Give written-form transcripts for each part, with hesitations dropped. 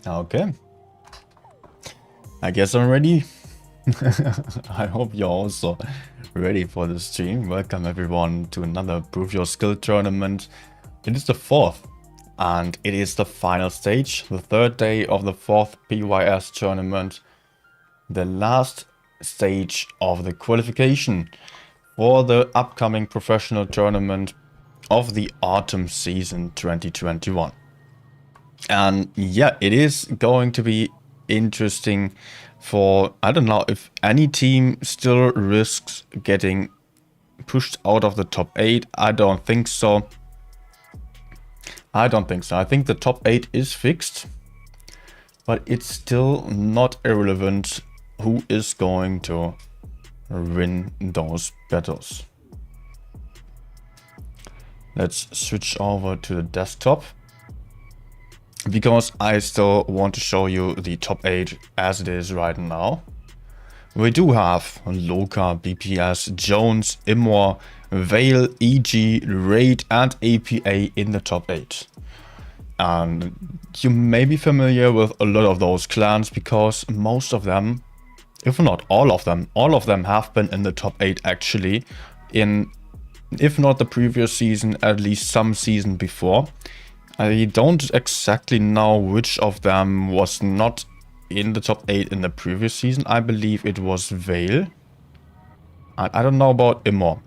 Okay. I guess I'm ready. I hope you're also ready for the stream. Welcome everyone to another Prove Your Skill tournament. It is the fourth and it is the final stage, the third day of the fourth PYS tournament. The last stage of the qualification for the upcoming professional tournament of the autumn season 2021. And yeah, it is going to be interesting for, I don't know if any team still risks getting pushed out of the top 8. I don't think so. I think the top 8 is fixed, but it's still not irrelevant who is going to win those battles. Let's switch over to the desktop, because I still want to show you the top 8 as it is right now. We do have Loka, BPS, Jones, Immor, Vale, EG, Raid and APA in the top 8. And you may be familiar with a lot of those clans because most of them, if not all of them have been in the top 8 actually, in if not the previous season, at least some season before. I don't exactly know which of them was not in the top 8 in the previous season. I believe it was Vale. I don't know about Immor,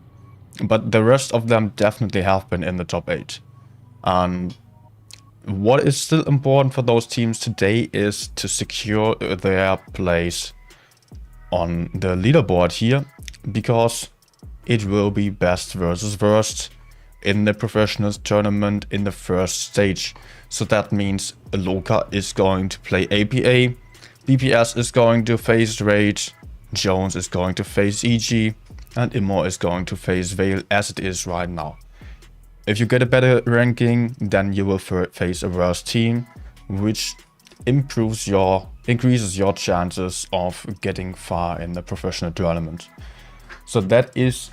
but the rest of them definitely have been in the top 8. And what is still important for those teams today is to secure their place on the leaderboard here, because it will be best versus worst in the professionals tournament in the first stage. So that means Loka is going to play APA, BPS is going to face Raid, Jones is going to face EG, and Immor is going to face Vale as it is right now. If you get a better ranking, then you will face a worse team, which increases your chances of getting far in the professional tournament. So that is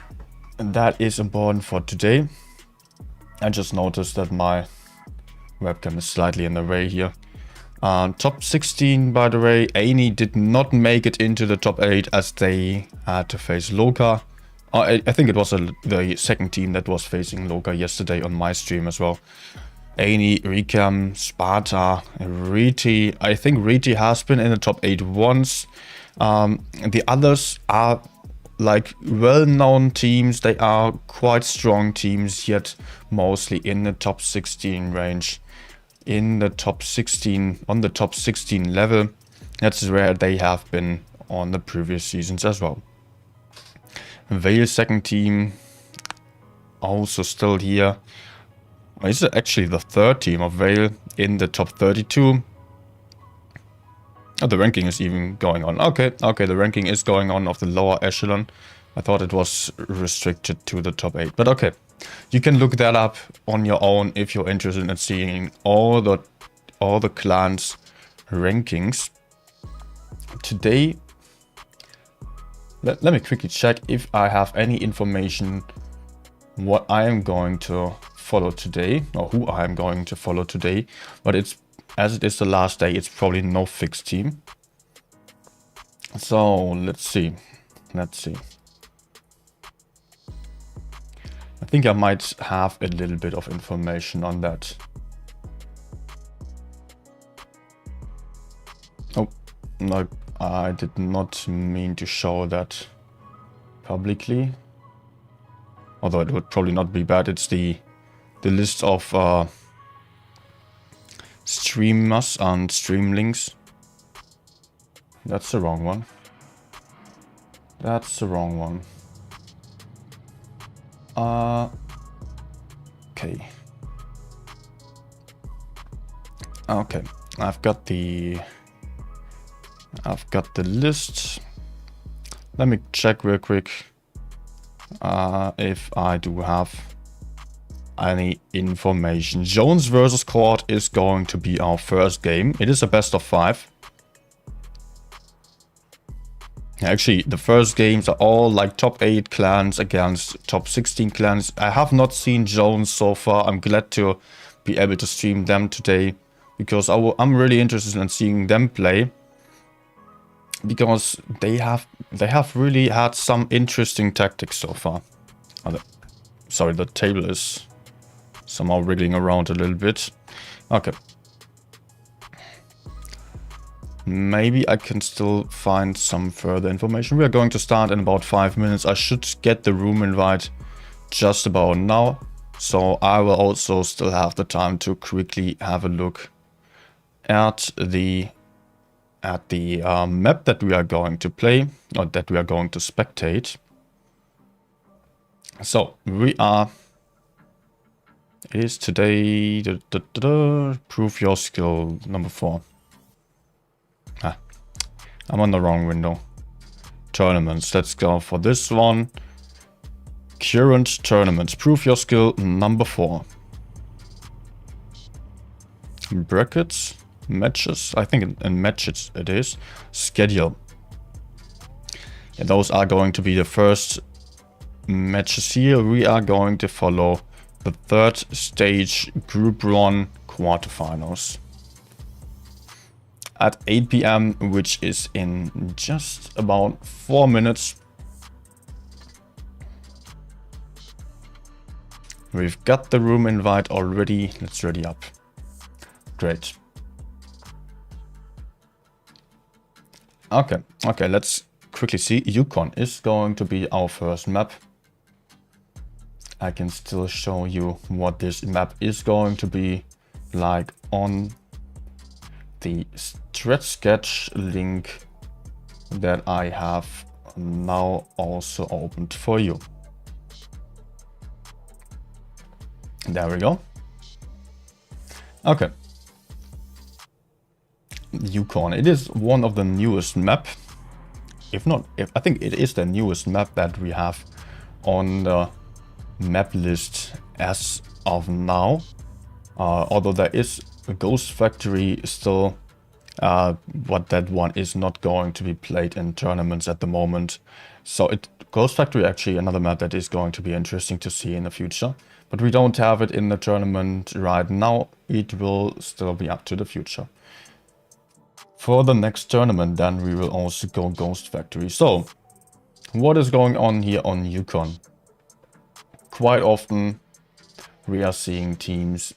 important for today. I just noticed that my webcam is slightly in the way here. Top 16, by the way, Ani did not make it into the top 8 as they had to face Loka. I think it was the second team that was facing Loka yesterday on my stream as well. Ani, Rikam, Sparta, Riti. I think Riti has been in the top 8 once. The others are like well-known teams. They are quite strong teams, yet mostly in the top 16 range. In the top 16, on the top 16 level. That's where they have been on the previous seasons as well. Vale second team, also still here. This is actually the third team of Vale in the top 32. Oh, the ranking is even going on. Okay, the ranking is going on of the lower echelon. I thought it was restricted to the top 8, but okay. You can look that up on your own if you're interested in seeing all the clans' rankings. Today, let me quickly check if I have any information what I am going to follow today, or who I am going to follow today. But it's, as it is the last day, it's probably no fixed team. So let's see. I think I might have a little bit of information on that. Oh, no, I did not mean to show that publicly. Although it would probably not be bad. It's the list of streamers and stream links. That's the wrong one. Okay. I've got the list. Let me check real quick if I do have any information. Jones versus Chord is going to be our first game. It is a best of 5. Actually, the first games are all like top 8 clans against top 16 clans. I have not seen Jones so far. I'm glad to be able to stream them today. because I'm really interested in seeing them play, because they have really had some interesting tactics so far. Sorry, the table is somehow wriggling around a little bit. Okay. Maybe I can still find some further information. We are going to start in about 5 minutes. I should get the room invite just about now. So I will also still have the time to quickly have a look at the map that we are going to play, or that we are going to spectate. So we are... It is today... Prove your skill, number 4. I'm on the wrong window. Tournaments. Let's go for this one. Current tournaments. Prove your skill, number 4. Brackets. Matches. I think in matches it is. Schedule. And those are going to be the first matches here. We are going to follow the 3rd stage Group 1 quarterfinals at 8 PM, which is in just about 4 minutes. We've got the room invite already. Let's ready up. Great. Okay, let's quickly see. Yukon is going to be our first map. I can still show you what this map is going to be like on the stretch sketch link that I have now also opened for you. There we go. Okay. Yukon. It is one of the newest map. I think it is the newest map that we have on the map list as of now. Although there is a Ghost Factory still, but that one is not going to be played in tournaments at the moment. So Ghost Factory actually another map that is going to be interesting to see in the future. But we don't have it in the tournament right now. It will still be up to the future. For the next tournament, then we will also go Ghost Factory. So, what is going on here on Yukon? Quite often we are seeing teams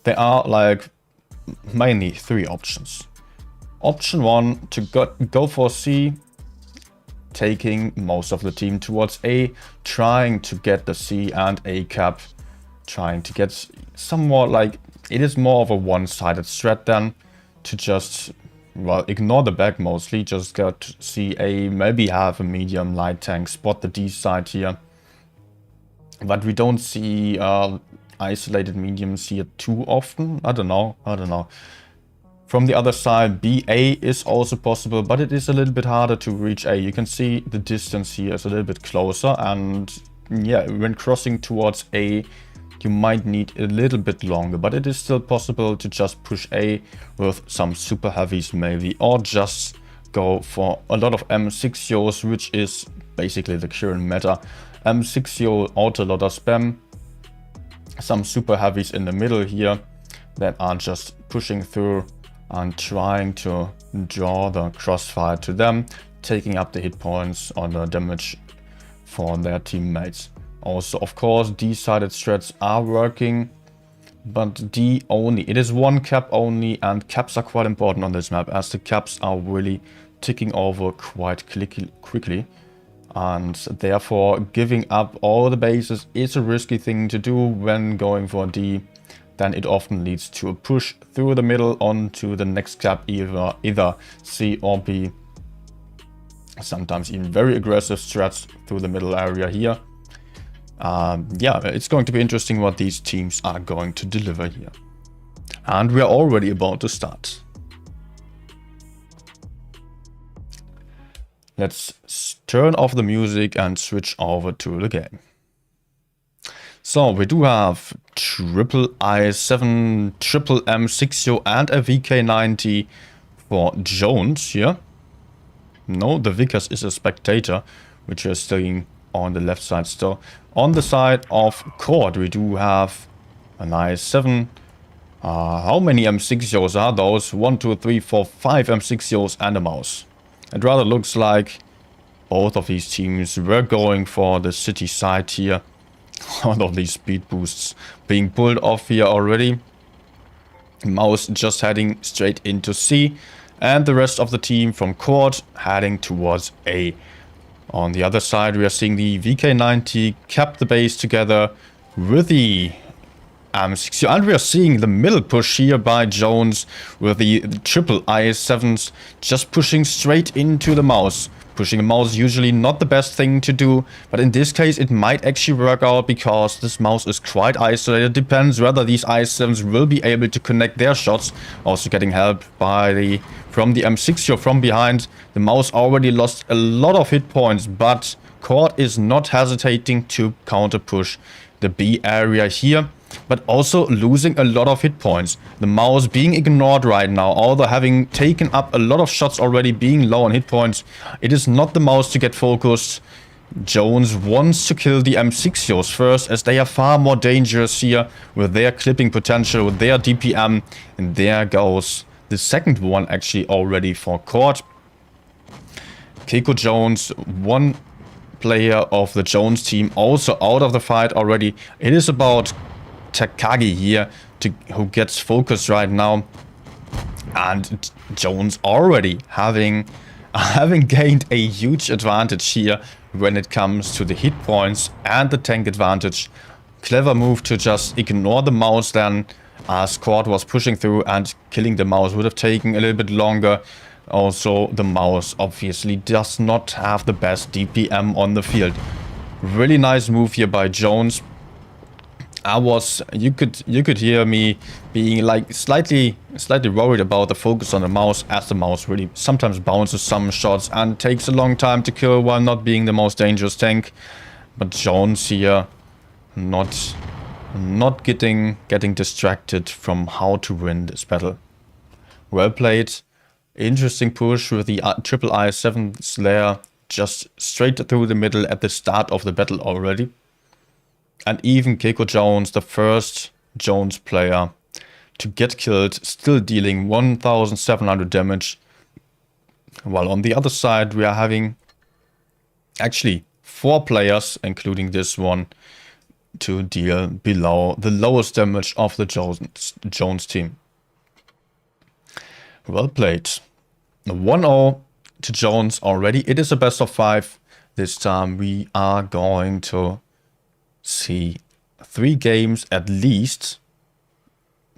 there are like mainly 3 options. Option 1, to go for C, taking most of the team towards A, trying to get the C and A cap, trying to get somewhat like, it is more of a one-sided strat then, to just, well, ignore the back mostly, just get C, A, maybe have a medium light tank, spot the D side here. But we don't see isolated mediums here too often. I don't know. From the other side, BA is also possible, but it is a little bit harder to reach A. You can see the distance here is a little bit closer, and yeah, when crossing towards A, you might need a little bit longer, but it is still possible to just push A with some super heavies maybe, or just go for a lot of M6Yos, which is basically the current meta. M6Yo auto loader spam, some super heavies in the middle here that are just pushing through and trying to draw the crossfire to them, taking up the hit points or the damage for their teammates. Also, of course, D-sided strats are working, but D only. It is one cap only, and caps are quite important on this map, as the caps are really ticking over quite quickly. And therefore, giving up all the bases is a risky thing to do when going for D. Then it often leads to a push through the middle onto the next cap, either C or B. Sometimes even very aggressive strats through the middle area here. Yeah, it's going to be interesting what these teams are going to deliver here. And we are already about to start. Let's turn off the music and switch over to the game. So we do have triple I7, triple M6Yo and a VK90 for Jones here. No, the Vickers is a spectator, which we are seeing on the left side still. On the side of Chord, we do have an I7 How many M6Os are those? 1, 2, 3, 4, 5 M6Os and a mouse. It rather looks like both of these teams were going for the city side here. All of these speed boosts being pulled off here already. Mouse just heading straight into C. And the rest of the team from Chord heading towards A. On the other side, we are seeing the VK90 cap the base together with the M60. And we are seeing the middle push here by Jones with the triple IS7s just pushing straight into the mouse. Pushing a mouse usually not the best thing to do, but in this case it might actually work out because this mouse is quite isolated. Depends whether these IS7s will be able to connect their shots. Also getting help by from the M60 from behind. The mouse already lost a lot of hit points, but Chord is not hesitating to counter push the B area here, but also losing a lot of hit points. The mouse being ignored right now, although having taken up a lot of shots already, being low on hit points. It is not the mouse to get focused. Jones wants to kill the M60Os first, as they are far more dangerous here with their clipping potential, with their DPM. And there goes the second one actually already for Chord. Keiko Jones, one player of the Jones team, also out of the fight already. It is about Takagi here who gets focused right now, and Jones already having gained a huge advantage here when it comes to the hit points and the tank advantage. Clever move to just ignore the mouse then, as Chord was pushing through, and killing the mouse would have taken a little bit longer. Also, the mouse obviously does not have the best DPM on the field. Really nice move here by Jones. You could hear me being like slightly worried about the focus on the mouse, as the mouse really sometimes bounces some shots and takes a long time to kill while not being the most dangerous tank. But Jones here not getting distracted from how to win this battle. Well played. Interesting push with the triple IS7 Slayer just straight through the middle at the start of the battle already. And even Keiko Jones, the first Jones player to get killed, still dealing 1700 damage. While on the other side we are having actually 4 players, including this one, to deal below the lowest damage of the Jones team. Well played. 1-0 to Jones already. It is a best of 5. This time we are going to see 3 games at least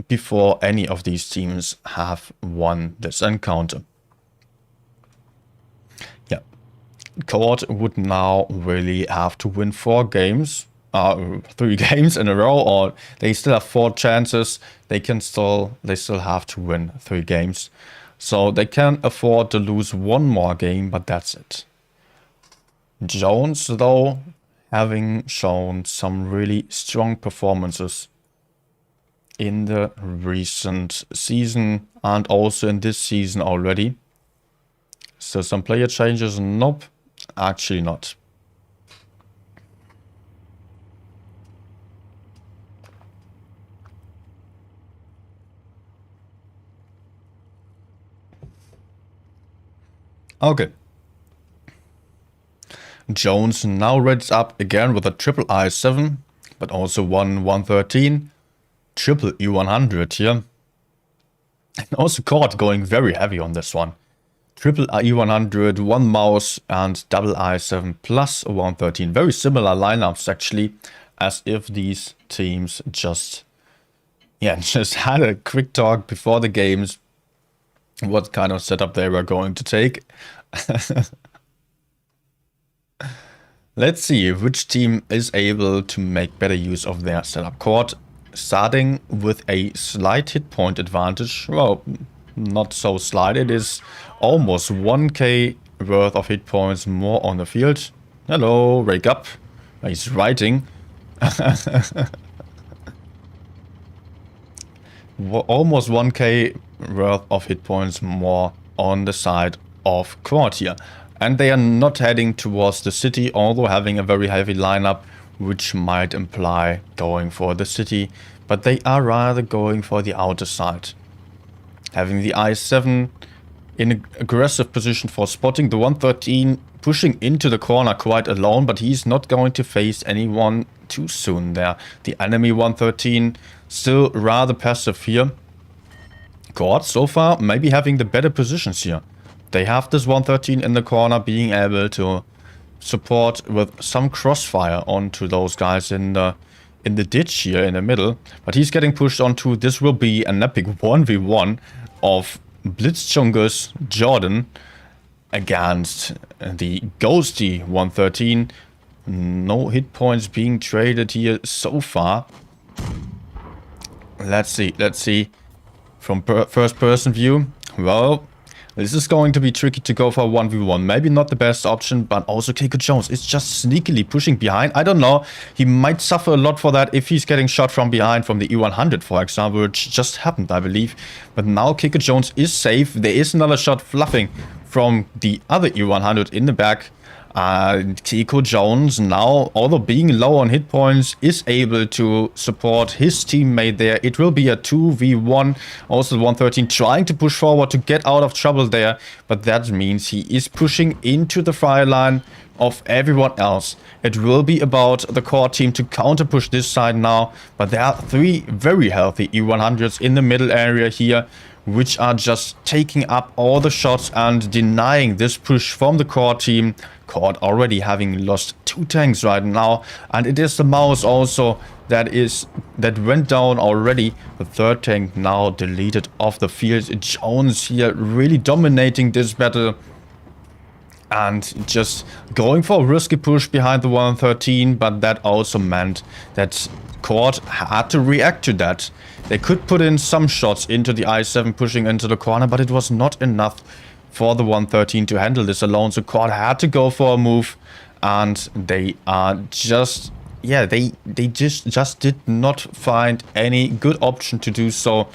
before any of these teams have won this encounter. Yeah, Chord would now really have to win 3 games in a row, or they still have 4 chances. They still have to win 3 games. So they can afford to lose 1 more game, but that's it. Jones, though, having shown some really strong performances in the recent season and also in this season already. So some player changes? Nope, actually not. Okay. Jones now readies up again with a triple I7, but also 113, triple E100 here. And also Chord going very heavy on this one. Triple E100, 1 mouse and double I7 plus 113. Very similar lineups actually, as if these teams just had a quick talk before the games what kind of setup they were going to take. Let's see which team is able to make better use of their setup. Chord starting with a slight hit point advantage. Well, not so slight. It is almost 1k worth of hit points more on the field. Hello, wake up. He's writing. Almost 1k worth of hit points more on the side of Chord here. And they are not heading towards the city, although having a very heavy lineup, which might imply going for the city but they are rather going for the outer side. Having the I7 in an aggressive position for spotting, the 113 pushing into the corner quite alone, but he's not going to face anyone too soon there. The enemy 113 still rather passive here. Chord so far maybe having the better positions here. They have this 113 in the corner being able to support with some crossfire onto those guys in the ditch here in the middle. But he's getting pushed onto. This will be an epic 1v1 of Blitz Chungus Jordan against the ghosty 113. No hit points being traded here so far. Let's see. From first person view, well, this is going to be tricky to go for a 1v1. Maybe not the best option, but also Keiko Jones is just sneakily pushing behind. I don't know. He might suffer a lot for that if he's getting shot from behind from the E100, for example, which just happened, I believe. But now Keiko Jones is safe. There is another shot fluffing from the other E100 in the back. Keiko Jones now, although being low on hit points, is able to support his teammate there. It will be a 2v1. Also 113 trying to push forward to get out of trouble there. But that means he is pushing into the fire line of everyone else. It will be about the core team to counter push this side now. But there are 3 very healthy E100s in the middle area here, which are just taking up all the shots and denying this push from the core team. Chord already having lost 2 tanks right now, and it is the mouse also that went down already. The 3rd tank now deleted off the field. Jones here really dominating this battle and just going for a risky push behind the 113, but that also meant that Chord had to react to that. They could put in some shots into the I7 pushing into the corner, but it was not enough for the 113 to handle this alone. So Chord had to go for a move, and they are just, yeah, they just did not find any good option to do so.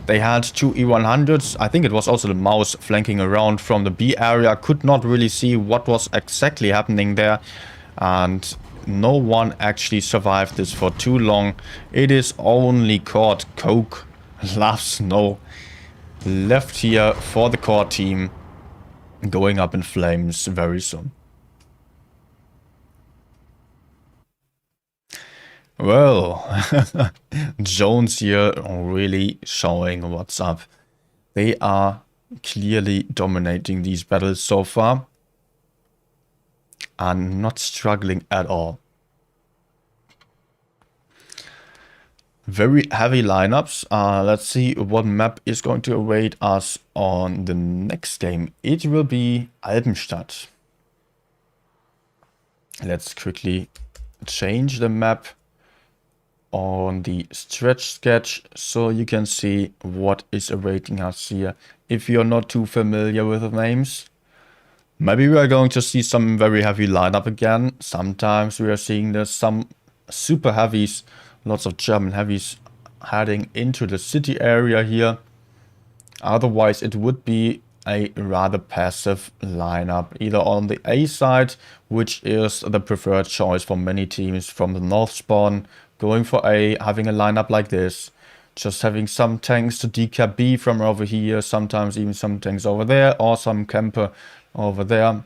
They had 2 E100s. I think it was also the mouse flanking around from the B area. Could not really see what was exactly happening there, and no one actually survived this for too long. It is only Chord Coke Love Snow left here for the core team, going up in flames very soon. Well, Jones here really showing what's up. They are clearly dominating these battles so far and not struggling at all. Very heavy lineups. Let's see what map is going to await us on the next game. It will be Albenstadt. Let's quickly change the map on the stretch sketch so you can see what is awaiting us here. If you're not too familiar with the names, maybe we are going to see some very heavy lineup again. Sometimes we are seeing there's some super heavies. Lots of German heavies heading into the city area here. Otherwise, it would be a rather passive lineup, either on the A side, which is the preferred choice for many teams from the north spawn, going for A, having a lineup like this, just having some tanks to decap B from over here, sometimes even some tanks over there, or some camper over there,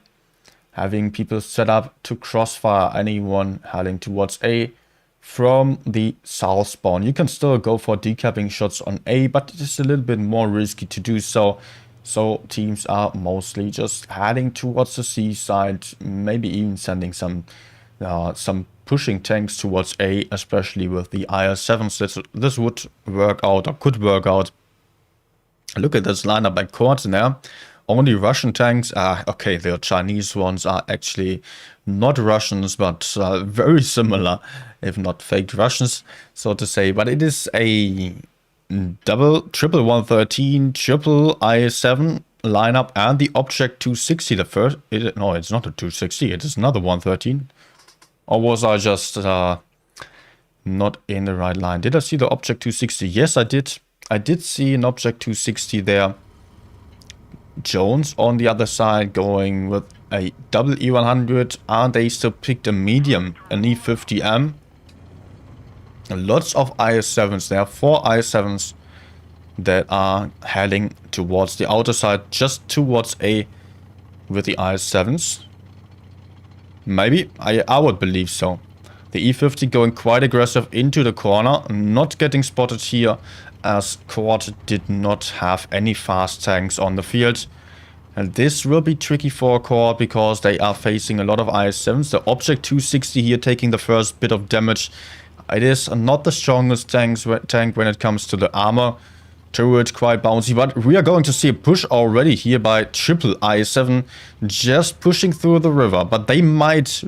having people set up to crossfire anyone heading towards A. From the south spawn, you can still go for decapping shots on A, but it is a little bit more risky to do so. So teams are mostly just heading towards the C side, maybe even sending some pushing tanks towards A, especially with the IS-7s. This would work out, or could work out. Look at this lineup by Chord there. Only Russian tanks. Okay, the Chinese ones are actually not Russians, but very similar, if not faked Russians, so to say. But it is a triple 113, triple IS-7 lineup, and the Object 260. The first, no, it's not a 260. It is another 113. Or was I just not in the right line? Did I see the Object 260? Yes, I did. I did see an Object 260 there. Jones on the other side going with a double E100, and they still picked a medium, an E50M. Lots of IS-7s. There are 4 IS-7s that are heading towards the outer side, just towards A with the IS-7s. Maybe, I would believe so. The E50 going quite aggressive into the corner, not getting spotted here as Chord did not have any fast tanks on the field. And this will be tricky for Chord because they are facing a lot of IS-7s. The Object 260 here taking the first bit of damage. It is not the strongest tank when it comes to the armor. Turret quite bouncy, but we are going to see a push already here by triple IS-7 just pushing through the river. But they might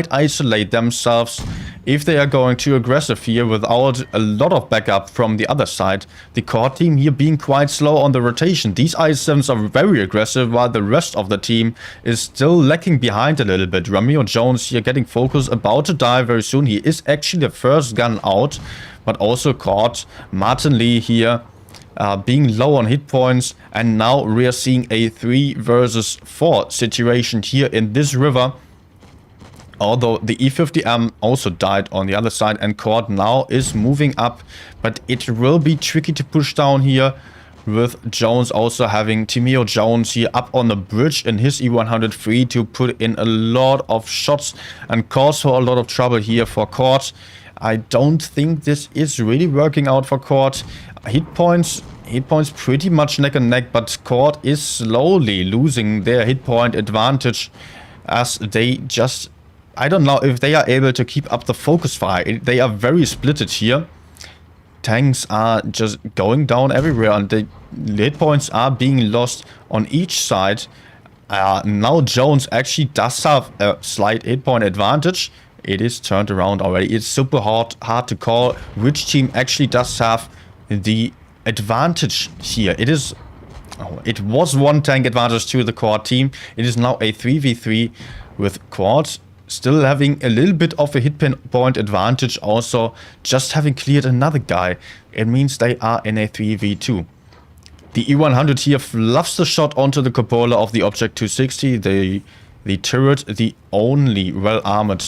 isolate themselves if they are going too aggressive here without a lot of backup from the other side. The Chord team here being quite slow on the rotation. These IS-7s are very aggressive while the rest of the team is still lacking behind a little bit. Romeo Jones here getting focused, about to die very soon. He is actually the first gun out, but also Chord, Martin Lee here being low on hit points, and now we are seeing a 3 versus 4 situation here in this river. Although the E50M also died on the other side, and Chord now is moving up, but it will be tricky to push down here with Jones also having Timeo Jones here up on the bridge in his E103 to put in a lot of shots and cause for a lot of trouble here for Chord. I don't think this is really working out for Chord. Hit points pretty much neck and neck, but Chord is slowly losing their hit point advantage as they just, I don't know if they are able to keep up the focus fire. They are very splitted here. Tanks are just going down everywhere and the hit points are being lost on each side. Now Jones actually does have a slight hit point advantage. It is turned around already. It's super hard to call which team actually does have the advantage here. It was one tank advantage to the Chord team. It is now a 3v3 with Chord still having a little bit of a hit point advantage, also just having cleared another guy. It means they are in a 3v2. The E100 here fluffs the shot onto the cupola of the Object 260. The turret, the only well-armored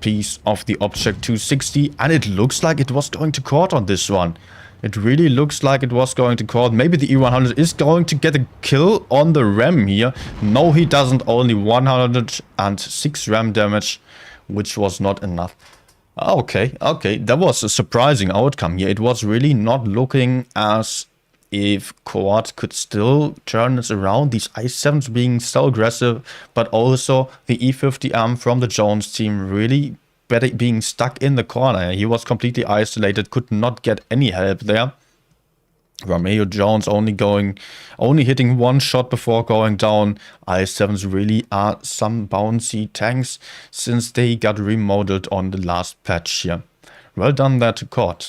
piece of the Object 260, and it looks like it was going to Chord on this one. It really looks like it was going to Chord. Maybe the E100 is going to get a kill on the ram here. No, he doesn't. Only 106 ram damage, which was not enough. Okay. That was a surprising outcome here. It was really not looking as if Chord could still turn this around. These I7s being so aggressive, but also the E50M from the Jones team really being stuck in the corner. He was completely isolated, could not get any help there. Romeo Jones only hitting one shot before going down. I7s really are some bouncy tanks since they got remodeled on the last patch here. Well done there to Chord.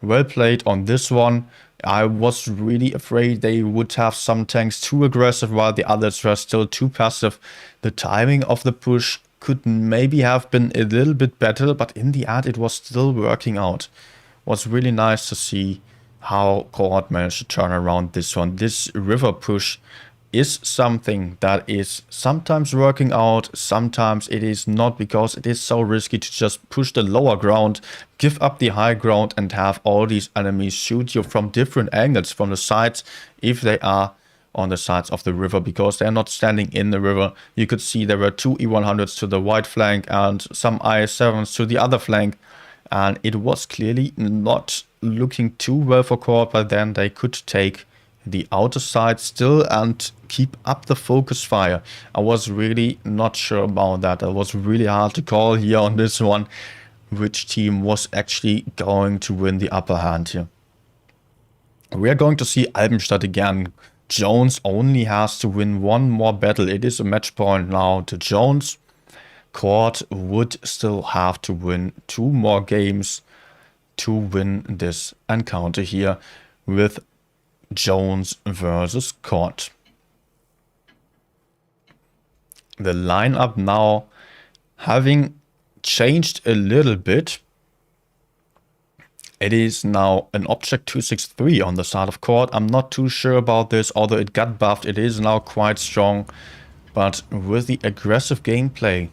Well played on this one. I was really afraid they would have some tanks too aggressive while the others were still too passive. The timing of the push could maybe have been a little bit better, but in the end it was still working out. It was really nice to see how Chord managed to turn around this one. This river push is something that is sometimes working out, sometimes it is not, because it is so risky to just push the lower ground, give up the high ground and have all these enemies shoot you from different angles from the sides if they are on the sides of the river, because they're not standing in the river. You could see there were 2 E100s to the white flank and some IS-7s to the other flank, and it was clearly not looking too well for Chord, but then they could take the outer side still and keep up the focus fire. I was really not sure about that. It was really hard to call here on this one which team was actually going to win the upper hand here. We are going to see Albenstadt again. Jones only has to win one more battle. It is a match point now to Jones. Chord would still have to win 2 more games to win this encounter here with Jones versus Chord. The lineup now having changed a little bit. It is now an Object 263 on the side of Chord. I'm not too sure about this, although it got buffed. It is now quite strong, but with the aggressive gameplay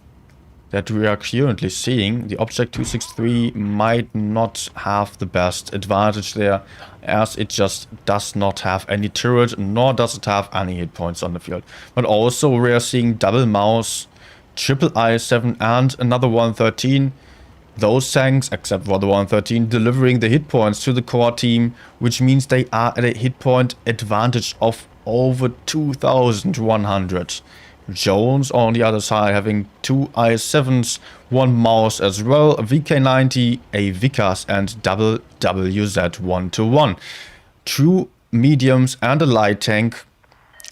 that we are currently seeing, the Object 263 might not have the best advantage there, as it just does not have any turret, nor does it have any hit points on the field. But also we are seeing double mouse, triple IS-7 and another 113. Those tanks, except for the 113, delivering the hit points to the core team, which means they are at a hit point advantage of over 2,100. Jones on the other side having 2 IS-7s, 1 mouse as well, a VK90, a Vickers and double WZ 1-1. True mediums and a light tank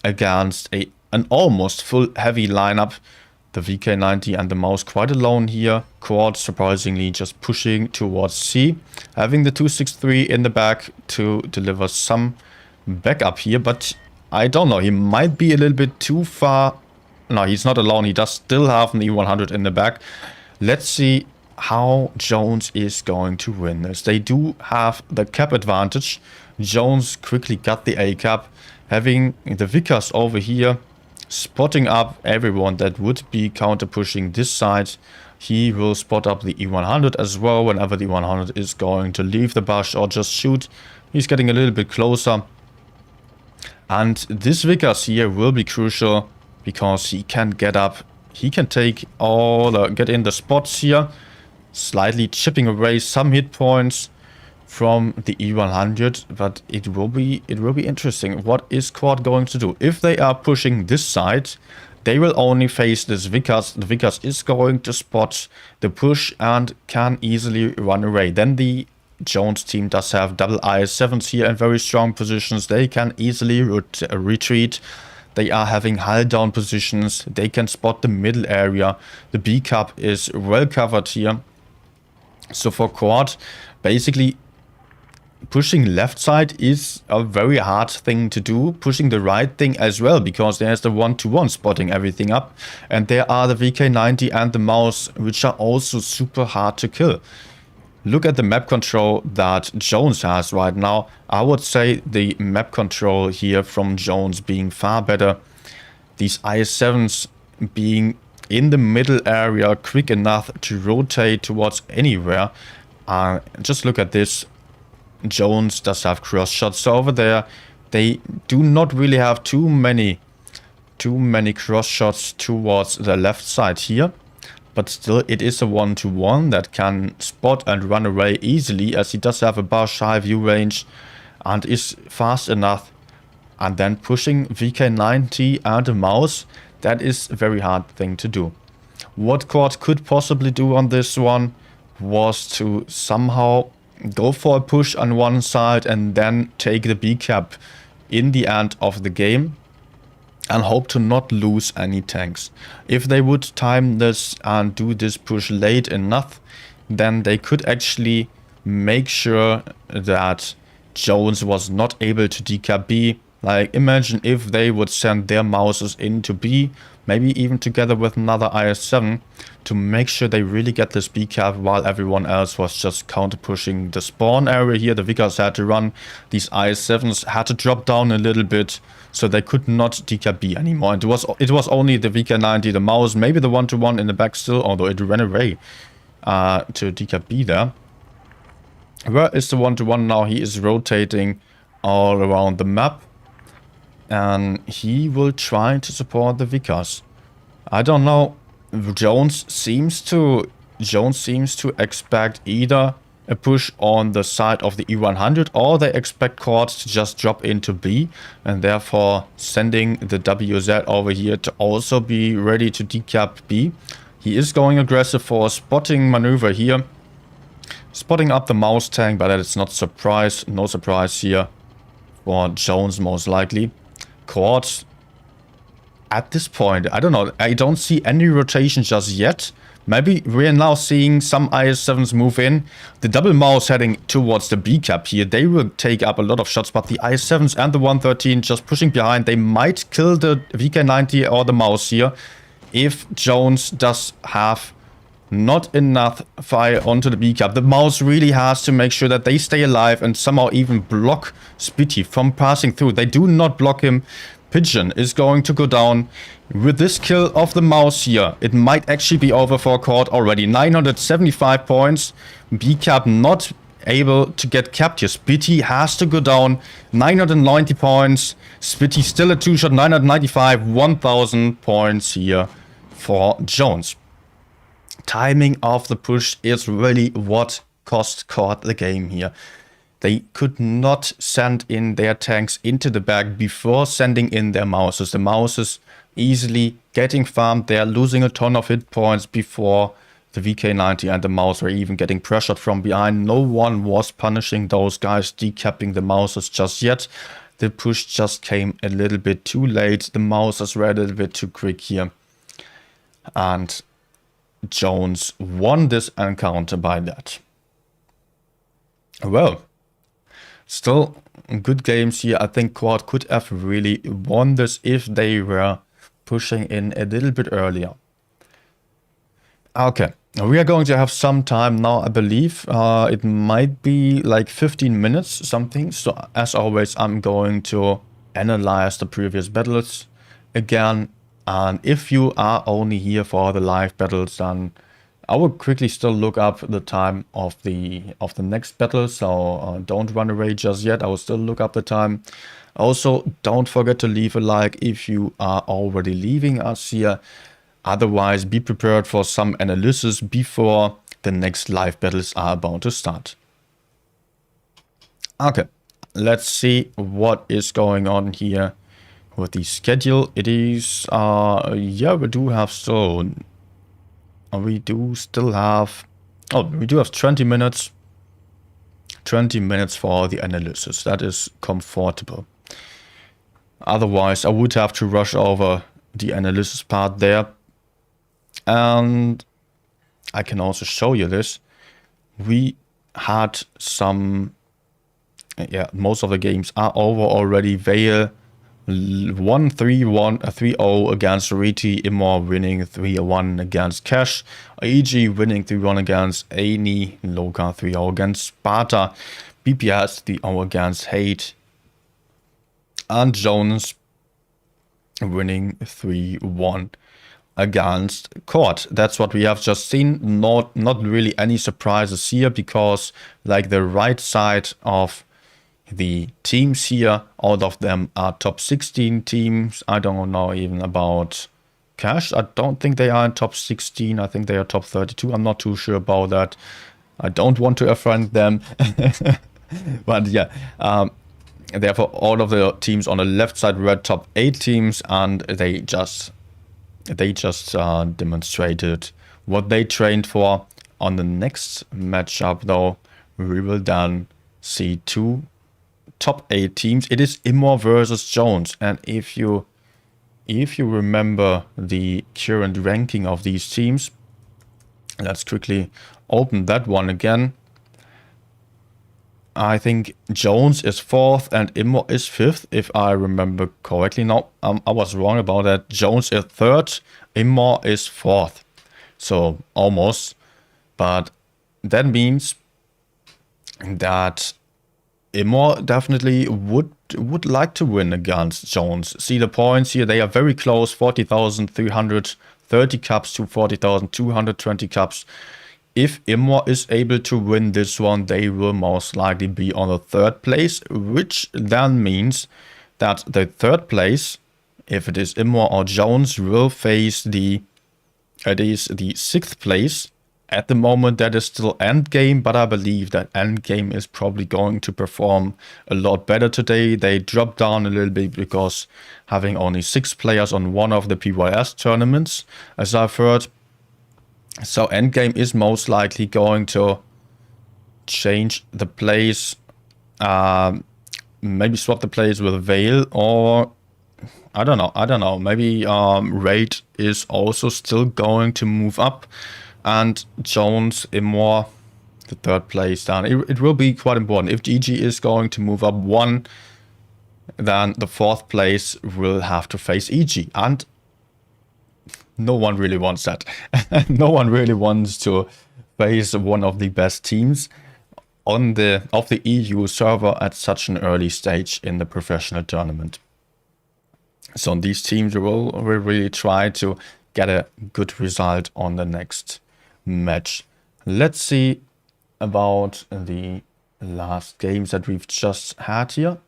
against an almost full heavy lineup. The VK90 and the mouse quite alone here. Chord surprisingly just pushing towards C, having the 263 in the back to deliver some backup here, but I don't know, he might be a little bit too far. No, he's not alone. He does still have an E100 in the back. Let's see how Jones is going to win this. They do have the cap advantage. Jones quickly got the A cap, having the Vickers over here, spotting up everyone that would be counter pushing this side. He will spot up the E100 as well whenever the E100 is going to leave the bush or just shoot. He's getting a little bit closer. And this Vickers here will be crucial, because he can get up, he can take get in the spots here, slightly chipping away some hit points from the E100, but it will be interesting. What is Chord going to do? If they are pushing this side, they will only face this Vickers. The Vickers is going to spot the push and can easily run away. Then the Jones team does have double IS-7s here in very strong positions. They can easily retreat. They are having hull down positions. They can spot the middle area. The B cap is well covered here. So for Chord, basically pushing left side is a very hard thing to do. Pushing the right thing as well, because there's the 1-1 spotting everything up. And there are the VK90 and the mouse, which are also super hard to kill. Look at the map control that Jones has right now. I would say the map control here from Jones being far better. These IS-7s being in the middle area, quick enough to rotate towards anywhere. Just look at this. Jones does have cross shots over there. They do not really have too many cross shots towards the left side here. But still, it is a 1-1 that can spot and run away easily, as he does have a bush, high view range, and is fast enough. And then pushing VK90 and a mouse, that is a very hard thing to do. What Chord could possibly do on this one was to somehow go for a push on one side and then take the B cap in the end of the game, and hope to not lose any tanks. If they would time this and do this push late enough, then they could actually make sure that Jones was not able to decap B. Like, imagine if they would send their mouses into B, maybe even together with another IS-7, to make sure they really get this B cap, while everyone else was just counter pushing the spawn area here. The Vickers had to run, these IS-7s had to drop down a little bit, so they could not decap B anymore. It was only the VK90, the mouse, maybe the 1-1 in the back still, although it ran away to decap B there. Where is the 1-1 now? He is rotating all around the map, and he will try to support the Vickers. I don't know. Jones seems to expect either a push on the side of the E100, or they expect Chord to just drop into B, and therefore sending the WZ over here to also be ready to decap B. He is going aggressive for a spotting maneuver here, spotting up the mouse tank, but that is not no surprise here for Jones most likely. Chord, at this point, I don't know, I don't see any rotation just yet. Maybe we're now seeing some IS-7s move in. The double mouse heading towards the B cap here. They will take up a lot of shots, but the IS-7s and the 113 just pushing behind. They might kill the VK90 or the mouse here if Jones does have Not enough fire onto the B cap. The mouse really has to make sure that they stay alive and somehow even block Spitty from passing through. They do not block him. Pigeon is going to go down. With this kill of the mouse here, it might actually be over for Chord already. 975 points. B cap not able to get capped here. Spitty has to go down. 990 points. Spitty still a 2-shot. 995. 1000 points here for Jones. Timing of the push is really what cost Chord the game here. They could not send in their tanks into the back before sending in their mouses. The mouses easily getting farmed. They are losing a ton of hit points before the VK90 and the mouse were even getting pressured from behind. No one was punishing those guys, decapping the mouses just yet. The push just came a little bit too late. The mouses were a little bit too quick here. And Jones won this encounter by that. Well, still good games here. I think Chord could have really won this if they were pushing in a little bit earlier. Okay, we are going to have some time now, I believe. It might be like 15 minutes something. So as always, I'm going to analyze the previous battles again. And if you are only here for the live battles, then I will quickly still look up the time of the next battle. So don't run away just yet. I will still look up the time. Also, don't forget to leave a like if you are already leaving us here. Otherwise, be prepared for some analysis before the next live battles are about to start. Okay, let's see what is going on here. With the schedule, it is, yeah, we do still have 20 minutes. 20 minutes for the analysis. That is comfortable. Otherwise, I would have to rush over the analysis part there. And I can also show you this. We had some, yeah, most of the games are over already. Vale 3-0 against Riti, Immor winning 3-1 against Cash, EG winning 3-1 against Aini, Loka 3-0 against Sparta, PYS 3-0 against Hate, and Jones winning 3-1 against Chord. That's what we have just seen. Not really any surprises here, because like the right side of the teams here, all of them are top 16 teams. I don't know even about Cash. I don't think they are in top 16. I think they are top 32. I'm not too sure about that. I don't want to offend them. But yeah, therefore all of the teams on the left side were top 8 teams, and they just demonstrated what they trained for. On the next matchup though, we will then see 2 top 8 teams. It is Immor versus Jones, and if you remember the current ranking of these teams, let's quickly open that one again. I think Jones is 4th and Immor is 5th, if I remember correctly. No, I was wrong about that. Jones is 3rd, Immor is 4th, so almost. But that means that Immor definitely would like to win against Jones. See the points here, they are very close. 40,330 cups to 40,220 cups. If Immor is able to win this one, they will most likely be on the 3rd place, which then means that the 3rd place, if it is Immor or Jones, will face the 6th place. At the moment, that is still endgame, but I believe that endgame is probably going to perform a lot better today. They dropped down a little bit because having only 6 players on one of the PYS tournaments, as I've heard. So endgame is most likely going to change the place, maybe swap the place with Vale, or I don't know. Maybe Raid is also still going to move up. And Jones, Immor, the 3rd place down. It will be quite important. If GG is going to move up 1, then the 4th place will have to face EG. And No one really wants that. No one really wants to face one of the best teams of the EU server at such an early stage in the professional tournament. So these teams will really try to get a good result on the next match. Let's see about the last games that we've just had here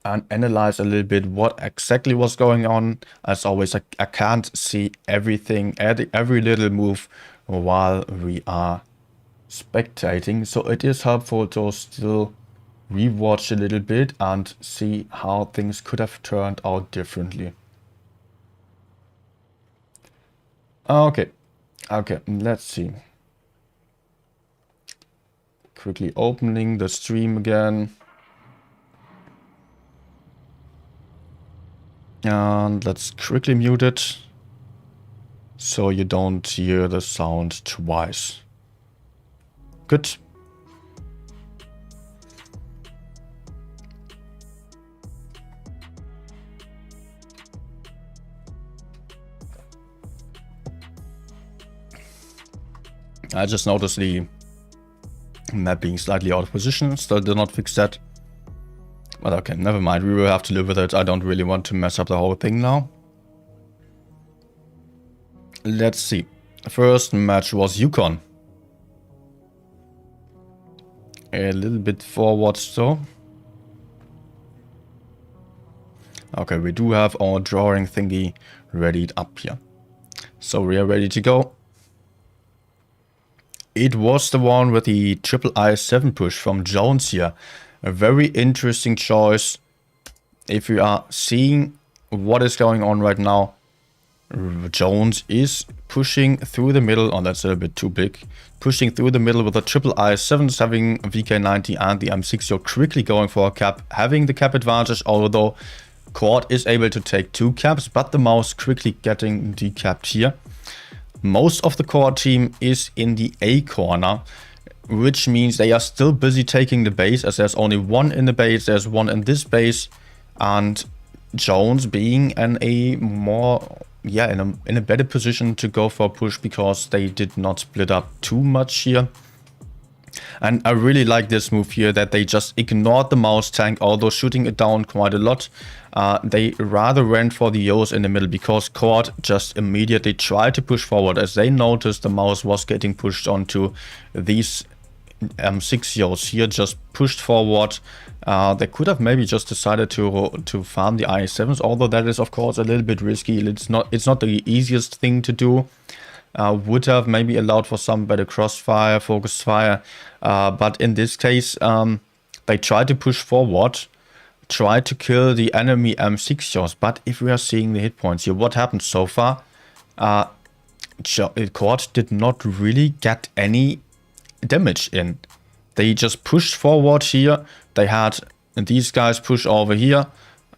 and analyze a little bit what exactly was going on. As always, I can't see everything, every little move while we are spectating, so it is helpful to still rewatch a little bit and see how things could have turned out differently. Okay, let's see. Quickly opening the stream again. And let's quickly mute it so you don't hear the sound twice. Good. I just noticed the map being slightly out of position. Still did not fix that. But okay, never mind. We will have to live with it. I don't really want to mess up the whole thing now. Let's see. First match was Yukon. A little bit forward still. Okay, we do have our drawing thingy readied up here. So we are ready to go. It was the one with the triple I7 push from Jones here. A very interesting choice. If you are seeing what is going on right now, Jones is pushing through the middle. Oh, that's a little bit too big. Pushing through the middle with the triple I7s, having VK90 and the M6. You're quickly going for a cap, having the cap advantage, although Chord is able to take 2 caps, but the mouse quickly getting decapped here. Most of the Chord team is in the A corner, which means they are still busy taking the base, as there's only one in the base, there's one in this base, and Jones being in a more, in a better position to go for a push because they did not split up too much here. And I really like this move here, that they just ignored the mouse tank, although shooting it down quite a lot. They rather went for the Yos in the middle because Chord just immediately tried to push forward as they noticed the mouse was getting pushed onto these M6 Yos here, just pushed forward. They could have maybe just decided to farm the I7s, although that is of course a little bit risky. It's not the easiest thing to do. Would have maybe allowed for some better crossfire, focus fire, but in this case they tried to push forward, tried to kill the enemy M6 Yos. But if we are seeing the hit points here, what happened so far, Chord did not really get any damage in. They just pushed forward here. They had these guys push over here,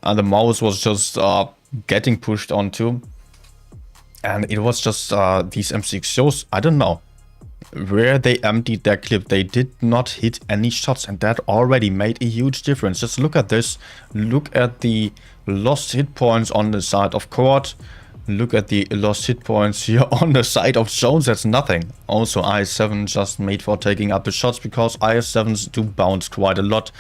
and the mouse was just getting pushed onto. And it was just these M6 Yos, I don't know, where they emptied their clip. They did not hit any shots, and that already made a huge difference. Just look at this. Look at the lost hit points on the side of Chord. Look at the lost hit points here on the side of Jones. That's nothing. Also, IS-7 just made for taking up the shots because IS-7s do bounce quite a lot,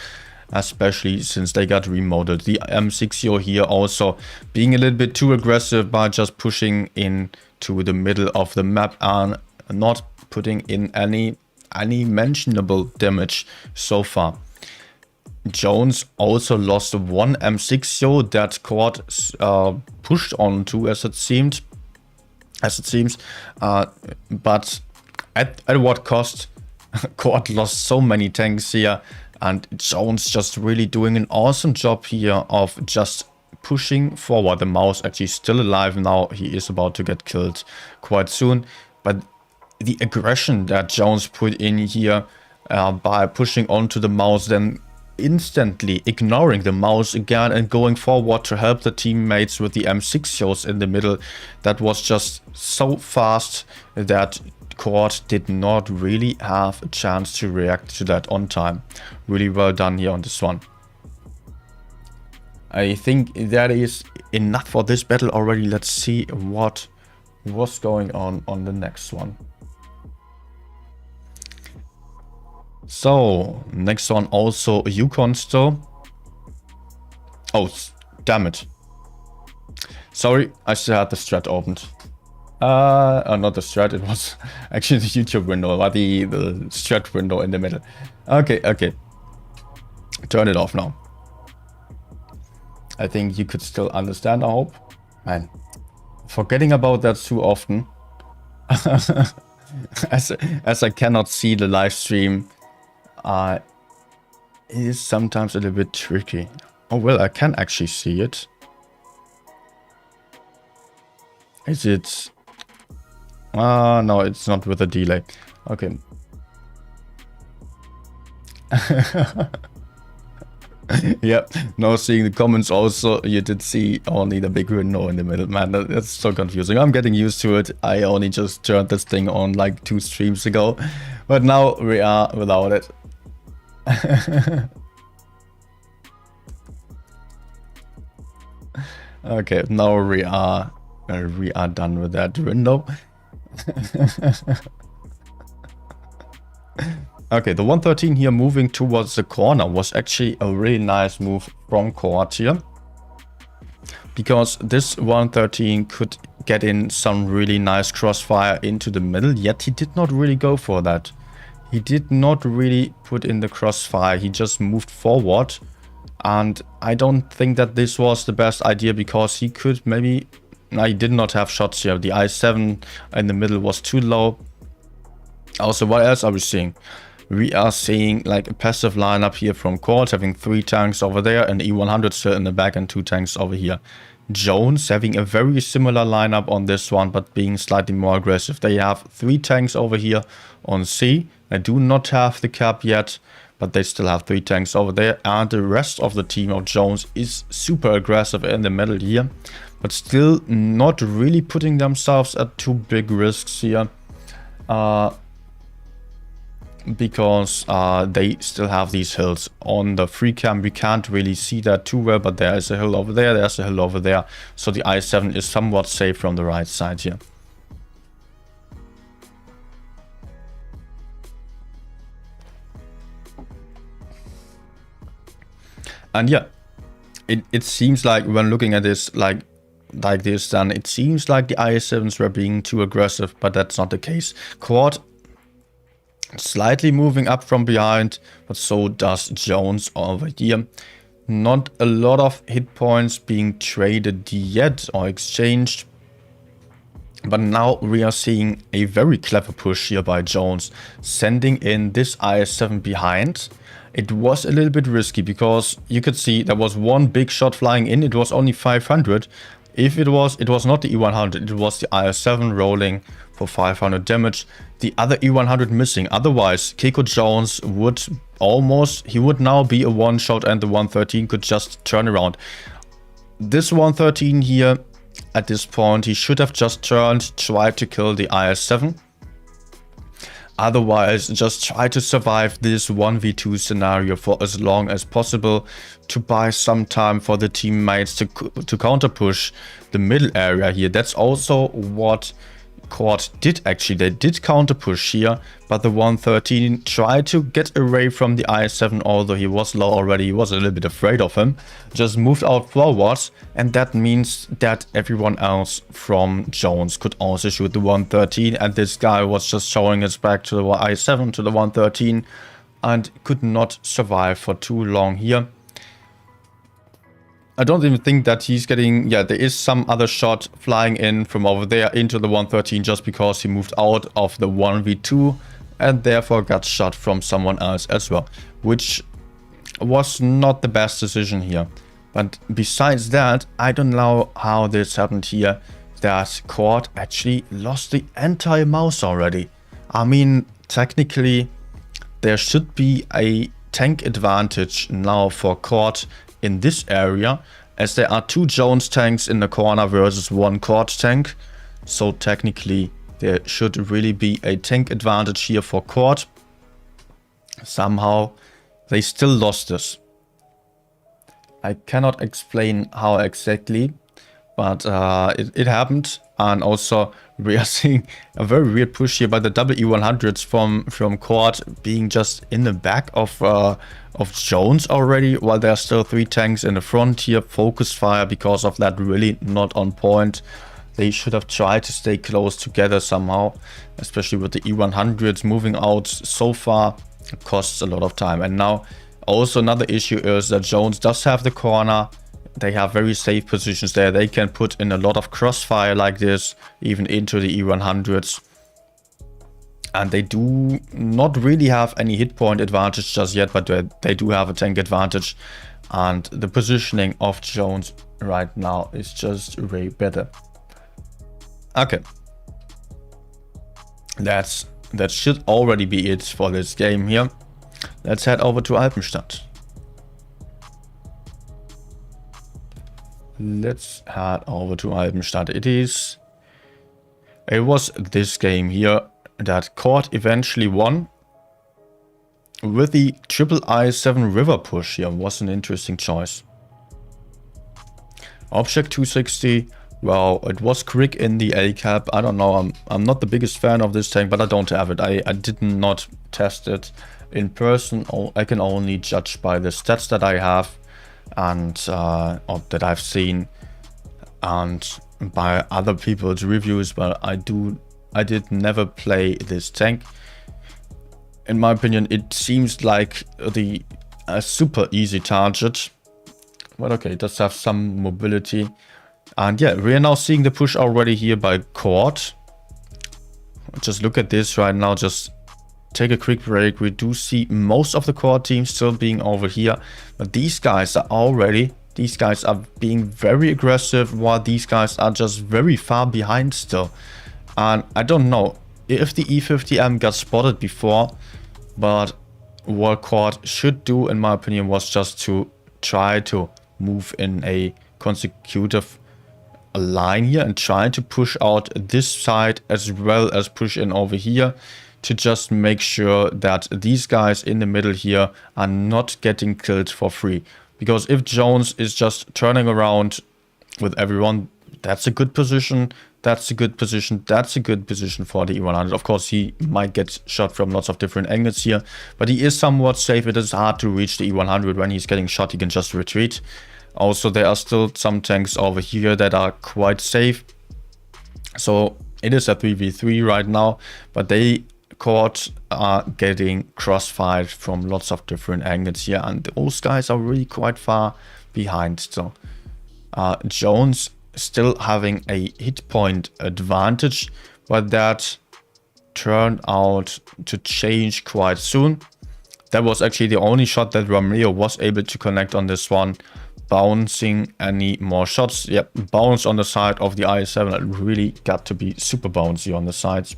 especially since they got remodeled. The M6 here also being a little bit too aggressive by just pushing into the middle of the map and not putting in any mentionable damage so far. Jones also lost one M6 that Chord pushed onto, as it seems. But at what cost? Chord lost so many tanks here, and Jones just really doing an awesome job here of just pushing forward. The mouse actually still alive now. He is about to get killed quite soon, but the aggression that Jones put in here by pushing onto the mouse, then instantly ignoring the mouse again and going forward to help the teammates with the M6 in the middle, that was just so fast that Chord did not really have a chance to react to that on time. Really well done here on this one. I think that is enough for this battle already. Let's see what was going on the next one. So, next one also Yukon still. Oh, damn it. Sorry, I still had the strat opened. Not the strat, it was actually the YouTube window, but the strat window in the middle. Okay. Turn it off now. I think you could still understand, I hope. Man, forgetting about that too often. as I cannot see the live stream, it is sometimes a little bit tricky. Oh well, I can actually see it. Is it? No, it's not with a delay. Okay. Yep, now seeing the comments also, you did see only the big window in the middle. Man, that's so confusing. I'm getting used to it. I only just turned this thing on like 2 streams ago. But now we are without it. Okay, now we are done with that window. Okay, the 113 here moving towards the corner was actually a really nice move from Chord here. Because this 113 could get in some really nice crossfire into the middle, yet he did not really go for that. He did not really put in the crossfire, he just moved forward. And I don't think that this was the best idea because he could maybe... No, he did not have shots here. The I7 in the middle was too low. Also, what else are we seeing? We are seeing like a passive lineup here from Chord, having 3 tanks over there and E100 still in the back and 2 tanks over here. Jones having a very similar lineup on this one, but being slightly more aggressive. They have 3 tanks over here on C. They do not have the cap yet, but they still have 3 tanks over there. And the rest of the team of Jones is super aggressive in the middle here, but still not really putting themselves at too big risks here. Because they still have these hills on the free cam. We can't really see that too well, but there is a hill over there, there's a hill over there, so the I7 is somewhat safe from the right side here. And yeah, it seems like when looking at this like this, then it seems like the I7s were being too aggressive, but that's not the case. Chord slightly moving up from behind, but so does Jones over here. Not a lot of hit points being traded yet or exchanged, but now we are seeing a very clever push here by Jones, sending in this IS-7 behind. It was a little bit risky because you could see there was one big shot flying in. It was only 500. If it was not the E100, it was the IS-7 rolling for 500 damage. The other E100 missing. Otherwise, Keiko Jones would he would now be a one shot and the 113 could just turn around. This 113 here, at this point, he should have just tried to kill the IS-7. Otherwise, just try to survive this 1v2 scenario for as long as possible to buy some time for the teammates to counter push the middle area here. That's also what Chord did actually. They did counter push here, but the 113 tried to get away from the IS-7, although he was low already. He was a little bit afraid of him. Just moved out forwards, and that means that everyone else from Jones could also shoot the 113, and this guy was just showing his back to the IS-7, to the 113, and could not survive for too long here. I don't even think that he's getting... Yeah, there is some other shot flying in from over there into the 113 just because he moved out of the 1v2 and therefore got shot from someone else as well, which was not the best decision here. But besides that, I don't know how this happened here, that Chord actually lost the entire mouse already. I mean, technically, there should be a tank advantage now for Chord in this area, as there are 2 Jones tanks in the corner versus 1 Chord tank. So technically there should really be a tank advantage here for Chord. Somehow they still lost this. I cannot explain how exactly, but it happened. And also we are seeing a very weird push here by the double E100s from Chord being just in the back of Jones already, while there are still 3 tanks in the front here. Focus fire because of that really not on point. They should have tried to stay close together somehow, especially with the E100s moving out so far. It costs a lot of time. And now also another issue is that Jones does have the corner. They have very safe positions there. They can put in a lot of crossfire like this, even into the E100s. And they do not really have any hit point advantage just yet, but they do have a tank advantage. And the positioning of Jones right now is just way better. Okay. That should already be it for this game here. Let's head over to Alpenstadt. Let's head over to Alpenstadt. It was this game here that Chord eventually won. With the triple I7 river push here was an interesting choice. Object 260. Well, it was quick in the A cap. I don't know. I'm not the biggest fan of this tank, but I don't have it. I did not test it in person. I can only judge by the stats that I have and or that I've seen, and by other people's reviews. But I did never play this tank. In my opinion, it seems like a super easy target. But okay, it does have some mobility. And yeah, we are now seeing the push already here by Chord. Just look at this right now. Just take a quick break. We do see most of the Chord team still being over here. But these guys are being very aggressive, while these guys are just very far behind still. And I don't know if the E50M got spotted before, but what Chord should do, in my opinion, was just to try to move in a consecutive line here and try to push out this side as well as push in over here, to just make sure that these guys in the middle here are not getting killed for free. Because if Jones is just turning around with everyone, that's a good position. That's a good position. That's a good position for the E100. Of course, he might get shot from lots of different angles here, but he is somewhat safe. It is hard to reach the E100 when he's getting shot. He can just retreat. Also, there are still some tanks over here that are quite safe. So it is a 3v3 right now, but Chord are getting crossfired from lots of different angles here, and those guys are really quite far behind still. Jones still having a hit point advantage, but that turned out to change quite soon. That was actually the only shot that Romeo was able to connect on this one. Bouncing any more shots. Yep, bounce on the side of the I7. It really got to be super bouncy on the sides.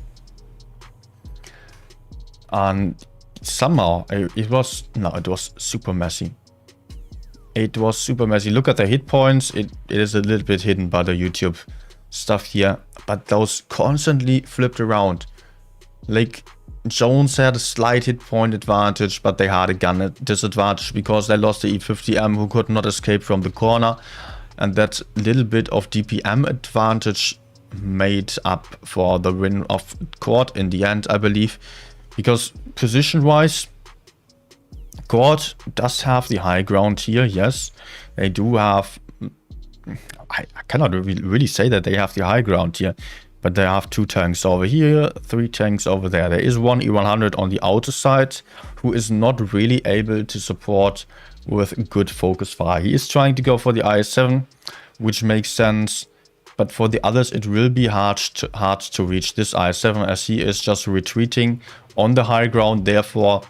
And somehow it was super messy. It was super messy. Look at the hit points. It is a little bit hidden by the YouTube stuff here, but those constantly flipped around. Like, Jones had a slight hit point advantage, but they had a gun disadvantage because they lost the E50M, who could not escape from the corner. And that little bit of DPM advantage made up for the win of Chord in the end, I believe. Because position-wise, Chord does have the high ground here, yes. They do have... I cannot really say that they have the high ground here. But they have 2 tanks over here, 3 tanks over there. There is one E100 on the outer side who is not really able to support with good focus fire. He is trying to go for the I7, which makes sense. But for the others, it will be hard to reach this I7, as he is just retreating on the high ground. Therefore,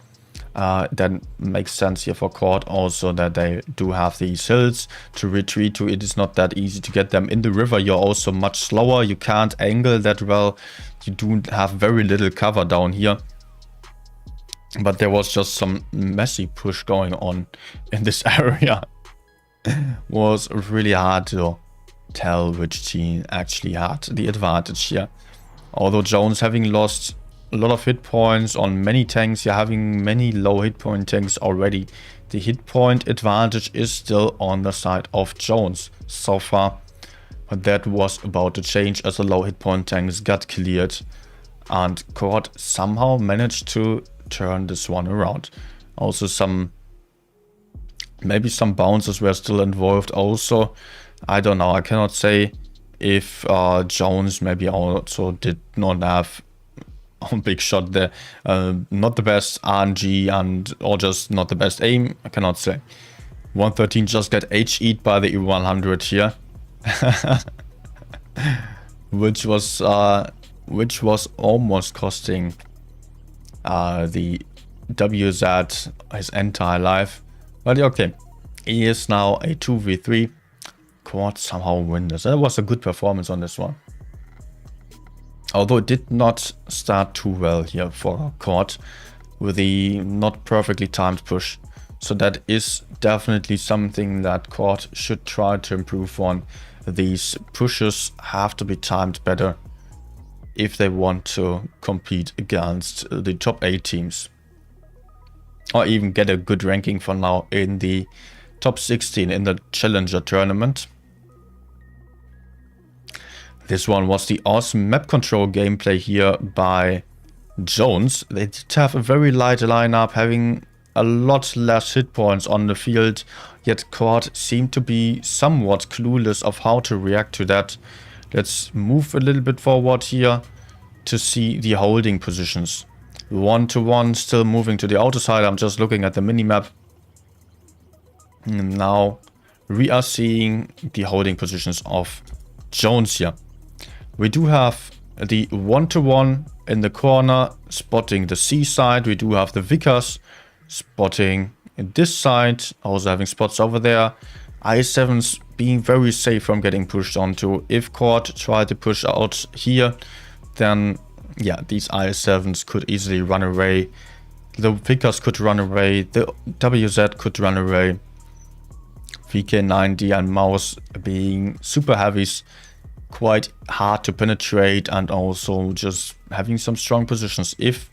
that makes sense here for Chord also, that they do have these hills to retreat to. It is not that easy to get them in the river. You're also much slower. You can't angle that well. You do have very little cover down here. But there was just some messy push going on in this area. Was really hard to tell which team actually had the advantage here. Although Jones having lost a lot of hit points on many tanks. You're having many low hit point tanks already. The hit point advantage is still on the side of Jones so far. But that was about to change as the low hit point tanks got cleared. And Chord somehow managed to turn this one around. Also maybe some bounces were still involved also. I don't know. I cannot say if Jones maybe also did not have a big shot there. Not the best RNG or just not the best aim. I cannot say. 113 just got HE'd by the E100 here. which was almost costing the WZ his entire life. But okay, he is now a 2v3. Chord somehow win this. That was a good performance on this one. Although it did not start too well here for Chord with the not perfectly timed push. So that is definitely something that Chord should try to improve on. These pushes have to be timed better if they want to compete against the top 8 teams. Or even get a good ranking for now in the top 16 in the Challenger tournament. This one was the awesome map control gameplay here by Jones. They did have a very light lineup, having a lot less hit points on the field, yet Chord seemed to be somewhat clueless of how to react to that. Let's move a little bit forward here to see the holding positions. 1-to-1 still moving to the outer side. I'm just looking at the minimap. Now we are seeing the holding positions of Jones here. We do have the 1-to-1 in the corner, spotting the C side. We do have the Vickers spotting this side, also having spots over there. I7s being very safe from getting pushed onto. If Chord tried to push out here, then yeah, these I7s could easily run away. The Vickers could run away. The WZ could run away. VK90 and Mouse being super heavies, quite hard to penetrate, and also just having some strong positions. If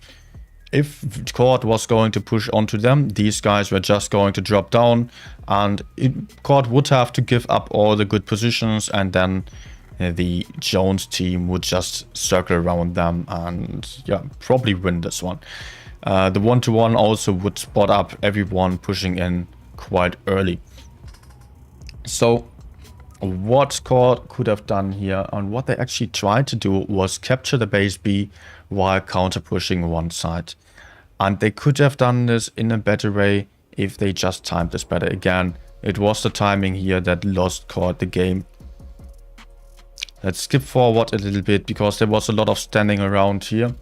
Chord was going to push onto them, these guys were just going to drop down, and Chord would have to give up all the good positions, and then the Jones team would just circle around them and yeah, probably win this one. The 1-to-1 also would spot up everyone pushing in quite early. So what Chord could have done here, and what they actually tried to do, was capture the base B while counter pushing one side. And they could have done this in a better way if they just timed this better. Again, it was the timing here that lost Chord the game. Let's skip forward a little bit because there was a lot of standing around here.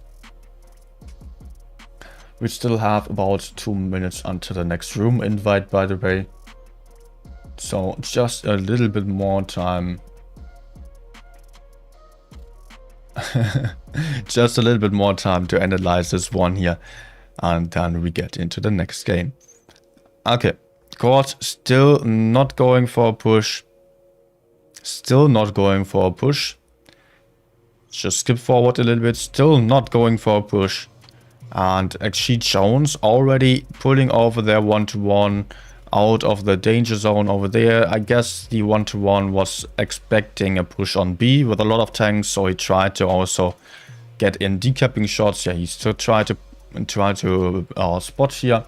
We still have about 2 minutes until the next room invite, by the way. So just a little bit more time. Just a little bit more time to analyze this one here. And then we get into the next game. Okay, Chord still not going for a push. Still not going for a push. Just skip forward a little bit. Still not going for a push. And actually Jones already pulling over their 1-to-1 out of the danger zone over there. I guess the 1-to-1 was expecting a push on B with a lot of tanks, so he tried to also get in decapping shots. Yeah, he still tried to spot here.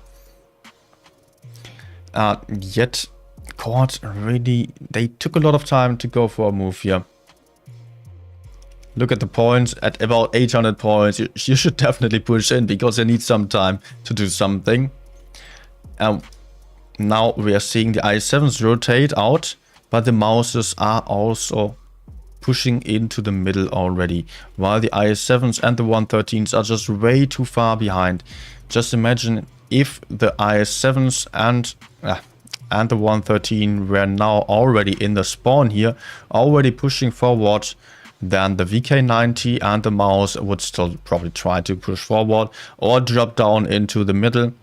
Yet Chord really, they took a lot of time to go for a move here. Look at the points, at about 800 points. You should definitely push in because you need some time to do something. Now we are seeing the I7s rotate out, but the Mouses are also pushing into the middle already, while the I7s and the 113s are just way too far behind. Just imagine if the I7s and the 113 were now already in the spawn here, already pushing forward, then the VK90 and the Mouse would still probably try to push forward or drop down into the middle.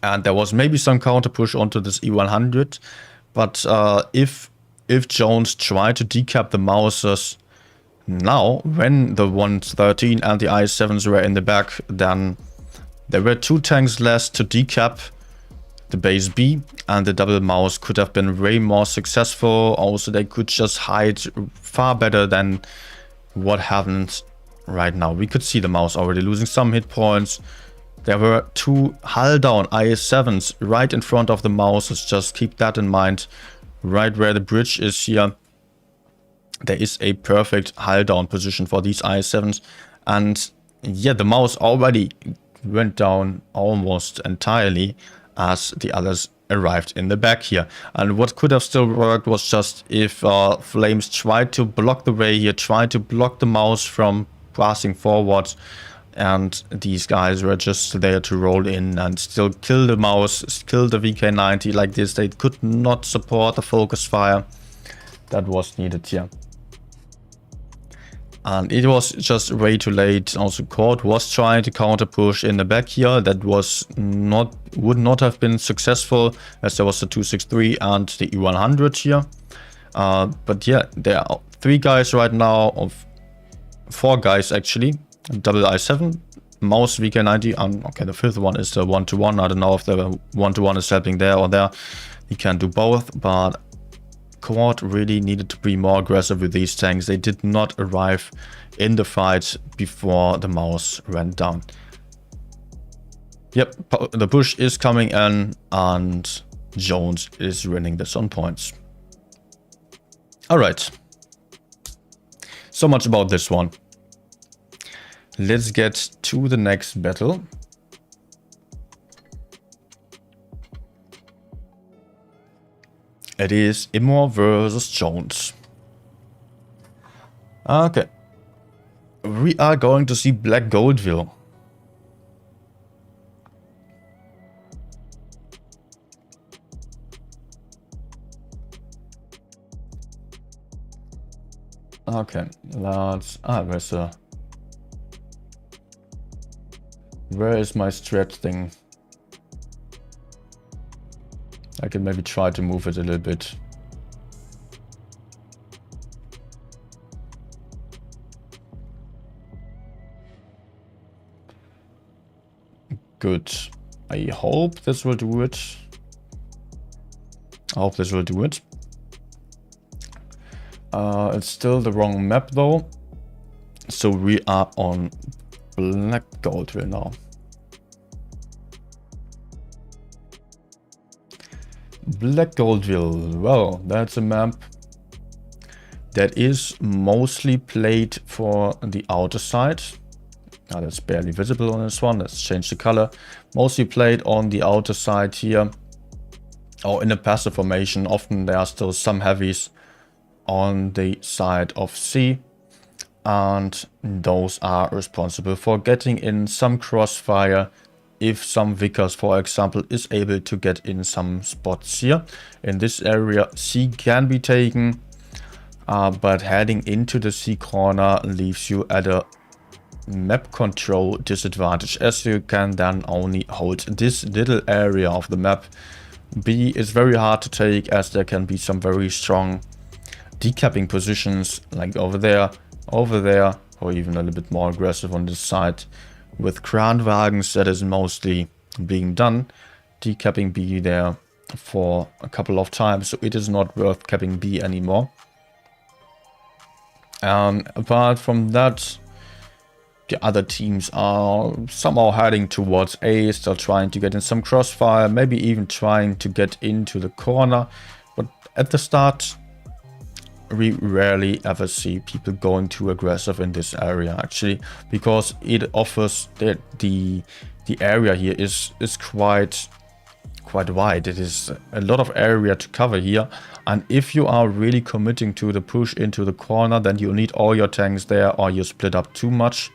And there was maybe some counter push onto this E100, but if Jones tried to decap the Mouses, Now, when the 113 and the IS-7s were in the back, then there were 2 tanks less to decap the base B, and the double mouse could have been way more successful. Also, they could just hide far better than what happened right now. We could see the mouse already losing some hit points. There were 2 hull down IS-7s right in front of the mouses. Just keep that in mind. Right where the bridge is here, there is a perfect hull down position for these IS-7s. And yeah, the mouse already went down almost entirely as the others arrived in the back here. And what could have still worked was just if Flames tried to block the way here, tried to block the mouse from passing forward, and these guys were just there to roll in and still kill the mouse, kill the VK90 like this. They could not support the focus fire that was needed here. And it was just way too late. Also, Chord was trying to counter push in the back here. That would not have been successful, as there was the 263 and the E100 here. But yeah, there are 3 guys right now, of 4 guys actually. Double I7, mouse VK90, and okay, the 5th one is the 1-to-1. I don't know if the 1-to-1 is helping there or there. He can do both, but Chord really needed to be more aggressive with these tanks. They did not arrive in the fight before the mouse went down. Yep, the push is coming in, and Jones is winning this on points. Alright. So much about this one. Let's get to the next battle. It is Immor versus Jones. Okay. We are going to see Black Goldville. Okay, let's... where is my stretch thing? I can maybe try to move it a little bit. Good. I hope this will do it. I hope this will do it. It's still the wrong map though. So we are on Black Goldville now. Black Goldville. Well, that's a map that is mostly played for the outer side. Now that's barely visible on this one. Let's change the color. Mostly played on the outer side here, or in a passive formation. Often there are still some heavies on the side of C, and those are responsible for getting in some crossfire if some Vickers, for example, is able to get in some spots here. In this area, C can be taken, but heading into the C corner leaves you at a map control disadvantage, as you can then only hold this little area of the map. B is very hard to take, as there can be some very strong decapping positions, like over there, or even a little bit more aggressive on this side. With Kranwagens, that is mostly being done. Decapping B there for a couple of times, so it is not worth capping B anymore. Apart from that, the other teams are somehow heading towards A, still trying to get in some crossfire, maybe even trying to get into the corner. But at the start, we rarely ever see people going too aggressive in this area, actually, because it offers the area here is quite wide. It is a lot of area to cover here, and if you are really committing to the push into the corner, then you need all your tanks there, or you split up too much.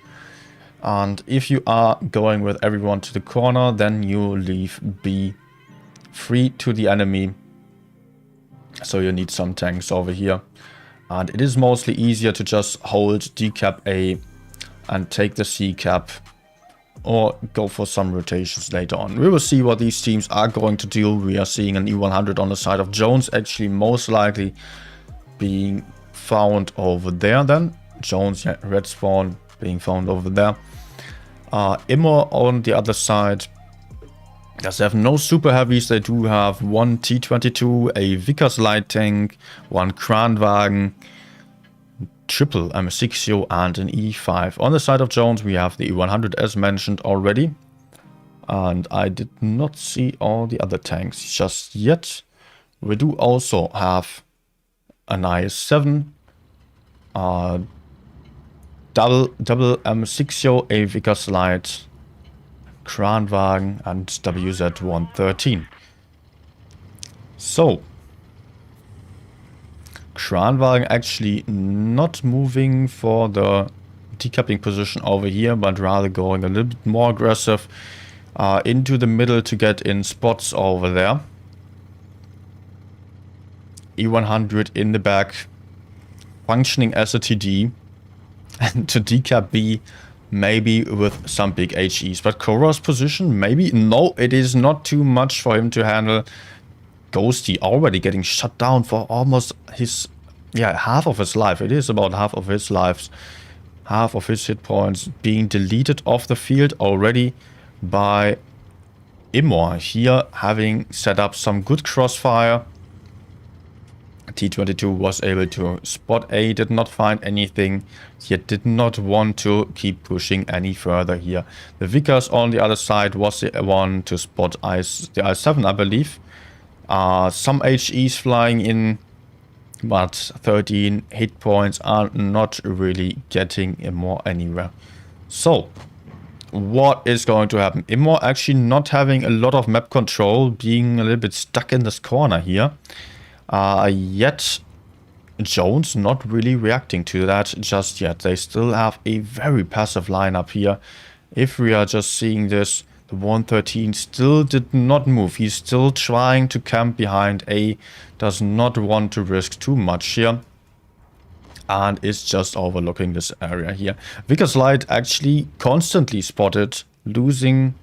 And if you are going with everyone to the corner, then you leave B free to the enemy. So you need some tanks over here. And it is mostly easier to just hold decap A and take the C cap, or go for some rotations later on. We will see what these teams are going to do. We are seeing an E100 on the side of Jones, actually most likely being found over there then. Jones, yeah, red spawn being found over there. Immor on the other side does have no super heavies. They do have one T-22, a Vickers light tank, one Kranwagen, triple M60 and an E5. On the side of Jones, we have the E100 as mentioned already. And I did not see all the other tanks just yet. We do also have an IS-7, double M60, a Vickers light, Kranwagen and WZ-113. So, Kranwagen actually not moving for the decapping position over here, but rather going a little bit more aggressive into the middle to get in spots over there. E100 in the back, functioning as a TD, and to decap B, maybe with some big HEs. But Korra's position, maybe, no, it is not too much for him to handle. Ghosty already getting shut down for almost his, yeah, half of his life. It is about half of his lives. Half of his hit points being deleted off the field already by Immor. Here having set up some good crossfire. T-22 was able to spot A, did not find anything, yet did not want to keep pushing any further here. The Vickers on the other side was the one to spot the I-7, I believe. Some HEs flying in, but 13 hit points are not really getting Immor anywhere. So, what is going to happen? Immor actually not having a lot of map control, being a little bit stuck in this corner here. Yet Jones not really reacting to that just yet. They still have a very passive lineup here. If we are just seeing this, the 113 still did not move. He's still trying to camp behind A, does not want to risk too much here, and is just overlooking this area here. Vickers Light actually constantly spotted, losing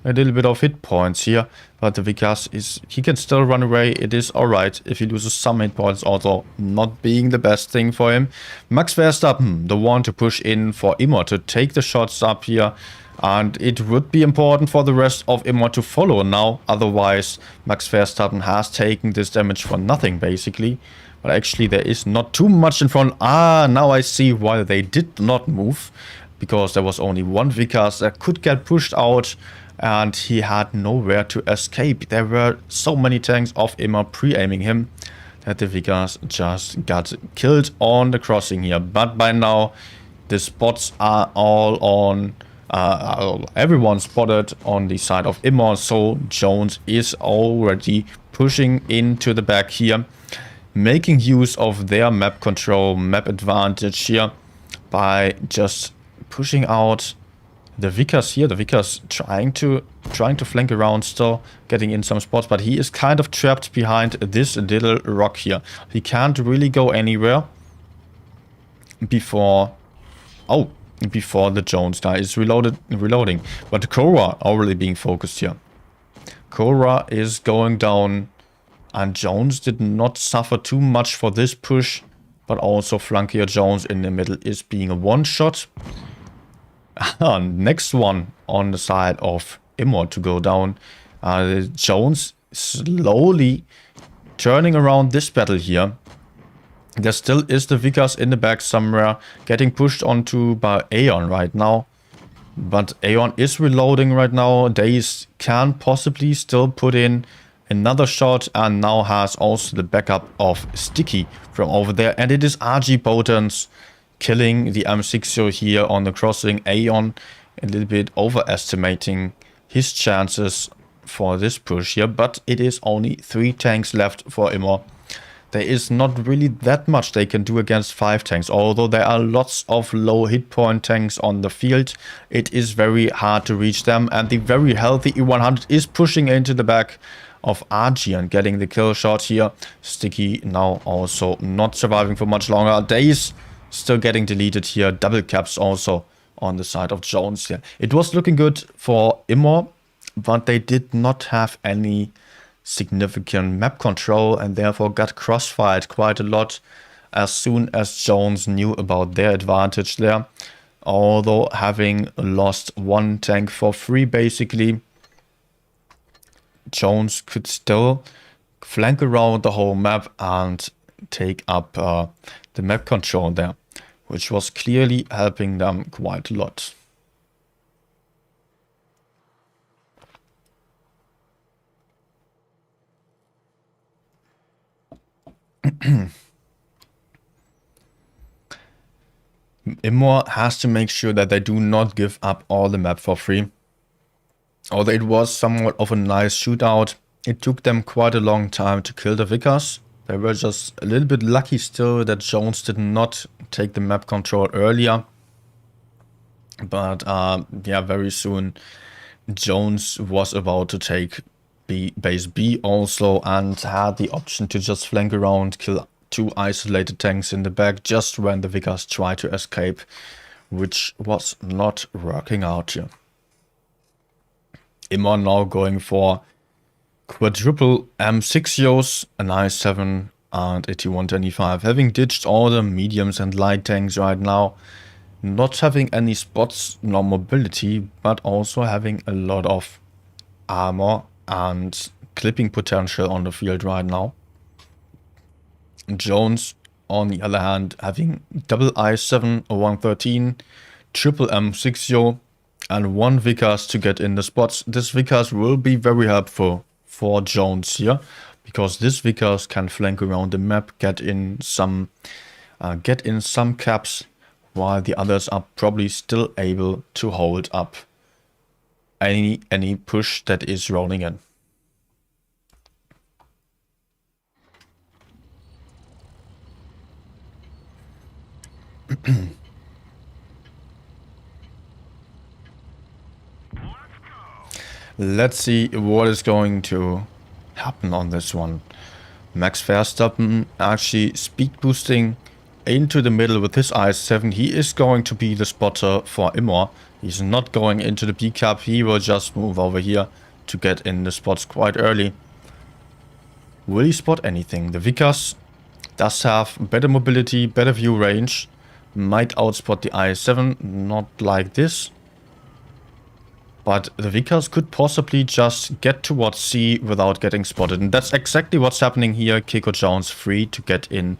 a little bit of hit points here, but the Vickers he can still run away. It is alright if he loses some hit points, although not being the best thing for him. Max Verstappen, the one to push in for Immor to take the shots up here, and it would be important for the rest of Immor to follow now, otherwise Max Verstappen has taken this damage for nothing basically. But actually there is not too much in front. Now I see why they did not move, because there was only one Vickers that could get pushed out, and he had nowhere to escape. There were so many tanks of Immor pre-aiming him that the Vickers just got killed on the crossing here. But by now, the spots are all on, everyone spotted on the side of Immor, so Jones is already pushing into the back here, making use of their map control, map advantage here, by just pushing out the Vickers here. The Vickers trying to flank around, still getting in some spots, but he is kind of trapped behind this little rock here. He can't really go anywhere before the Jones guy is reloading. But Korra already being focused here. Korra is going down, and Jones did not suffer too much for this push, but also Flunkier Jones in the middle is being a one-shot. Next one on the side of Immor to go down. Jones slowly turning around this battle here. There still is the Vickers in the back somewhere, getting pushed onto by Aeon right now. But Aeon is reloading right now. Daze can possibly still put in another shot, and now has also the backup of Sticky from over there. And it is RG Potence killing the M60 here on the crossing. Aeon a little bit overestimating his chances for this push here, but it is only 3 tanks left for Immor. There is not really that much they can do against 5 tanks, although there are lots of low hit point tanks on the field. It is very hard to reach them, and the very healthy E100 is pushing into the back of RG and getting the kill shot here. Sticky now also not surviving for much longer. Daze still getting deleted here. Double caps also on the side of Jones here. It was looking good for Immor, but they did not have any significant map control and therefore got crossfired quite a lot. as soon as Jones knew about their advantage there. Although having lost one tank for free basically, Jones could still flank around the whole map and take up the map control there, which was clearly helping them quite a lot. Immor has to make sure that they do not give up all the map for free. Although it was somewhat of a nice shootout, it took them quite a long time to kill the Vicars. They were just a little bit lucky still that Jones did not take the map control earlier. But yeah, very soon Jones was about to take base B also and had the option to just flank around, kill 2 isolated tanks in the back just when the Vicars tried to escape, which was not working out here. Immor now going for quadruple M6 an I7 and a T125, having ditched all the mediums and light tanks right now, not having any spots nor mobility, but also having a lot of armor and clipping potential on the field right now. Jones, on the other hand, having double I7, a 113, triple M6 and 1 Vicars to get in the spots. This Vicars will be very helpful for Jones here, because this Vicars can flank around the map, get in some caps, while the others are probably still able to hold up any push that is rolling in. Let's see what is going to happen on this one. Max Verstappen actually speed boosting into the middle with his I7. He is going to be the spotter for Immor. He's not going into the B cap. He will just move over here to get in the spots quite early. Will he spot anything? The Vicars does have better mobility, better view range. Might outspot the I7, not like this. But the Vicars could possibly just get towards C without getting spotted. And that's exactly what's happening here. Keiko Jones free to get in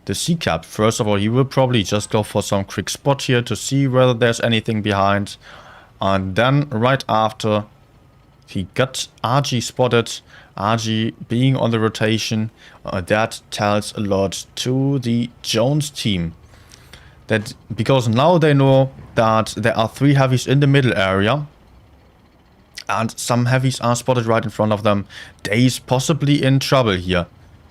the C cap. First of all, he will probably just go for some quick spot here to see whether there's anything behind. And then right after he got RG spotted, RG being on the rotation, that tells a lot to the Jones team. That because now they know that there are 3 heavies in the middle area. And some heavies are spotted right in front of them. Daze possibly in trouble here.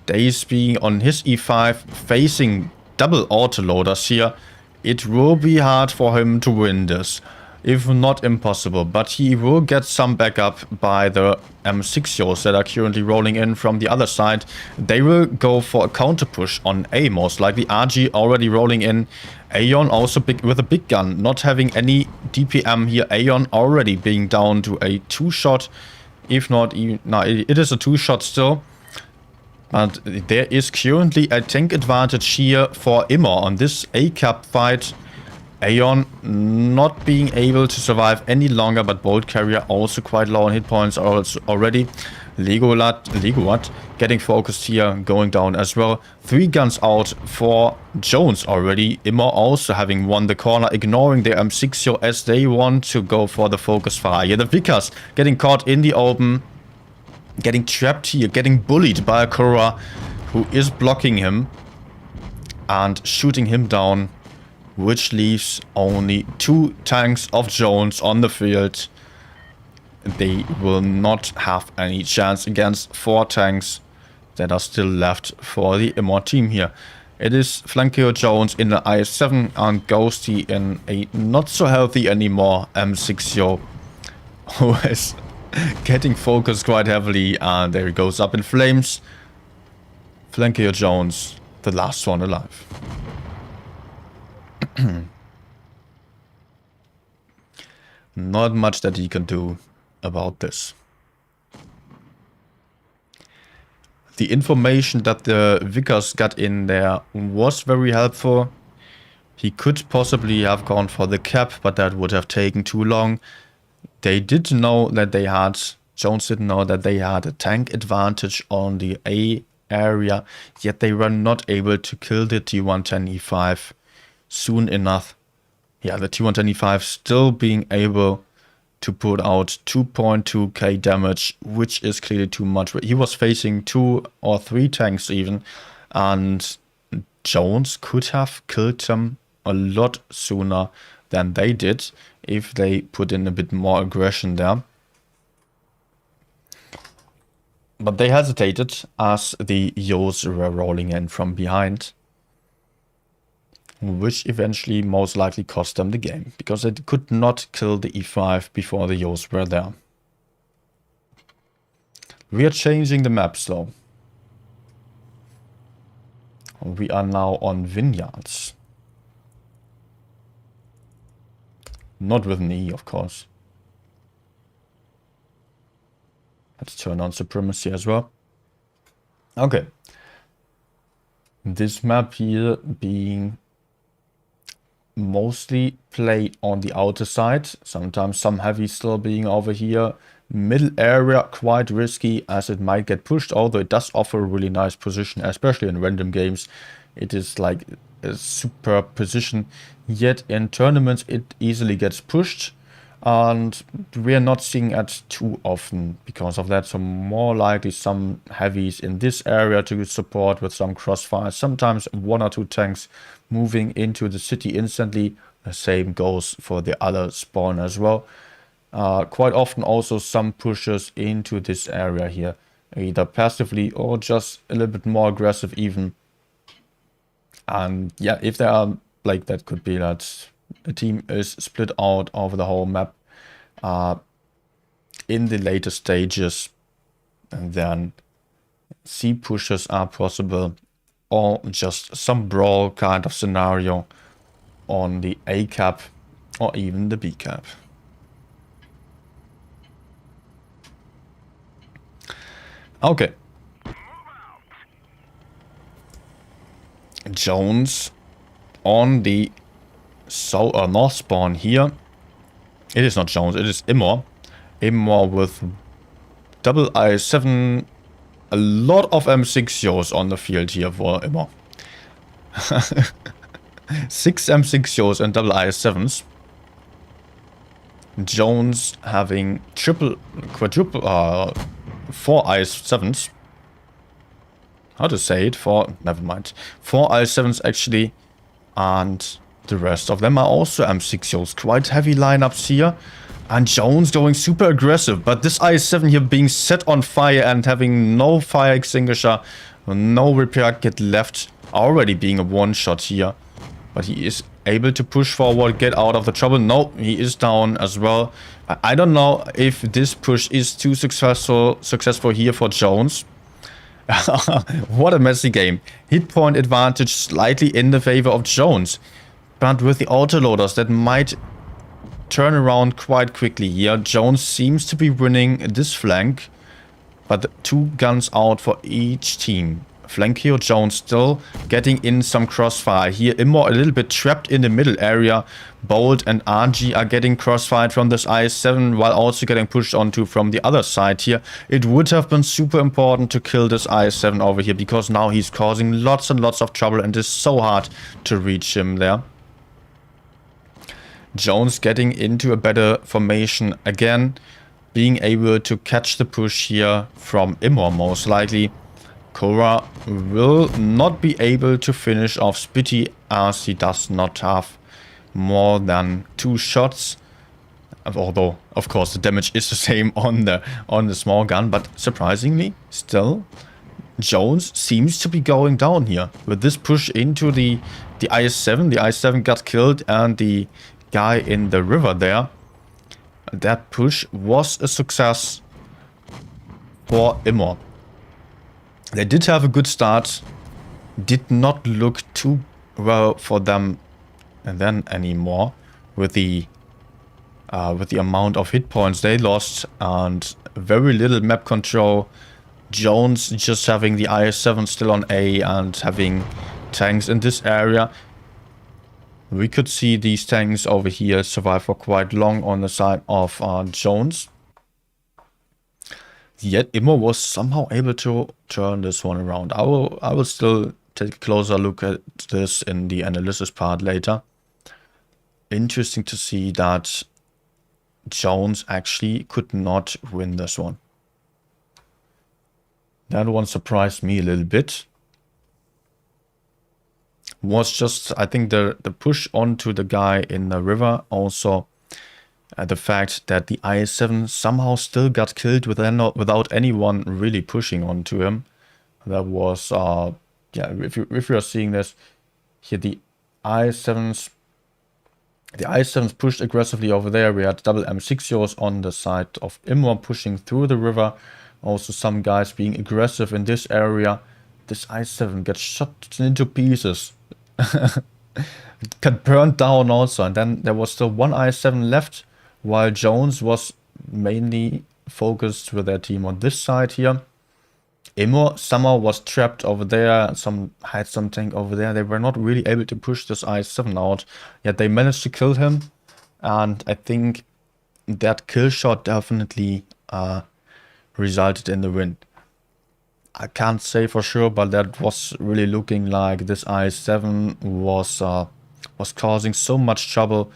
Daze being on his E5, facing double autoloaders here. It will be hard for him to win this, if not impossible. But he will get some backup by the M6 that are currently rolling in from the other side. They will go for a counter push on A, most likely. RG already rolling in. Aeon also with a big gun, not having any DPM here. Aeon already being down to a 2-shot, if not even... No, it is a 2-shot still. But there is currently a tank advantage here for Immor on this A-cap fight. Aeon not being able to survive any longer, but Bolt Carrier also quite low on hit points already. WoT getting focused here, going down as well. 3 guns out for Jones already. Immor also having won the corner, ignoring the M6 as they want to go for the focus fire. Yeah, the Vicars getting caught in the open, getting trapped here, getting bullied by a Korra who is blocking him and shooting him down, which leaves only 2 tanks of Jones on the field. They will not have any chance against 4 tanks that are still left for the Immor team here. It is Flankeo Jones in the I7 and Ghosty in a not so healthy anymore M6 who is getting focused quite heavily, and there he goes up in flames. Flankeo Jones, the last one alive. Not much that he can do about this. The information that the Vickers got in there was very helpful. He could possibly have gone for the cap, but that would have taken too long. They did know that they had, Jones didn't know that they had a tank advantage on the A area, yet they were not able to kill the T110E5 soon enough. Yeah, the T110E5 still being able to put out 2.2k damage, which is clearly too much. He was facing 2 or 3 tanks even, and Jones could have killed them a lot sooner than they did if they put in a bit more aggression there. But they hesitated as the Yos were rolling in from behind, which eventually most likely cost them the game, because they could not kill the E5 before the Yos were there. We are changing the maps though. We are now on Vineyards. Not with an E, of course. Let's turn on Supremacy as well. Okay. This map here being mostly played on the outer side. Sometimes some heavy still being over here. Middle area quite risky as it might get pushed, although it does offer a really nice position, especially in random games. It is like a superb position, yet in tournaments it easily gets pushed, and we are not seeing it too often because of that. So more likely some heavies in this area to support with some crossfire. Sometimes 1 or 2 tanks moving into the city instantly. The same goes for the other spawn as well. Quite often also some pushes into this area here, either passively or just a little bit more aggressive even. And yeah, if there are, like, that could be that a team is split out over the whole map in the later stages, and then C pushes are possible, or just some brawl kind of scenario on the A cap or even the B cap. Okay. Jones on the north spawn here. It is not Jones, it is Immor. Immor with double I7. A lot of M6 Yos on the field here for Immor. 6 M6 Yos and double I7s. Jones having quadruple, 4 I7s. How to say it? Never mind. 4 I7s actually, and the rest of them are also M6 Yos. Quite heavy lineups here. And Jones going super aggressive, but this I7 here being set on fire and having no fire extinguisher, no repair kit left, already being a one-shot here. But he is able to push forward, get out of the trouble. No, he is down as well. I don't know if this push is too successful here for Jones. What a messy game. Hit point advantage slightly in the favor of Jones. But with the autoloaders, that might turn around quite quickly here. Jones seems to be winning this flank, but 2 guns out for each team. Flank here, Jones still getting in some crossfire here. Immor a little bit trapped in the middle area. Bolt and RG are getting crossfired from this I7 while also getting pushed onto from the other side here. It would have been super important to kill this I7 over here, because now he's causing lots and lots of trouble and it's so hard to reach him there. Jones getting into a better formation again, being able to catch the push here from Immor most likely. Cora will not be able to finish off Spitty as he does not have more than 2 shots. Although, of course, the damage is the same on the small gun, but surprisingly, still, Jones seems to be going down here. With this push into the I7, the I7 got killed, and the guy in the river there, that push was a success for Immor. They did have a good start, did not look too well for them and then anymore with the amount of hit points they lost and very little map control. Jones just having the IS-7 still on A and having tanks in this area. We could see these tanks over here survive for quite long on the side of Jones. Yet Immor was somehow able to turn this one around. I will still take a closer look at this in the analysis part later. Interesting to see that Jones actually could not win this one. That one surprised me a little bit. Was just, I think, the push onto the guy in the river. Also, the fact that the IS-7 somehow still got killed without anyone really pushing onto him. That was, yeah, if you are seeing this here, the IS-7s pushed aggressively over there. We had double M60s on the side of Immor pushing through the river. Also some guys being aggressive in this area. This IS-7 gets shot into pieces. Got burned down also. And then there was still one IS-7 left, while Jones was mainly focused with their team on this side here. Immor somehow was trapped over there, had some tank over there. They were not really able to push this IS-7 out, yet they managed to kill him. And I think that kill shot definitely resulted in the win. I can't say for sure, but that was really looking like this IS-7 was causing so much trouble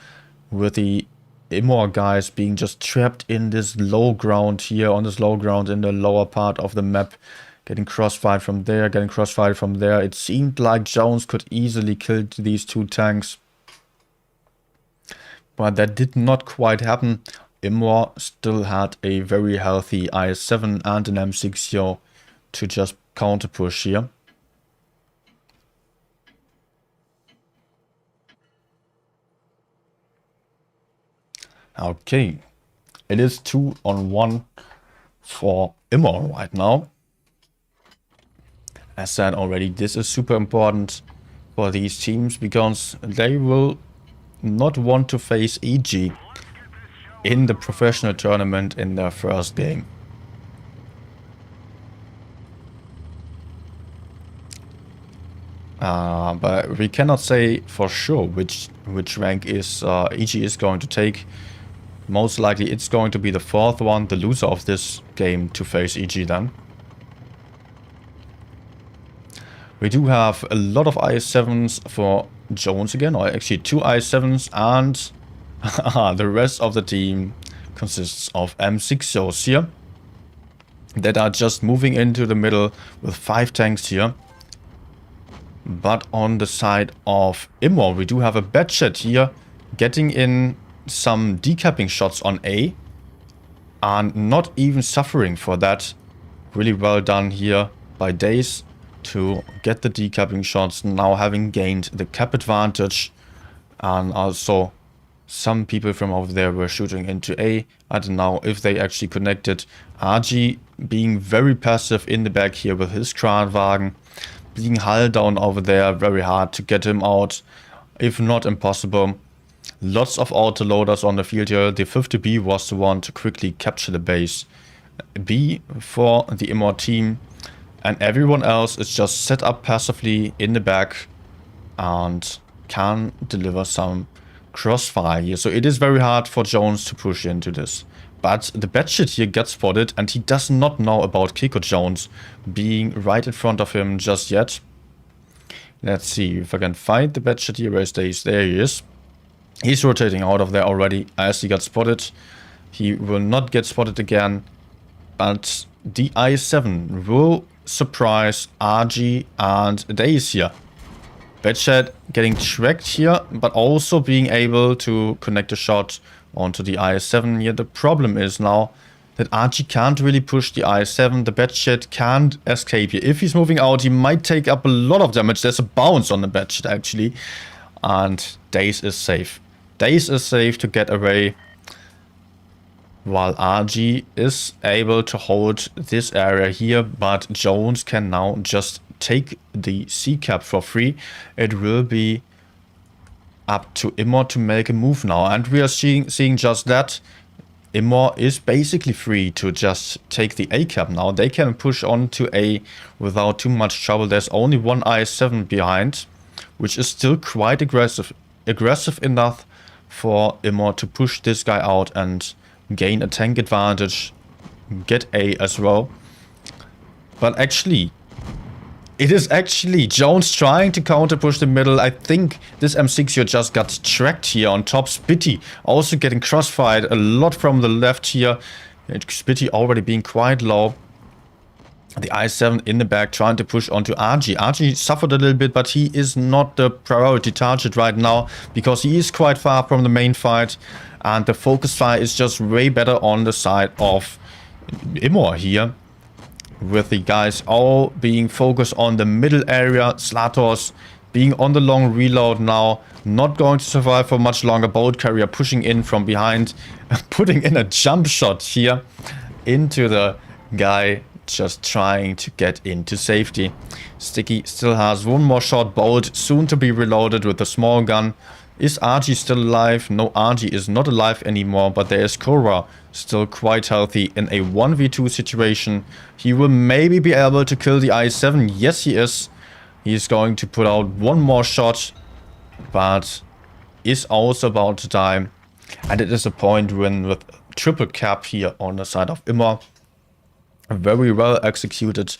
with the Immor guys being just trapped in this low ground here, on this low ground in the lower part of the map. Getting crossfired from there, getting crossfired from there. It seemed like Jones could easily kill these two tanks. But that did not quite happen. Immor still had a very healthy IS-7 and an M60 to just counter push here. Okay, it is 2-on-1 for Immor right now. As said already, this is super important for these teams because they will not want to face EG in the professional tournament in their first game. But we cannot say for sure which rank is EG is going to take. Most likely it's going to be the fourth one, the loser of this game, to face EG then. We do have a lot of IS-7s for Jones again, or actually 2 IS-7s, and the rest of the team consists of M60s here that are just moving into the middle with 5 tanks here. But on the side of Immor, we do have a Batchet here getting in some decapping shots on A and not even suffering for that. Really well done here by Days to get the decapping shots, now having gained the cap advantage. And also some people from over there were shooting into A. I don't know if they actually connected. RG being very passive in the back here with his Kranwagen, being hull down over there, very hard to get him out, if not impossible. Lots of autoloaders on the field here. The 50B was the one to quickly capture the base B for the Immor team. And everyone else is just set up passively in the back and can deliver some crossfire here. So it is very hard for Jones to push into this. But the Batchet here gets spotted and he does not know about Kiko Jones being right in front of him just yet. Let's see if I can find the Batchet here. Where stays? There he is. He's rotating out of there already as he got spotted. He will not get spotted again. But the I-7 will surprise RG and Days here. Batchet getting tracked here, but also being able to connect a shot onto the IS-7 here. The problem is now that RG can't really push the IS-7. The Batchet can't escape here. If he's moving out, he might take up a lot of damage. There's a bounce on the Batchet actually. And Days is safe. Days is safe to get away, while RG is able to hold this area here, but Jones can now just take the C-cap for free. It will be up to Immor to make a move now, and we are seeing just that. Immor is basically free to just take the A cap now. They can push on to A without too much trouble. There's only one IS-7 behind, which is still quite aggressive enough for Immor to push this guy out and gain a tank advantage, get A as well. But actually, it is actually Jones trying to counter push the middle. I think this M60 just got tracked here on top. Spitty also getting crossfired a lot from the left here. Spitty already being quite low. The I7 in the back trying to push onto RG. RG suffered a little bit, but he is not the priority target right now because he is quite far from the main fight. And the focus fire is just way better on the side of Immor here, with the guys all being focused on the middle area. Slatos being on the long reload now, not going to survive for much longer. Bolt carrier pushing in from behind, putting in a jump shot here into the guy just trying to get into safety. Sticky still has one more shot. Bolt soon to be reloaded with a small gun. Is RG still alive? No, RG is not alive anymore, but there is Korra still quite healthy in a 1v2 situation. He will maybe be able to kill the I7. Yes, he is. He's going to put out one more shot, but is also about to die. And it is a point win with triple cap here on the side of Immor. A very well executed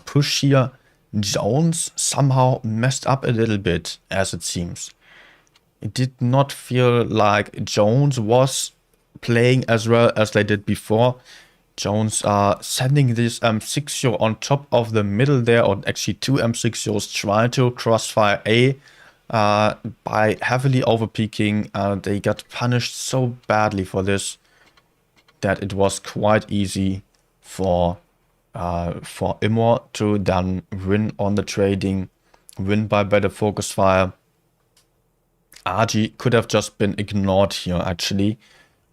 push here. Jones somehow messed up a little bit, as it seems. It did not feel like Jones was playing as well as they did before. Jones sending this M60 on top of the middle there, or actually two M60s trying to crossfire A by heavily overpeaking. They got punished so badly for this that it was quite easy for Immor to then win on the trading, win by better focus fire. RG could have just been ignored here, actually.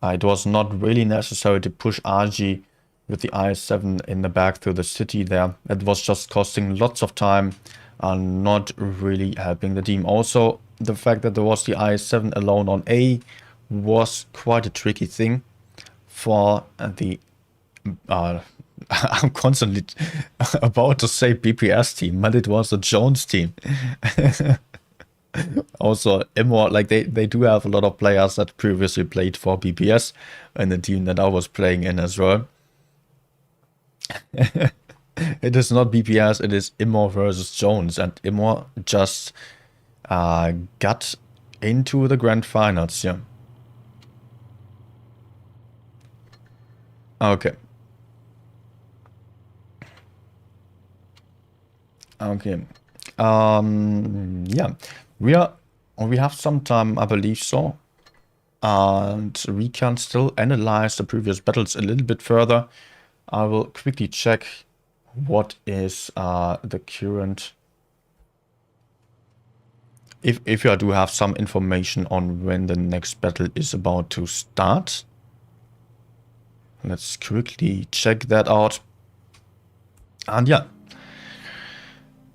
It was not really necessary to push RG with the IS-7 in the back through the city there. It was just costing lots of time and not really helping the team. Also, the fact that there was the IS-7 alone on A was quite a tricky thing for the... I'm constantly about to say PPS team, but it was the Jones team. Also, Immor, like they do have a lot of players that previously played for BPS and the team that I was playing in as well. It is not BPS, it is Immor versus Jones, and Immor just got into the grand finals, yeah. Okay. Okay. Yeah. We have some time, I believe so. And we can still analyze the previous battles a little bit further. I will quickly check what is the current... If you do have some information on when the next battle is about to start. Let's quickly check that out. And yeah.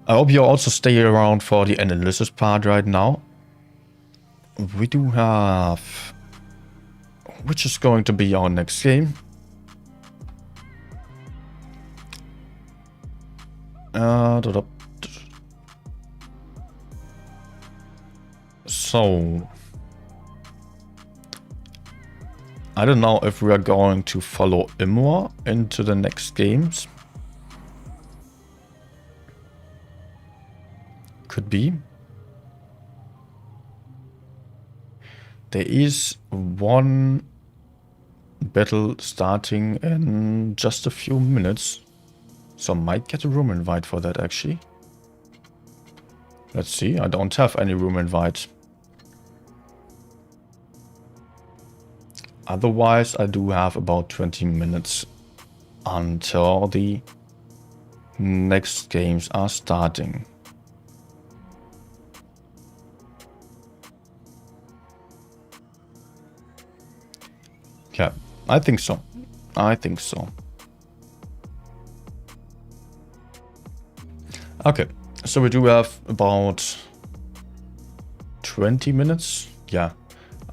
I hope you also stay around for the analysis part right now. We do have... which is going to be our next game. So... I don't know if we are going to follow Immor into the next games. Could be. There is one battle starting in just a few minutes. So I might get a room invite for that actually. Let's see, I don't have any room invite. Otherwise, I do have about 20 minutes until the next games are starting. Yeah, I think so. I think so. Okay, so we do have about 20 minutes. Yeah,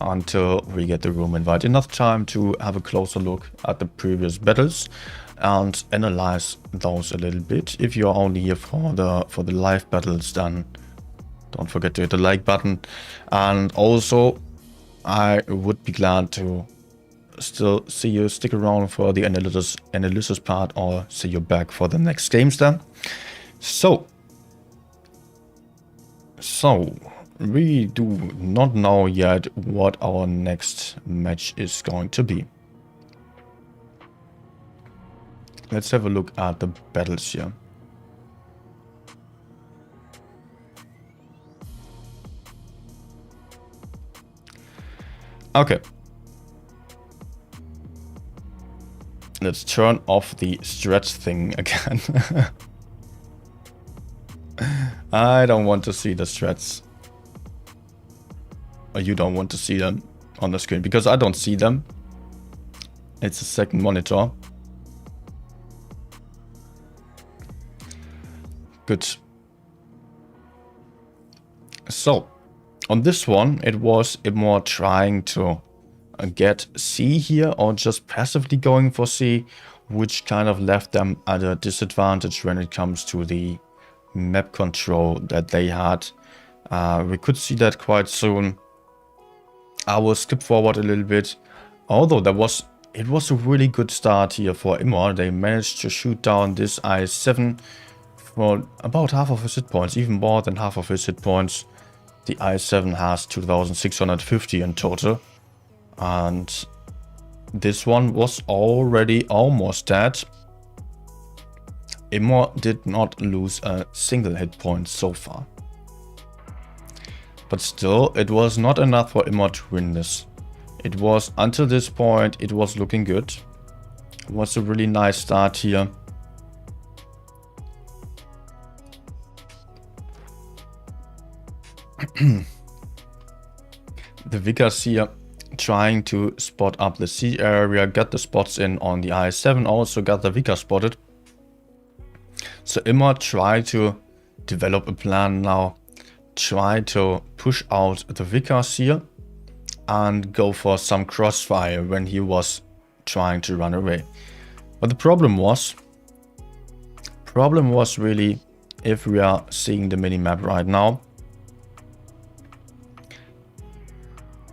until we get the room invite. Enough time to have a closer look at the previous battles and analyze those a little bit. If you're only here for the live battles, then don't forget to hit the like button. And also, I would be glad to still see you stick around for the analysis part, or see you back for the next games then. So we do not know yet what our next match is going to be. Let's have a look at the battles here. Okay. Let's turn off the stretch thing again. I don't want to see the strats. Or you don't want to see them on the screen, because I don't see them. It's a second monitor. Good. So, on this one, it was Immor trying to get C here, or just passively going for C, which kind of left them at a disadvantage when it comes to the map control that they had. We could see that quite soon. I will skip forward a little bit. Although it was a really good start here for Immor. They managed to shoot down this I7 for about half of his hit points, even more than half of his hit points. The I7 has 2650 in total. And this one was already almost dead. Immor did not lose a single hit point so far. But still, it was not enough for Immor to win this. It was, until this point, it was looking good. It was a really nice start here. The Vickers here trying to spot up the C area, get the spots in on the I7, also got the Vickers spotted. So Immor tried to develop a plan now, try to push out the Vickers here and go for some crossfire when he was trying to run away. But the problem was really, if we are seeing the minimap right now,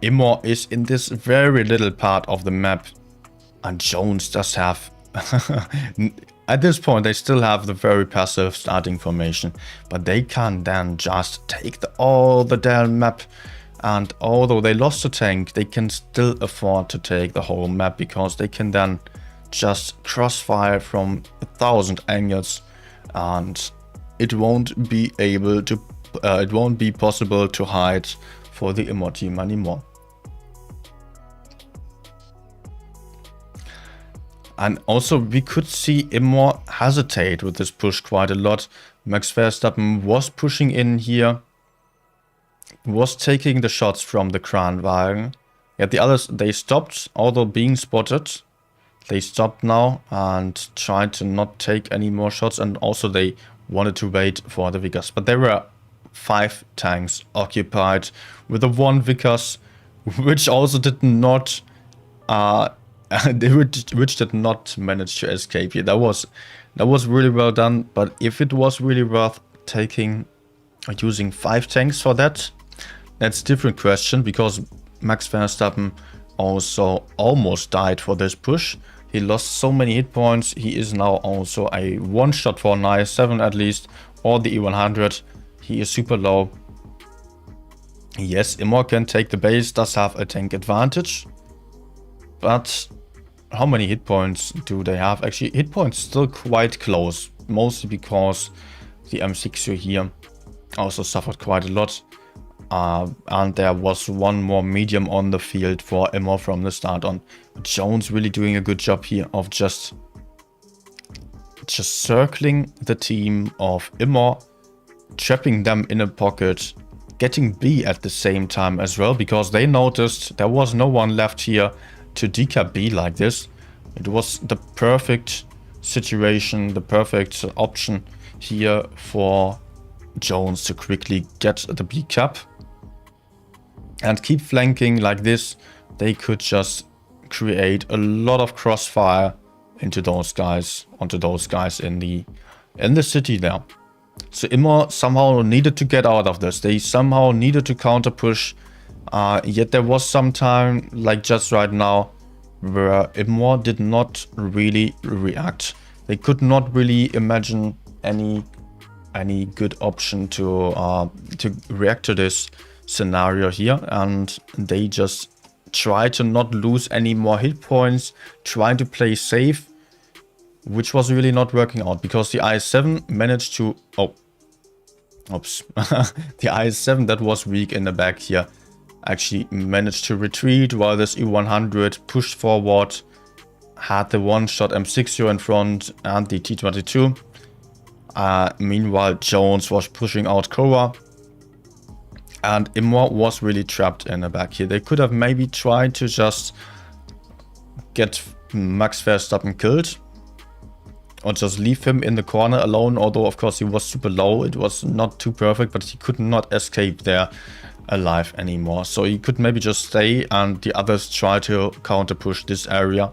Immor is in this very little part of the map, and Jones does have at this point they still have the very passive starting formation, but they can then just take all the damn map. And although they lost the tank, they can still afford to take the whole map, because they can then just crossfire from 1,000 angles, and it won't be able to it won't be possible to hide for the Immor team anymore. And also we could see Immor hesitate with this push quite a lot. Max Verstappen was pushing in here, was taking the shots from the Kranwagen. Yet the others, they stopped, although being spotted. They stopped now and tried to not take any more shots, and also they wanted to wait for the Vickers. But there were 5 tanks occupied with the 1 Vickers, which also did not which did not manage to escape here. That was really well done. But if it was really worth taking or using 5 tanks for that, that's a different question, because Max Verstappen also almost died for this push. He lost so many hit points. He is now also a one-shot for an I7 at least, or the E100. He is super low. Yes, Immor can take the base, does have a tank advantage. But how many hit points do they have? Actually, hit points still quite close, mostly because the M6 here also suffered quite a lot. And there was one more medium on the field for Immor from the start on. Jones really doing a good job here of just circling the team of Immor, trapping them in a pocket, getting B at the same time as well, because they noticed there was no one left here to decap B like this. It was the perfect situation, the perfect option here for Jones to quickly get the B cap. and keep flanking like this, they could just create a lot of crossfire into those guys, onto those guys in the city there. So Immor somehow needed to get out of this. They somehow needed to counter push. Yet there was some time, like just right now, where Immor did not really react. They could not really imagine any good option to react to this scenario here, and they just try to not lose any more hit points, trying to play safe, which was really not working out because the IS-7 managed to... Oh, oops. The IS-7 that was weak in the back here actually managed to retreat while this E100 pushed forward, had the one-shot M60 in front and the T22. Meanwhile, Jones was pushing out Cora, and Immor was really trapped in the back here. They could have maybe tried to just get Max Verstappen killed, or just leave him in the corner alone, although of course he was super low. It was not too perfect, but he could not escape there alive anymore. So he could maybe just stay and the others try to counter push this area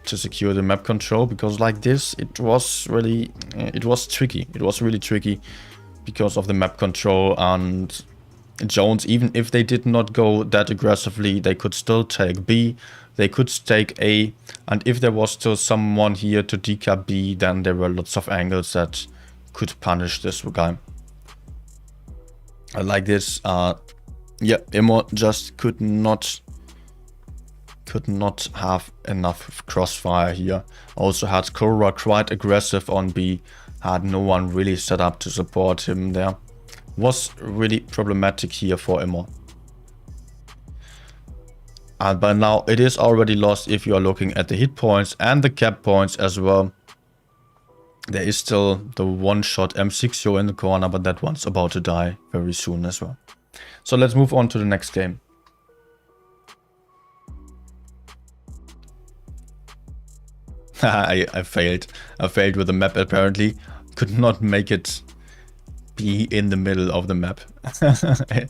to secure the map control, because like this it was tricky. It was really tricky because of the map control, and Jones, even if they did not go that aggressively, they could still take B, they could take A, and if there was still someone here to decap B, then there were lots of angles that could punish this guy. Like this, yeah, Immor just could not have enough crossfire here. Also had Cora quite aggressive on B, had no one really set up to support him there. Was really problematic here for Immor. And by now it is already lost if you are looking at the hit points and the cap points as well. There is still the one-shot M60 in the corner, but that one's about to die very soon as well. So let's move on to the next game. I failed. I failed with the map apparently. Could not make it be in the middle of the map.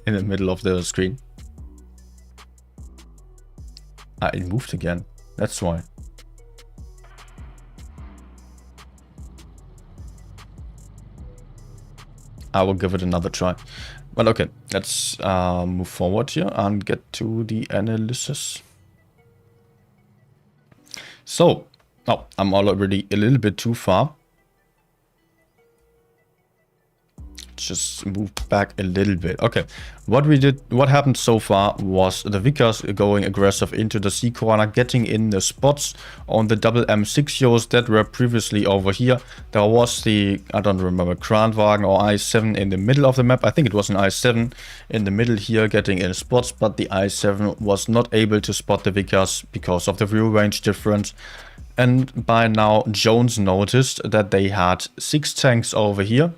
In the middle of the screen. It moved again. That's why. I will give it another try. But okay, let's move forward here and get to the analysis. So, oh, I'm already a little bit too far. Just move back a little bit. Okay, what happened so far was the Vickers going aggressive into the C corner, getting in the spots on the double M60s that were previously over here. There was the, I don't remember, Kranwagen or I7 in the middle of the map. I think it was an I7 in the middle here getting in spots, but the I7 was not able to spot the Vickers because of the view range difference. And by now Jones noticed that they had 6 tanks over here,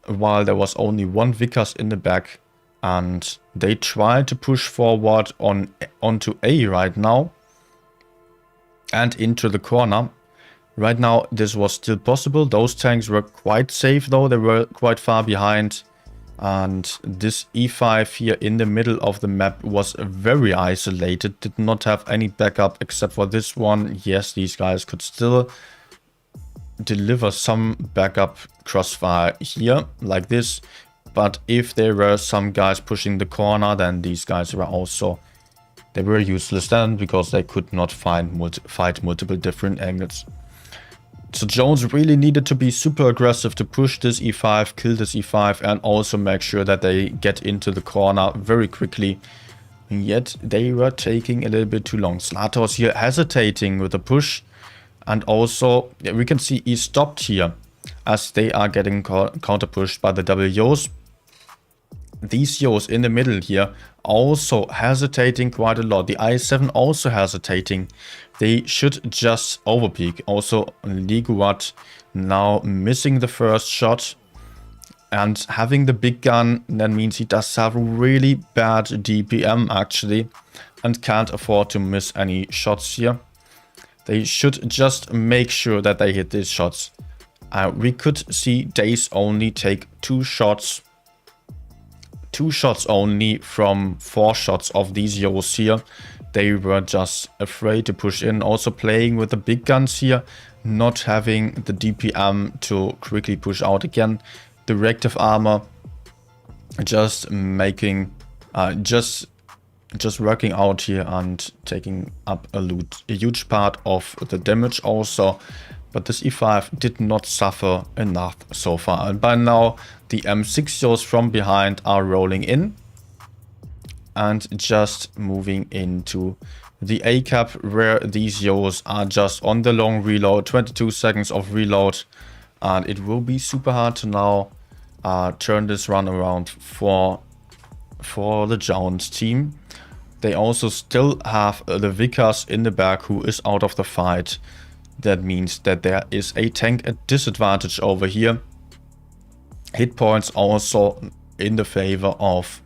while there was only 1 Vickers in the back, and they tried to push forward onto A right now and into the corner. Right now this was still possible. Those tanks were quite safe though, they were quite far behind, and this E5 here in the middle of the map was very isolated, did not have any backup except for this one. Yes, these guys could still deliver some backup crossfire here like this, but if there were some guys pushing the corner, then these guys were also, they were useless then because they could not fight multiple different angles. So Jones really needed to be super aggressive to push this E5, kill this E5, and also make sure that they get into the corner very quickly. And yet they were taking a little bit too long. Slatos here hesitating with the push. And also, yeah, we can see he stopped here as they are getting counter-pushed by the WOs. These Yos in the middle here also hesitating quite a lot. The I7 also hesitating. They should just overpeak. Also, Leaderboard now missing the first shot. And having the big gun, that means he does have really bad DPM actually. And can't afford to miss any shots here. They should just make sure that they hit these shots. We could see Days only take 2 shots 2 shots only from 4 shots of these Yos here. They were just afraid to push in, also playing with the big guns here, not having the DPM to quickly push out again. The reactive armor just making, just working out here and taking up a huge part of the damage also. But this E5 did not suffer enough so far. And by now, the M6 Yos from behind are rolling in and just moving into the A cap, where these Yos are just on the long reload, 22 seconds of reload. And it will be super hard to now turn this run around for the Jones team. They also still have the Vickers in the back, who is out of the fight. That means that there is a tank at disadvantage over here. Hit points also in the favor of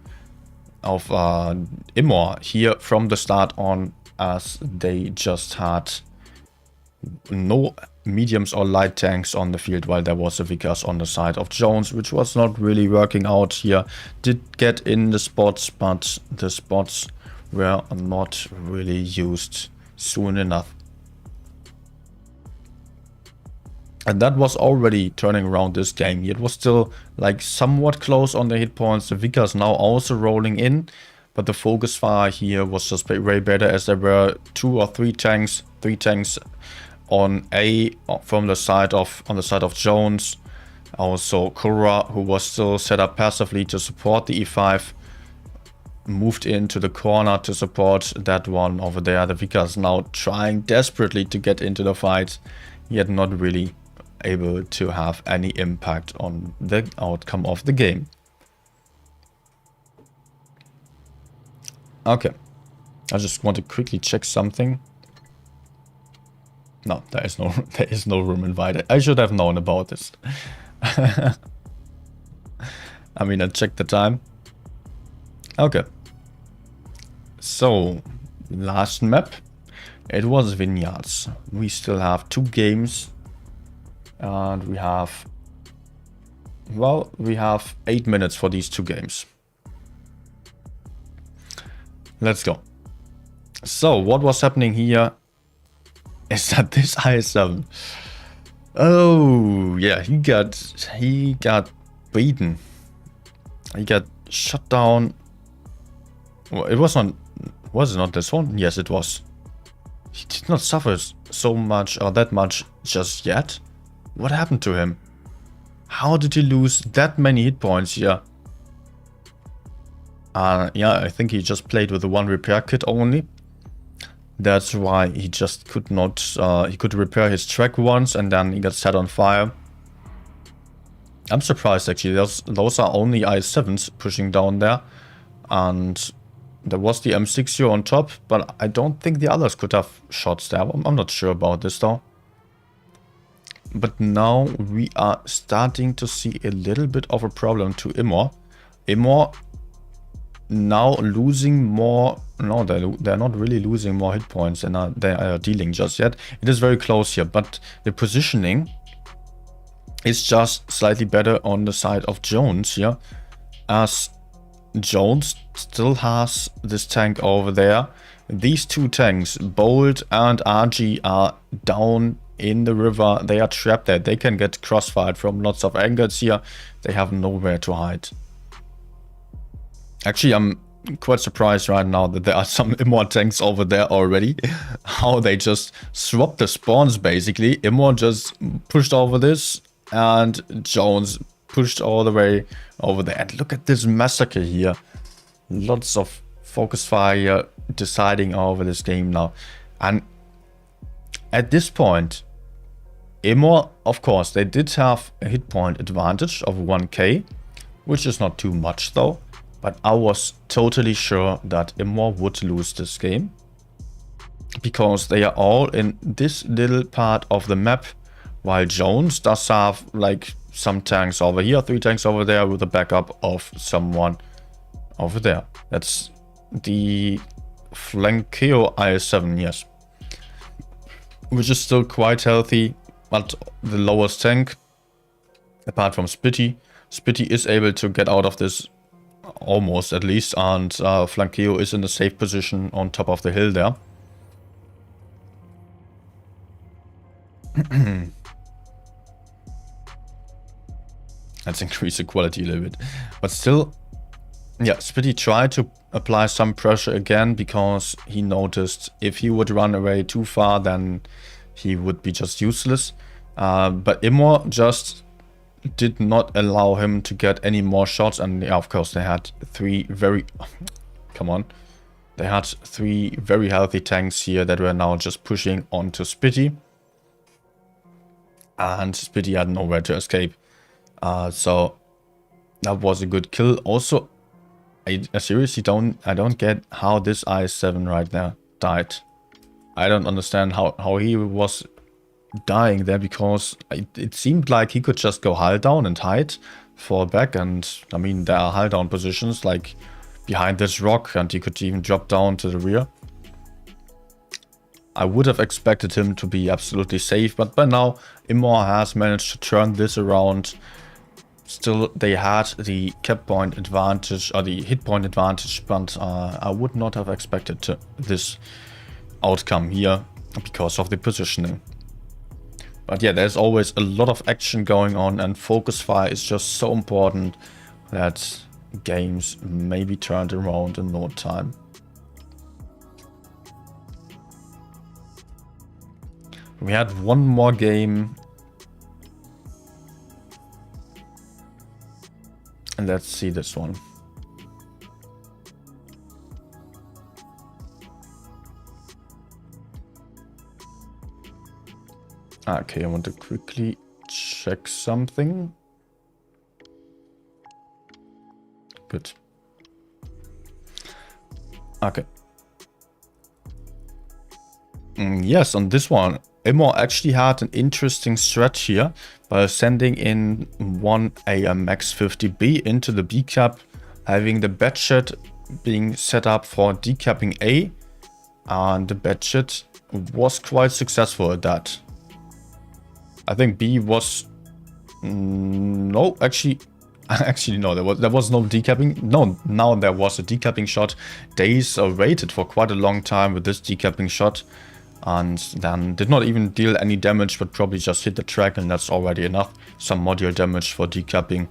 Immor here from the start on, as they just had no mediums or light tanks on the field, while there was a Vickers on the side of Jones, which was not really working out here. Did get in the spots, but the spots were not really used soon enough. And that was already turning around this game. It was still like somewhat close on the hit points. The Vickers now also rolling in, but the focus fire here was just way better, as there were 2 or 3 tanks, 3 tanks on A from the side of Jones. Also Korra, who was still set up passively to support the E5, moved into the corner to support that one over there. The Vickers now trying desperately to get into the fight, yet not really able to have any impact on the outcome of the game. Okay, I just want to quickly check something. No, there is no room invited. I should have known about this. I mean, I checked the time. Okay, so last map, it was Vineyards. We still have 2 games. And we have 8 minutes for these 2 games. Let's go. So what was happening here is that this IS-7, oh yeah, he got beaten. He got shut down. Well, was it not this one? Yes, it was. He did not suffer so much or that much just yet. What happened to him? How did he lose that many hit points here? Yeah, I think he just played with the 1 repair kit only. That's why he just could not, he could repair his track once and then he got set on fire. I'm surprised actually, those are only IS-7s pushing down there. And there was the M6 here on top, but I don't think the others could have shots there. I'm not sure about this though. But now we are starting to see a little bit of a problem to Immor. Immor now losing more. No, they're not really losing more hit points than they are dealing just yet. It is very close here, but the positioning is just slightly better on the side of Jones here, as Jones still has this tank over there. These 2 tanks, Bolt and RG, are down in the river. They are trapped there. They can get crossfired from lots of angles here. They have nowhere to hide. Actually, I'm quite surprised right now that there are some Immor tanks over there already. How they just swapped the spawns basically. Immor just pushed over this and Jones pushed all the way over there. And look at this massacre here. Lots of focus fire deciding over this game now. And at this point, Immor, of course, they did have a hit point advantage of 1k, which is not too much though. But I was totally sure that Immor would lose this game, because they are all in this little part of the map, while Jones does have like some tanks over here, 3 tanks over there, with a backup of someone over there. That's the Flankeo IS-7, yes. Which is still quite healthy, but the lowest tank, apart from Spitty. Spitty is able to get out of this almost at least, and Flankeo is in a safe position on top of the hill there. Let's increase the quality a little bit. But still, yeah, Spitty tried to apply some pressure again because he noticed if he would run away too far, then he would be just useless. But Immor just did not allow him to get any more shots. And yeah, of course, they had three very... Come on. They had three very healthy tanks here that were now just pushing onto Spitty. And Spitty had nowhere to escape. So that was a good kill. Also, I seriously don't get how this IS-7 right there died. I don't understand how he was dying there, because it seemed like he could just go hull down and hide, fall back, and I mean there are hull down positions like behind this rock, and he could even drop down to the rear. I would have expected him to be absolutely safe, but by now Immor has managed to turn this around. Still, they had the cap point advantage, or the hit point advantage, but I would not have expected this outcome here because of the positioning. But yeah, there's always a lot of action going on, and focus fire is just so important that games may be turned around in no time. We had one more game. And let's see this one. Okay, I want to quickly check something. Good. Okay. Yes, on this one, Immor actually had an interesting strat here by sending in one AMX 50B into the B cap, having the bedshed being set up for decapping A, and the bedshed was quite successful at that. I think B was no, actually no, there was no decapping. No, now there was a decapping shot. Days waited for quite a long time with this decapping shot, and then did not even deal any damage, but probably just hit the track, and that's already enough. Some module damage for decapping.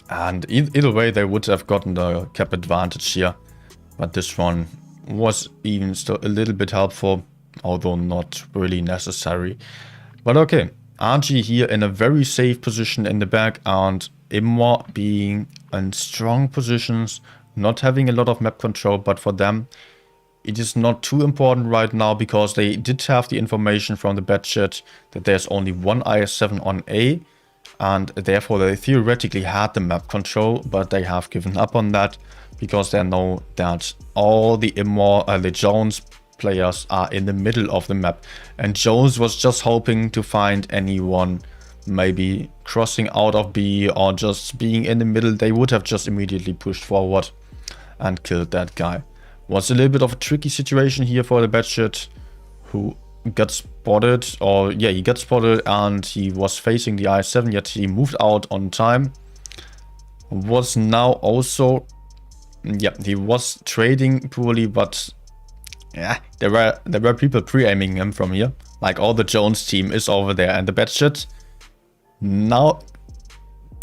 And either way, they would have gotten the cap advantage here. But this one was even still a little bit helpful, although not really necessary. But okay, RG here in a very safe position in the back, and Immor being in strong positions, not having a lot of map control, but for them it is not too important right now, because they did have the information from the bedshed that there's only one IS-7 on A, and therefore they theoretically had the map control, but they have given up on that because they know that all the Immor, the Jones players are in the middle of the map, and Jones was just hoping to find anyone maybe crossing out of B or just being in the middle. They would have just immediately pushed forward and killed that guy. Was a little bit of a tricky situation here for the bedshed, who got spotted, or yeah, he got spotted and he was facing the I-7, yet he moved out on time. Was now also, yeah, he was trading poorly, but yeah, there were people pre-aiming him from here. Like all the Jones team is over there, and the bedshed now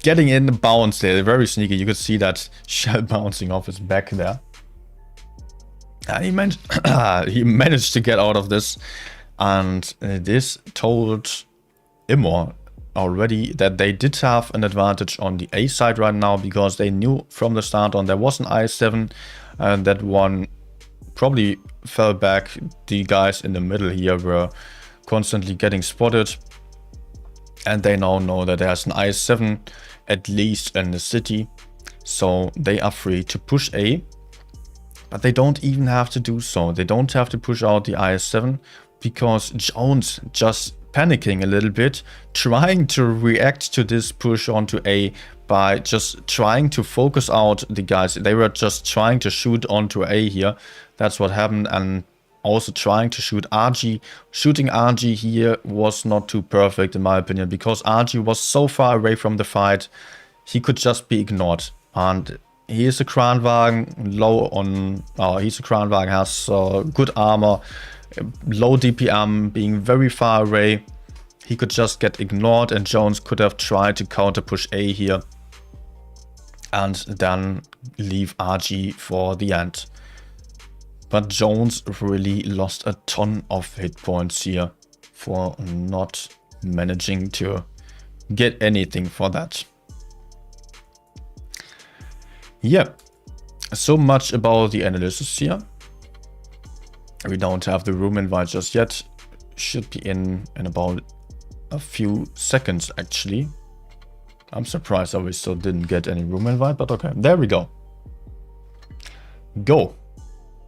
getting in the bounce there, very sneaky. You could see that shell bouncing off his back there. He managed to get out of this, and this told Immor already that they did have an advantage on the A side right now, because they knew from the start on there was an I-7, and that one probably fell back. The guys in the middle here were constantly getting spotted, and they now know that there's an I-7 at least in the city, so they are free to push A. But they don't even have to do so. They don't have to push out the IS-7, because Jones just panicking a little bit, trying to react to this push onto A by just trying to focus out the guys. They were just trying to shoot onto A here. That's what happened, and also trying to shoot RG. Shooting RG here was not too perfect in my opinion, because RG was so far away from the fight, he could just be ignored. And he is a Kranwagen, low on... he's a Kranwagen, has good armor, low DPM, being very far away. He could just get ignored, and Jones could have tried to counter push A here. And then leave RG for the end. But Jones really lost a ton of hit points here for not managing to get anything for that. Yeah, so much about the analysis here. We don't have the room invite just yet. Should be in about a few seconds actually. I'm surprised that we still didn't get any room invite, but okay, there we go. Go.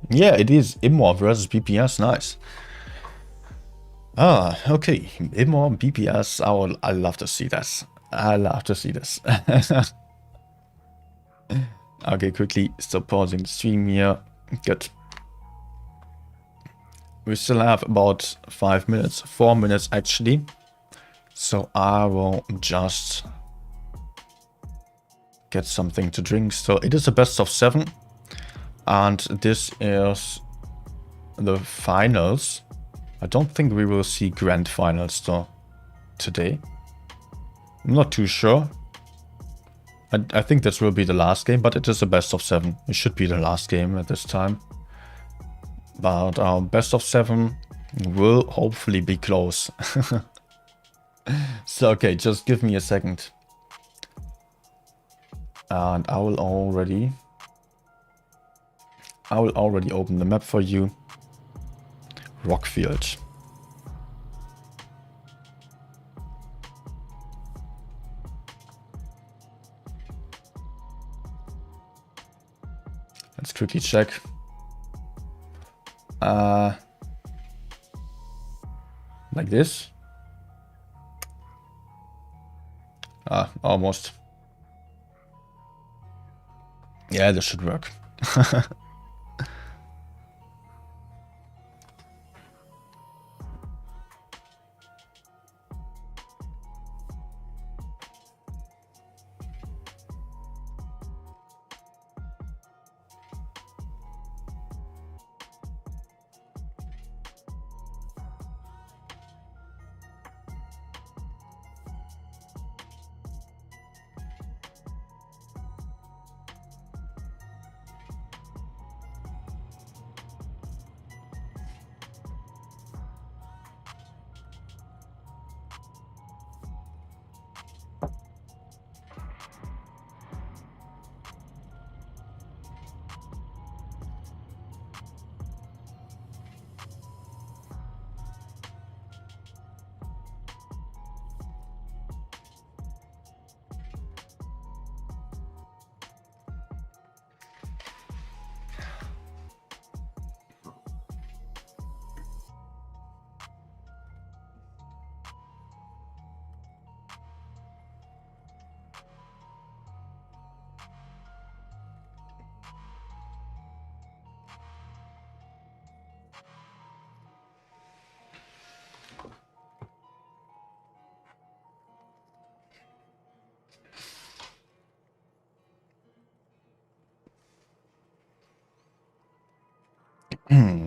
Yeah, it is Immor versus PPS, nice. Okay, Immor, PPS, I love to see this. I love to see this. Okay, quickly stop pausing the stream here. Good. We still have about 5 minutes, 4 minutes actually. So I will just get something to drink. So it is a best of 7. And this is the finals. I don't think we will see grand finals though today. I'm not too sure. I think this will be the last game, but it is a best of 7. It should be the last game at this time. But our best of 7 will hopefully be close. So okay, just give me a second. And I will already open the map for you. Rockfield. Let's quickly check. Like this. Almost. Yeah, this should work.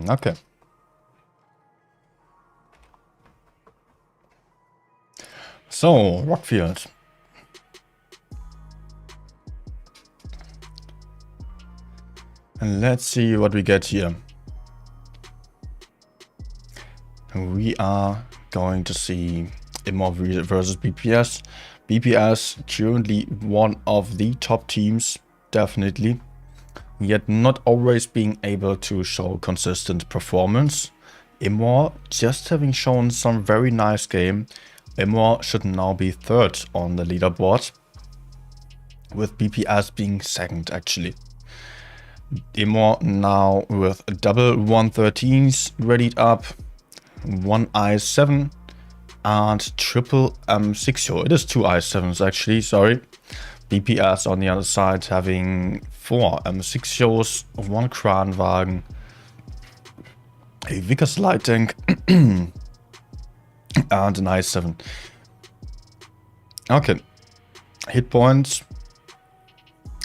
Okay. So, Rockfield. And let's see what we get here. We are going to see Immor versus BPS. BPS currently one of the top teams, definitely. Yet not always being able to show consistent performance. Immor just having shown some very nice game. Immor should now be 3rd on the leaderboard, with BPS being 2nd actually. Immor now with double 113s readied up, 1 i7 and triple M6. It is 2 i7s actually, sorry. BPS on the other side having 4 M6, 1 Kranwagen, a Vickers light tank and an i7. Okay, hit points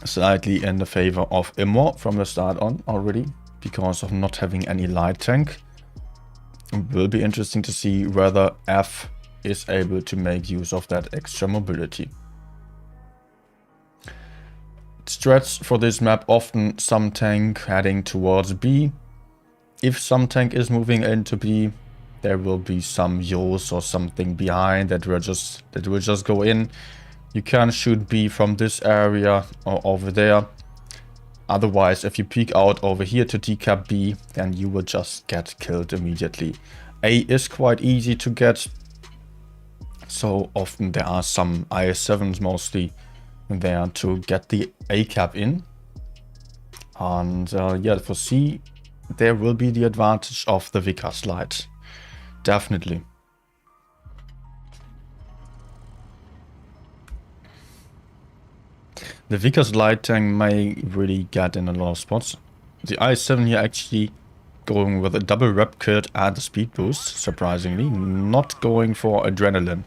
slightly in the favor of Immor from the start on already, because of not having any light tank. It will be interesting to see whether F is able to make use of that extra mobility. Strats for this map, often some tank heading towards B. If some tank is moving into B, there will be some Yos or something behind that will just go in. You can shoot B from this area or over there. Otherwise, if you peek out over here to decap B, then you will just get killed immediately. A is quite easy to get. So often there are some IS-7s mostly there to get the A cap in. And yeah, for C, there will be the advantage of the Vickers light. Definitely. The Vickers light tank may really get in a lot of spots. The IS-7 here actually going with a double rep kit and a speed boost, surprisingly. Not going for adrenaline.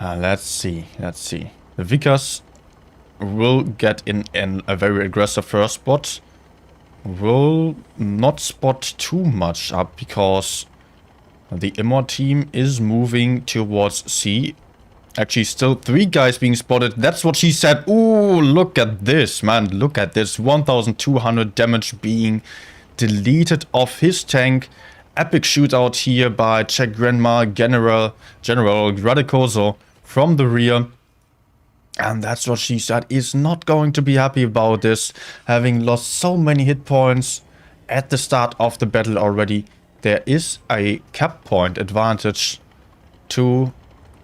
Let's see. The Vickers will get in a very aggressive first spot. Will not spot too much up because the Immor team is moving towards C. Actually, still 3 guys being spotted. That's what she said. Ooh, look at this, man. Look at this. 1200 damage being deleted off his tank. Epic shootout here by Czech Grandma General Radicoso from the rear. And that's what she said. Is not going to be happy about this. Having lost so many hit points at the start of the battle already. There is a cap point advantage to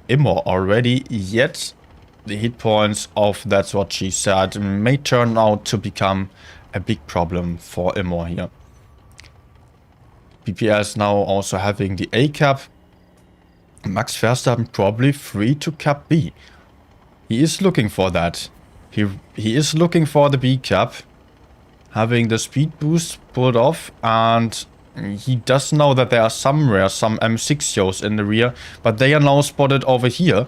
Immor already, yet the hit points of that's what she said may turn out to become a big problem for Immor here. PPS now also having the A cap. Max Verstappen probably free to cap B. He is looking for that. He is looking for the B cap. Having the speed boost pulled off, and he does know that there are some M6 Yos in the rear, but they are now spotted over here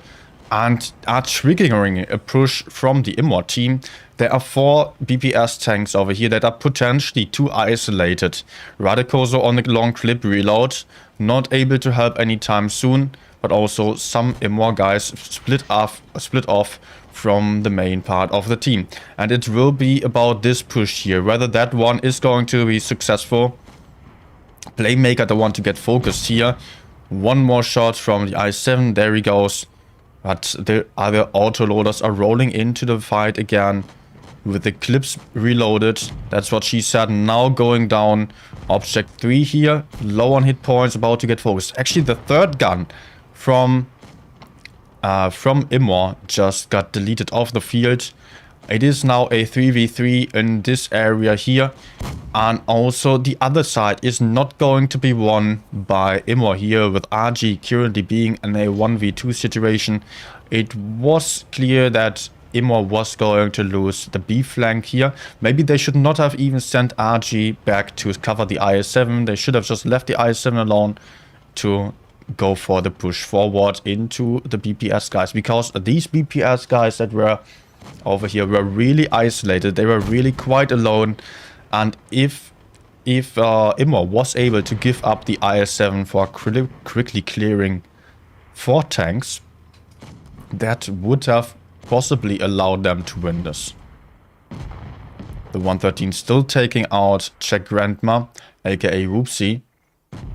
and are triggering a push from the Immor team. There are 4 BPS tanks over here that are potentially too isolated. Radicoso on the long clip reload, not able to help anytime soon, but also some Immor guys split off from the main part of the team. And it will be about this push here, whether that one is going to be successful. Playmaker, the one to get focused here. One more shot from the I-7. There he goes. But the other autoloaders are rolling into the fight again with the clips reloaded. That's what she said. Now going down. Object 3 here. Low on hit points. About to get focused. Actually, the third gun from Immor just got deleted off the field. It is now a 3v3 in this area here. And also the other side is not going to be won by Immor here, with RG currently being in a 1v2 situation. It was clear that Immor was going to lose the B flank here. Maybe they should not have even sent RG back to cover the IS-7. They should have just left the IS-7 alone to go for the push forward into the BPS guys. Because these BPS guys that were over here were really isolated. They were really quite alone. And if Immor was able to give up the IS-7 for quickly clearing 4 tanks, that would have possibly allowed them to win this. The 113 still taking out Czech Grandma, aka Whoopsie.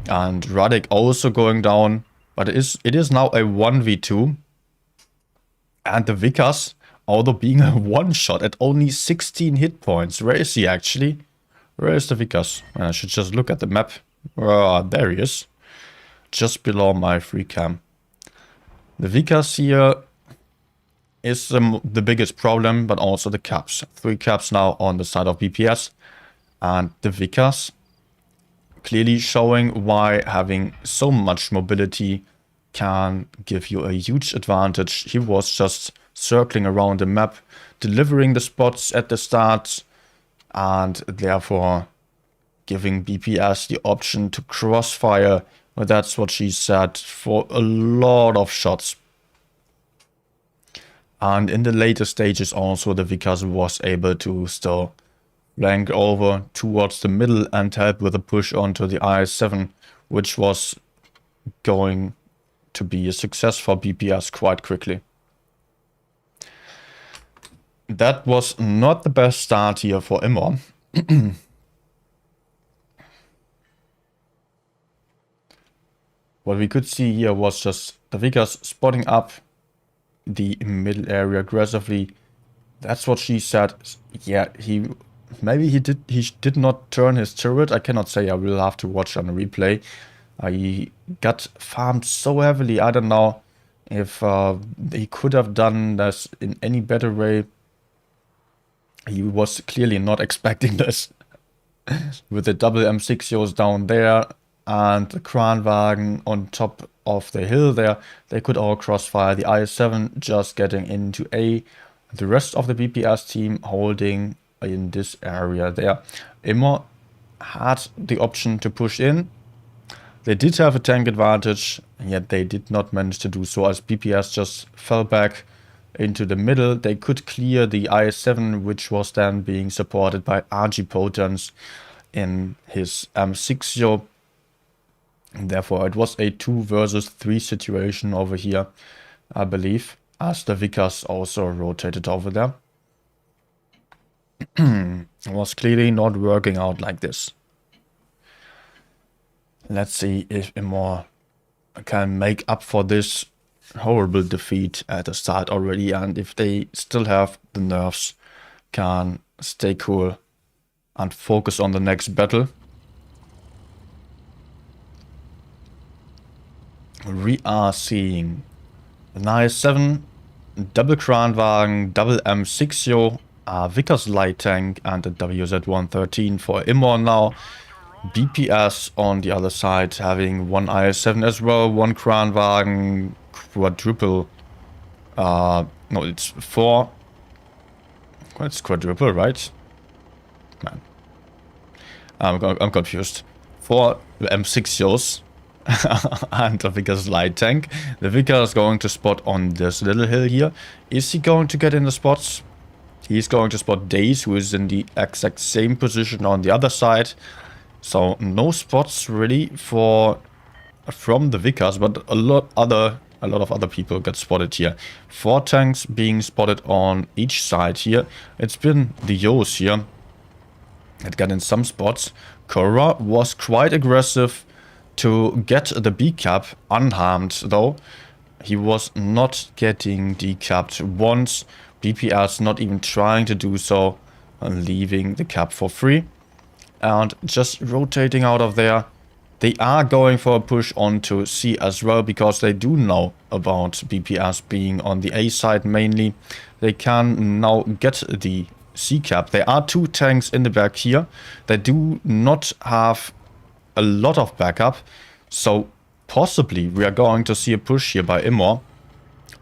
And Radek also going down. But it is now a 1v2. And the Vickers, although being a one-shot at only 16 hit points. Where is he actually? Where is the Vickers? I should just look at the map. There he is. Just below my free cam. The Vickers here is the biggest problem, but also the caps. 3 caps now on the side of BPS. And the Vickers clearly showing why having so much mobility can give you a huge advantage. He was just circling around the map, delivering the spots at the start, and therefore giving BPS the option to crossfire. Well, that's what she said, for a lot of shots. And in the later stages also, the Vickers was able to still flank over towards the middle and help with a push onto the IS-7, which was going to be a success for BPS quite quickly. That was not the best start here for Immor. What we could see here was just the Vickers spotting up the middle area aggressively. That's what she said. Yeah, he did not turn his turret. I cannot say. I will have to watch on a replay. He got farmed so heavily. I don't know if he could have done this in any better way. He was clearly not expecting this. With the double M6 down there and the Kranwagen on top of the hill there, they could all crossfire. The IS-7 just getting into A. The rest of the BPS team holding in this area there. Immor had the option to push in. They did have a tank advantage, yet they did not manage to do so as BPS just fell back into the middle. They could clear the IS-7, which was then being supported by RG Potence in his M6. Therefore, it was a 2 versus 3 situation over here, I believe, as the Vickers also rotated over there. It was clearly not working out like this. Let's see if Immor can make up for this horrible defeat at the start already, and if they still have the nerves, can stay cool and focus on the next battle. We are seeing an IS-7, double Kranwagen, double M6, a Vickers light tank and a WZ-113 for Immor now. BPS on the other side having one IS-7 as well, one Kranwagen, quadruple. No, it's 4. It's quadruple, right? Man, I'm confused. 4 M6 and the Vickers light tank. The Vickers is going to spot on this little hill here. Is he going to get in the spots? He's going to spot Daze, who is in the exact same position on the other side. So no spots really from the Vickers, but a lot of other people got spotted here. 4 tanks being spotted on each side here. It's been the Yos here that got in some spots. Korra was quite aggressive to get the B cap unharmed, though. He was not getting decapped once. BPS not even trying to do so, and leaving the cap for free. And just rotating out of there. They are going for a push onto C as well, because they do know about BPS being on the A side mainly. They can now get the C cap. There are 2 tanks in the back here. They do not have a lot of backup, so possibly we are going to see a push here by Immor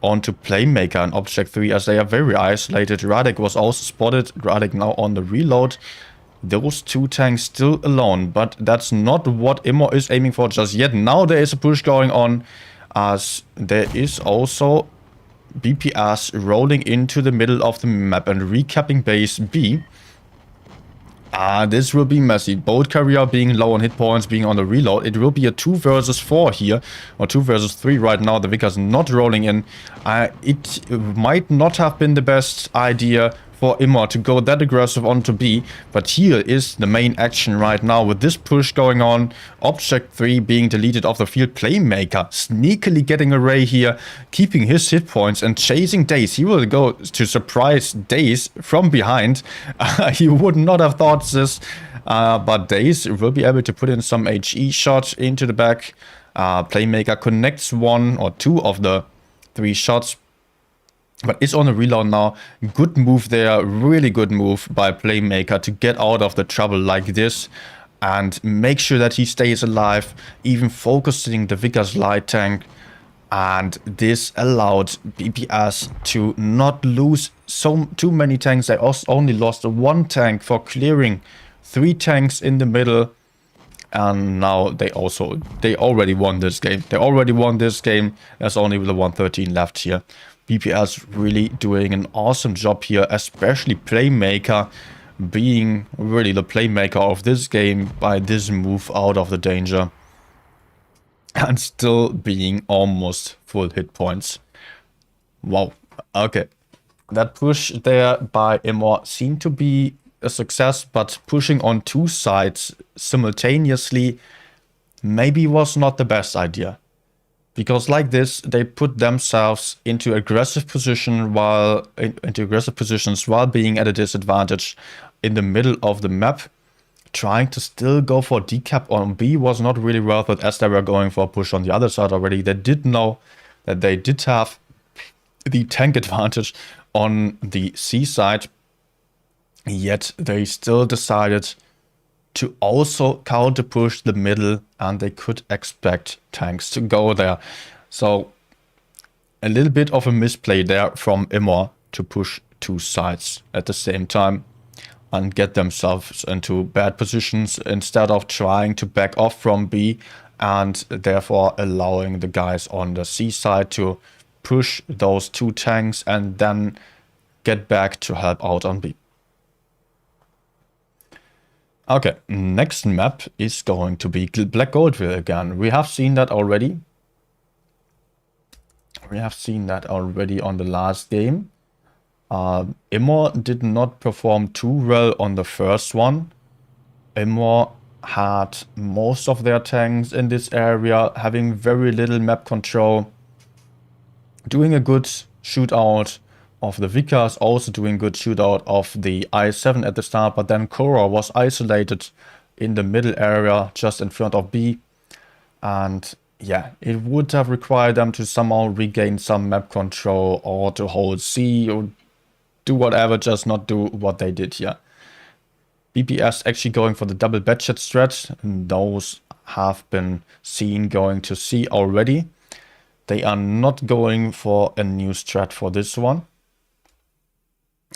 onto Playmaker and Object 3, as they are very isolated. Radek was also spotted. Radek now on the reload. Those 2 tanks still alone, but that's not what Immor is aiming for just yet. Now there is a push going on, as there is also BPS rolling into the middle of the map and recapping base B. This will be messy. Boat carrier being low on hit points, being on the reload. It will be a 2 versus 4 here, or 2 versus 3 right now. The Vickers not rolling in. It might not have been the best idea for Immor to go that aggressive onto B, but here is the main action right now with this push going on. Object 3 being deleted off the field. Playmaker sneakily getting a ray here, keeping his hit points and chasing Daze. He will go to surprise Daze from behind. He would not have thought this, but Daze will be able to put in some HE shot into the back. Playmaker connects 1 or 2 of the 3 shots, but it's on a reload now. Good move there, really good move by Playmaker to get out of the trouble like this and make sure that he stays alive, even focusing the Vickers light tank. And this allowed BPS to not lose too many tanks. They only lost 1 tank for clearing 3 tanks in the middle. And now they already won this game. They already won this game. There's only the 113 left here. BPS really doing an awesome job here, especially Playmaker being really the playmaker of this game by this move out of the danger. And still being almost full hit points. Wow. Okay. That push there by Immor seemed to be a success, but pushing on two sides simultaneously maybe was not the best idea. Because like this, they put themselves into aggressive positions while being at a disadvantage in the middle of the map. Trying to still go for decap on B was not really worth it, as they were going for a push on the other side already. They did know that they did have the tank advantage on the C side, yet they still decided to also counter push the middle, and they could expect tanks to go there. So a little bit of a misplay there from Immor to push two sides at the same time and get themselves into bad positions instead of trying to back off from B and therefore allowing the guys on the C side to push those two tanks and then get back to help out on B. Okay, next map is going to be Black Goldville again. We have seen that already. We have seen that already on the last game. Immor did not perform too well on the first one. Immor had most of their tanks in this area, having very little map control. Doing a good shootout of the Vickers, also doing good shootout of the I7 at the start, but then Chord was isolated in the middle area just in front of B. And yeah, it would have required them to somehow regain some map control or to hold C or do whatever, just not do what they did here. BPS actually going for the double bedshot strat, and those have been seen going to C already. They are not going for a new strat for this one,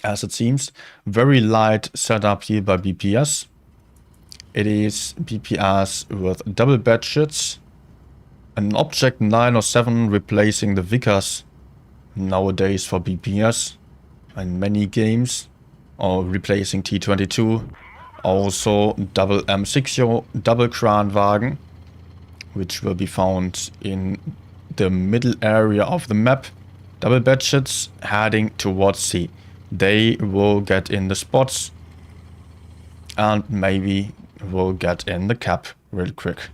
as it seems. Very light setup here by BPS. It is BPS with double bedshots, an object 9 or 7 replacing the Vickers nowadays for BPS in many games, or replacing T22. Also double M60, double Kranwagen, which will be found in the middle area of the map. Double bedshots heading towards C. They will get in the spots and maybe will get in the cap real quick.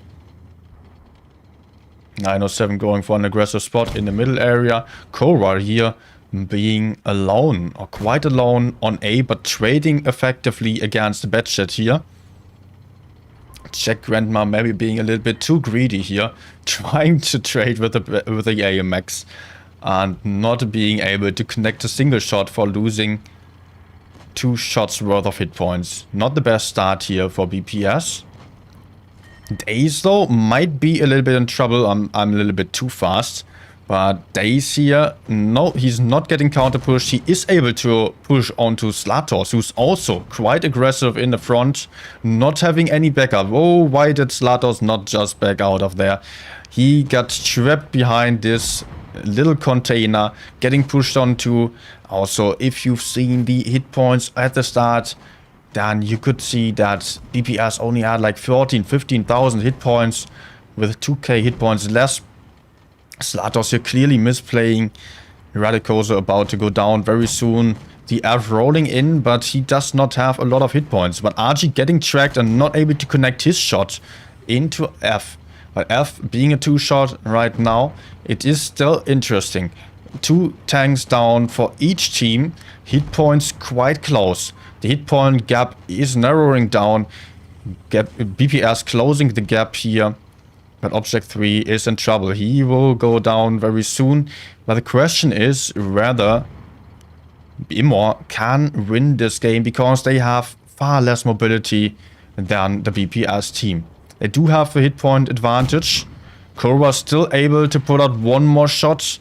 907 going for an aggressive spot in the middle area. Chord here being alone, or quite alone on A, but trading effectively against the bedshot here. Check Grandma maybe being a little bit too greedy here, trying to trade with the AMX and not being able to connect a single shot for losing 2 shots worth of hit points. Not the best start here for BPS. Daze though might be a little bit in trouble. I'm a little bit too fast. But Daze here, no, he's not getting counter pushed. He is able to push onto Slatos, who's also quite aggressive in the front, not having any backup. Oh, why did Slatos not just back out of there? He got trapped behind this little container, getting pushed onto. Also, if you've seen the hit points at the start, then you could see that BPS only had like 15,000 hit points with 2k hit points less. Slatos here clearly misplaying. Radicoso about to go down very soon. The F rolling in, but he does not have a lot of hit points. But RG getting tracked and not able to connect his shot into F. But F being a 2-shot right now, it is still interesting. 2 tanks down for each team. Hit points quite close. The hit point gap is narrowing down. BPS closing the gap here. But Object 3 is in trouble. He will go down very soon. But the question is whether Immor can win this game, because they have far less mobility than the BPS team. They do have a hit point advantage. Chord still able to put out 1 more shot.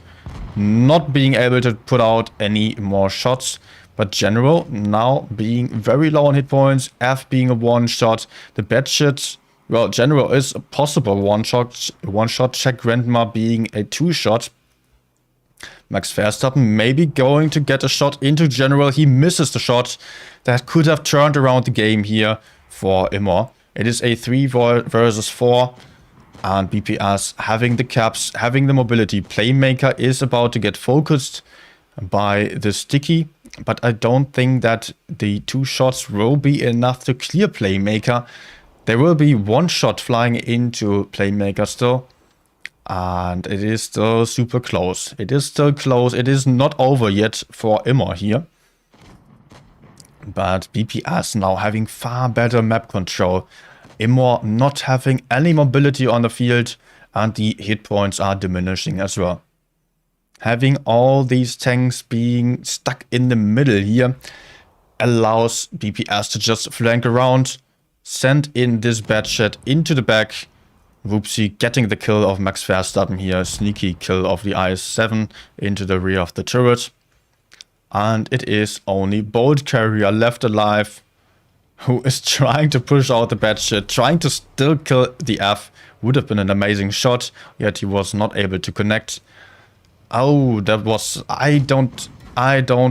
Not being able to put out any more shots. But General now being very low on hit points. F being a 1-shot. The bedshot, well, General is a possible one shot. Check Grandma being a 2-shot. Max Verstappen maybe going to get a shot into General. He misses the shot that could have turned around the game here for Immor. It is a 3 versus 4. And BPS having the caps, having the mobility. Playmaker is about to get focused by the sticky. But I don't think that the 2 shots will be enough to clear Playmaker. There will be 1 shot flying into Playmaker still. And it is still super close. It is still close. It is not over yet for Immor here. But BPS now having far better map control. Immor not having any mobility on the field. And the hit points are diminishing as well. Having all these tanks being stuck in the middle here allows BPS to just flank around. Send in this bad shit into the back. Whoopsie, getting the kill of Max Verstappen here. Sneaky kill of the IS-7 into the rear of the turret. And it is only Bolt Carrier left alive, who is trying to push out the bad shit, trying to still kill the F. Would have been an amazing shot, yet he was not able to connect. Oh, that was... I don't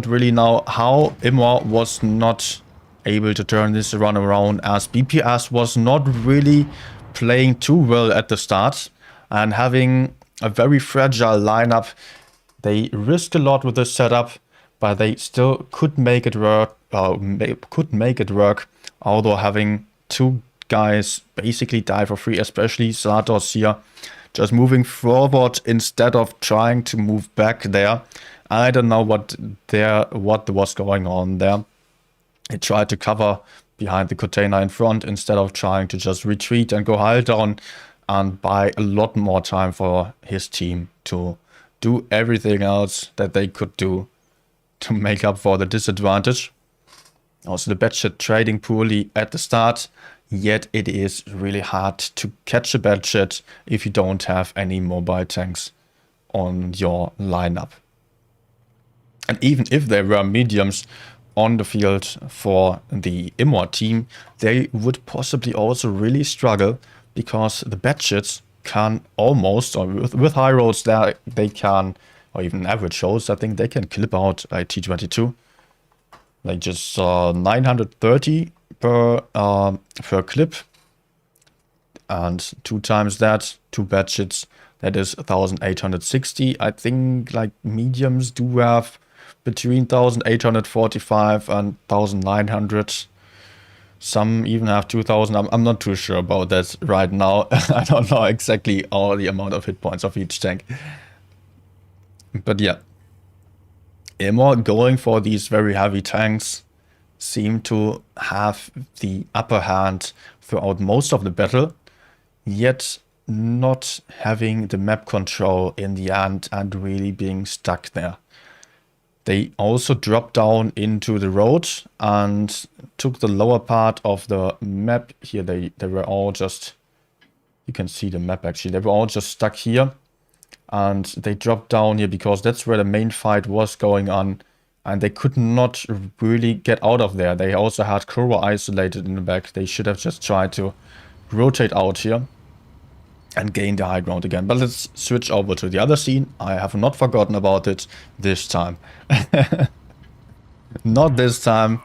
really know how Immor was not able to turn this run around, as BPS was not really playing too well at the start and having a very fragile lineup. They risked a lot with this setup, but they still could make it work. Although having 2 guys basically die for free, especially Satos here, just moving forward instead of trying to move back there. I don't know what was going on there. He tried to cover behind the container in front instead of trying to just retreat and go hull down and buy a lot more time for his team to do everything else that they could do to make up for the disadvantage. Also the bad shit trading poorly at the start, yet it is really hard to catch a bad shit if you don't have any mobile tanks on your lineup. And even if there were mediums on the field for the Immor team, they would possibly also really struggle, because the bad shits can almost, or with high rolls there, they can, or even average rolls, I think they can clip out a T22. Like just 930 per clip. And 2 times that, 2 bad shits, that is 1860. I think like mediums do have between 1845 and 1900. Some even have 2000. I'm not too sure about that right now. I don't know exactly all the amount of hit points of each tank. But yeah, Immor going for these very heavy tanks seem to have the upper hand throughout most of the battle, yet not having the map control in the end and really being stuck there. They also dropped down into the road and took the lower part of the map. Here they were all just, you can see the map actually, they were all just stuck here. And they dropped down here because that's where the main fight was going on. And they could not really get out of there. They also had Chord isolated in the back. They should have just tried to rotate out here and gain the high ground again. But let's switch over to the other scene. I have not forgotten about it this time. Not this time.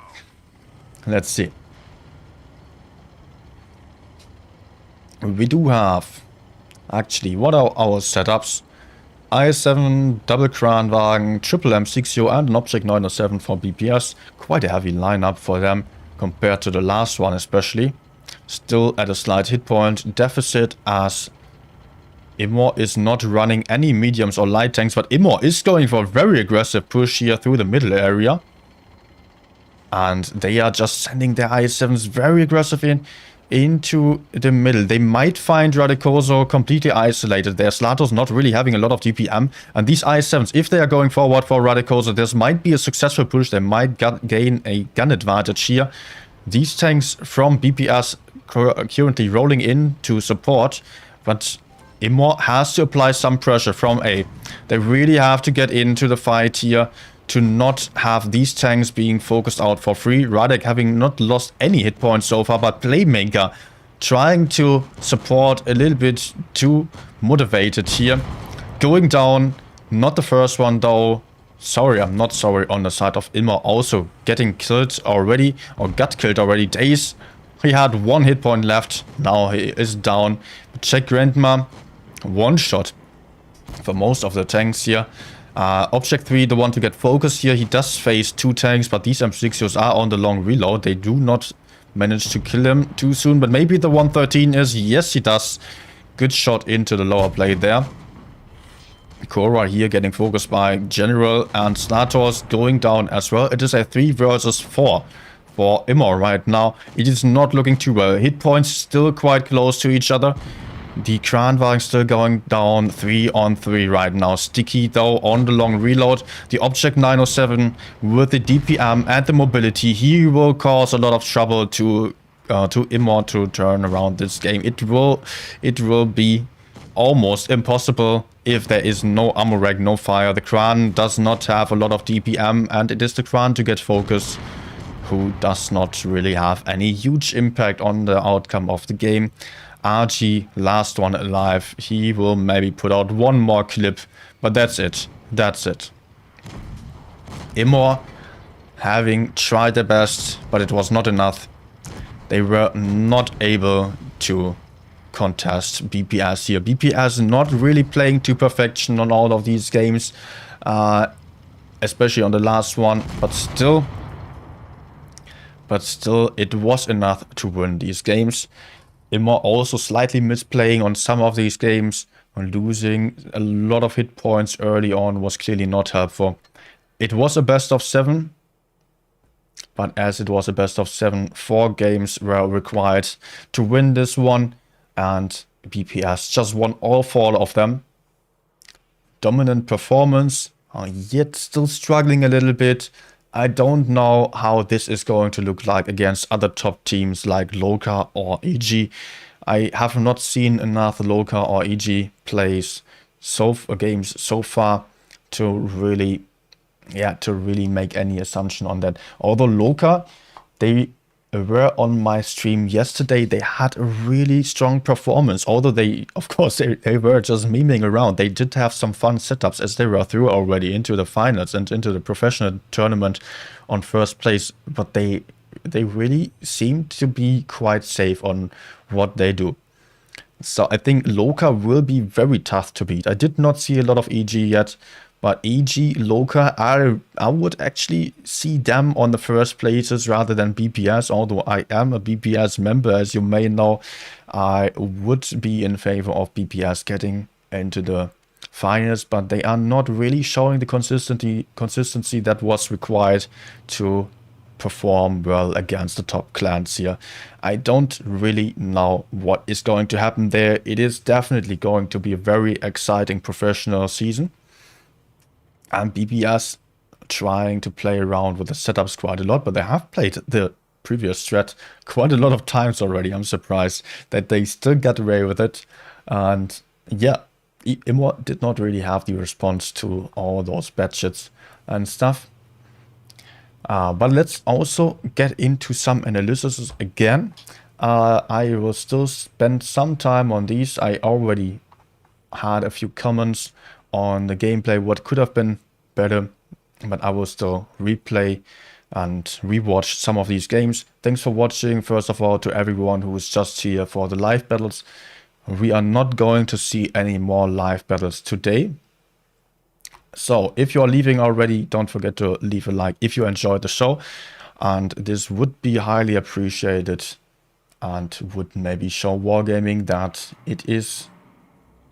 Let's see. We do have, actually, what are our setups? IS-7, double Kranwagen, triple M60 and an Object 907 for BPS. Quite a heavy lineup for them compared to the last one especially. Still at a slight hit point deficit, as Immor is not running any mediums or light tanks, but Immor is going for a very aggressive push here through the middle area. And they are just sending their IS-7s very aggressive into the middle. They might find Radicoso completely isolated there. Slato's not really having a lot of DPM. And these IS-7s, if they are going forward for Radicoso, this might be a successful push. They might gain a gun advantage here. These tanks from BPS currently rolling in to support, but Immor has to apply some pressure from A. They really have to get into the fight here to not have these tanks being focused out for free. Radek having not lost any hit points so far, but Playmaker trying to support a little bit too motivated here. Going down, Not the first one though. Sorry, I'm not sorry on the side of Immor also getting killed already, or got killed already. Days, he had 1 hit point left, now he is down. Check Grandma, 1 shot for most of the tanks here. Object 3, the one to get focused here, he does face 2 tanks, but these M6s are on the long reload. They do not manage to kill him too soon, but maybe the 113 is, yes he does. Good shot into the lower plate there. Korra here getting focused by General, and Snatos going down as well. It is a 3 versus 4 for Immor right now. It is not looking too well. Hit points still quite close to each other. The Kranwagen still going down 3 on 3 right now. Sticky though on the long reload. The Object 907 with the DPM and the mobility. He will cause a lot of trouble to Immor to turn around this game. It will be almost impossible if there is no ammo rack, no fire. The Kran does not have a lot of DPM, and it is the Kran to get focus who does not really have any huge impact on the outcome of the game. RG, last one alive. He will maybe put out 1 more clip, but that's it. That's it. Immor having tried their best, but it was not enough. They were not able to contest BPS here. BPS not really playing to perfection on all of these games, especially on the last one, but still it was enough to win these games. Immor also slightly misplaying on some of these games, and losing a lot of hit points early on was clearly not helpful. It was a best of 7, but as it was a best of 7, 4 games were required to win this one, and BPS just won all 4 of them. Dominant performance, yet still struggling a little bit. I don't know how this is going to look like against other top teams like Loka or EG. I have not seen enough Loka or EG plays games so far to really make any assumption on that. Although Loka, they were on my stream yesterday, they had a really strong performance. Although they were just memeing around. They did have some fun setups as they were through already into the finals and into the professional tournament on first place. But they really seem to be quite safe on what they do. So I think Loka will be very tough to beat. I did not see a lot of EG yet. But EG, Loka, I would actually see them on the first places rather than BPS. Although I am a BPS member, as you may know, I would be in favor of BPS getting into the finals. But they are not really showing the consistency that was required to perform well against the top clans here. I don't really know what is going to happen there. It is definitely going to be a very exciting professional season. And BPS trying to play around with the setups quite a lot, but they have played the previous threat quite a lot of times already. I'm surprised that they still got away with it. And yeah, Immor did not really have the response to all those bad shits and stuff. But let's also get into some analysis again. I will still spend some time on these. I already had a few comments on the gameplay, what could have been better, but I will still replay and rewatch some of these games. Thanks for watching, first of all, to everyone who is just here for the live battles. We are not going to see any more live battles today. So if you're leaving already, don't forget to leave a like if you enjoyed the show, and this would be highly appreciated and would maybe show Wargaming that it is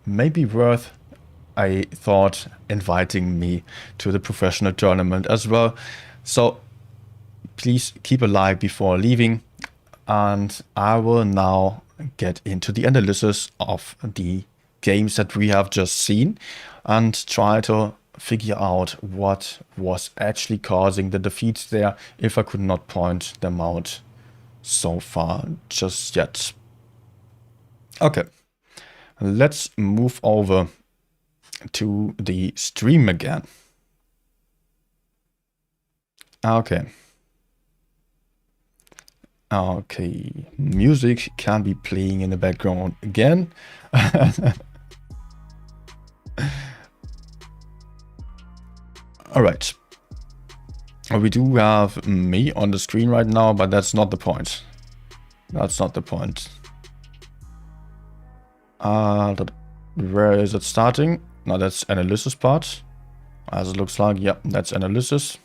maybe worth I thought inviting me to the professional tournament as well. So please keep a like before leaving, and I will now get into the analysis of the games that we have just seen and try to figure out what was actually causing the defeats there, if I could not point them out so far just yet. Okay, let's move over to the stream again. Okay, music can be playing in the background again. Alright. We do have me on the screen right now, but that's not the point. That's not the point. Where is it starting? No, that's analysis part. As it looks like, yeah, that's analysis.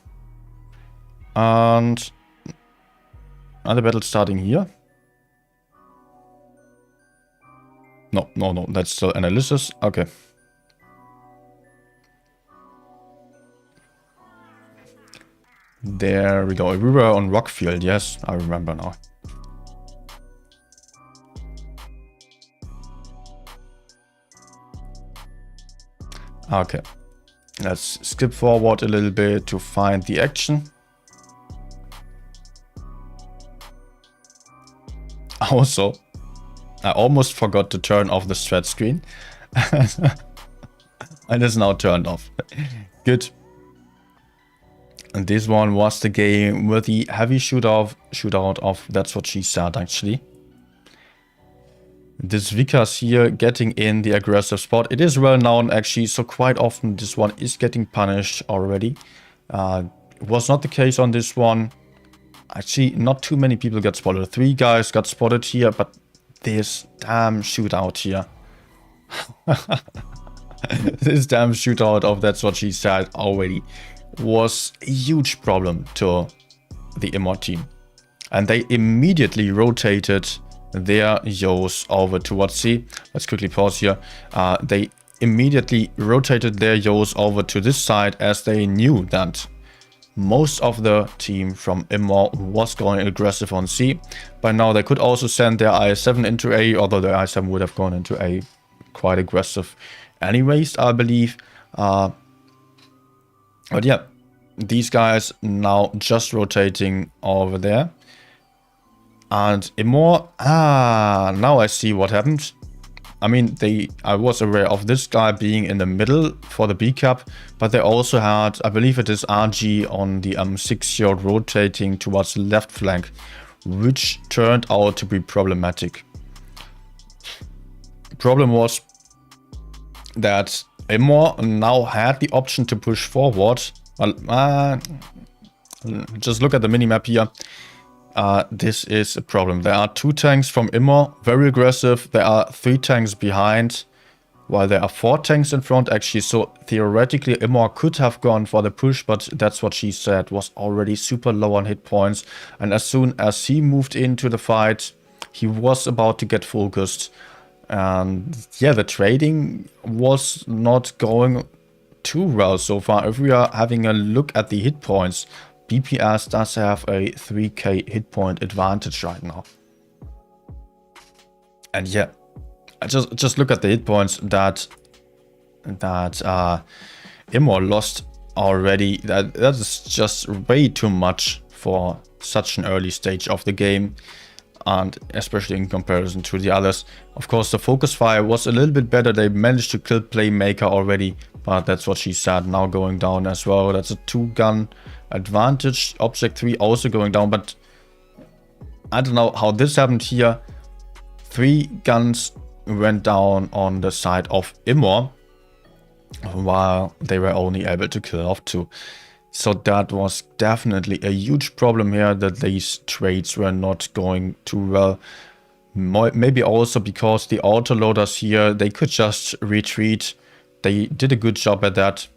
And the battle starting here. No, that's still analysis. Okay. There we go. We were on Rockfield, yes, I remember now. Okay. Let's skip forward a little bit to find the action. Also, I almost forgot to turn off the strat screen. And it's now turned off. Good. And this one was the game with the heavy shootout of That's What She Said, actually. This Vikas here getting in the aggressive spot. It is well known, actually, so quite often this one is getting punished already. It was not the case on this one. Actually, not too many people got spotted. 3 guys got spotted here, but this damn shootout here. This damn shootout of That's What She Said already was a huge problem to the Immor team. And they immediately rotated their Yos over towards C. Let's quickly pause here. They immediately rotated their Yos over to this side as they knew that most of the team from Immor was going aggressive on C. By now they could also send their IS-7 into A, although their IS-7 would have gone into A quite aggressive anyways, I believe. But yeah, these guys now just rotating over there. And Immor, now I see what happened. I mean, I was aware of this guy being in the middle for the B cap, but they also had, I believe it is RG on the 6-year rotating towards the left flank, which turned out to be problematic. The problem was that Immor now had the option to push forward. Well, just look at the minimap here. This is a problem. There are 2 tanks from Immor, very aggressive. There are 3 tanks behind, while there are 4 tanks in front actually. So theoretically Immor could have gone for the push, but That's What She Said was already super low on hit points. And as soon as he moved into the fight, he was about to get focused. And yeah, the trading was not going too well so far. If we are having a look at the hit points, BPS does have a 3k hit point advantage right now. And yeah, just look at the hit points that Immor lost already. That is just way too much for such an early stage of the game, and especially in comparison to the others. Of course, the focus fire was a little bit better. They managed to kill Playmaker already, but That's What She Said now going down as well. That's a 2-gun advantage. Object 3 also going down, but I don't know how this happened here. 3 guns went down on the side of Immor, while they were only able to kill off 2. So that was definitely a huge problem here, that these trades were not going too well. Maybe also because the autoloaders here, they could just retreat. They did a good job at that.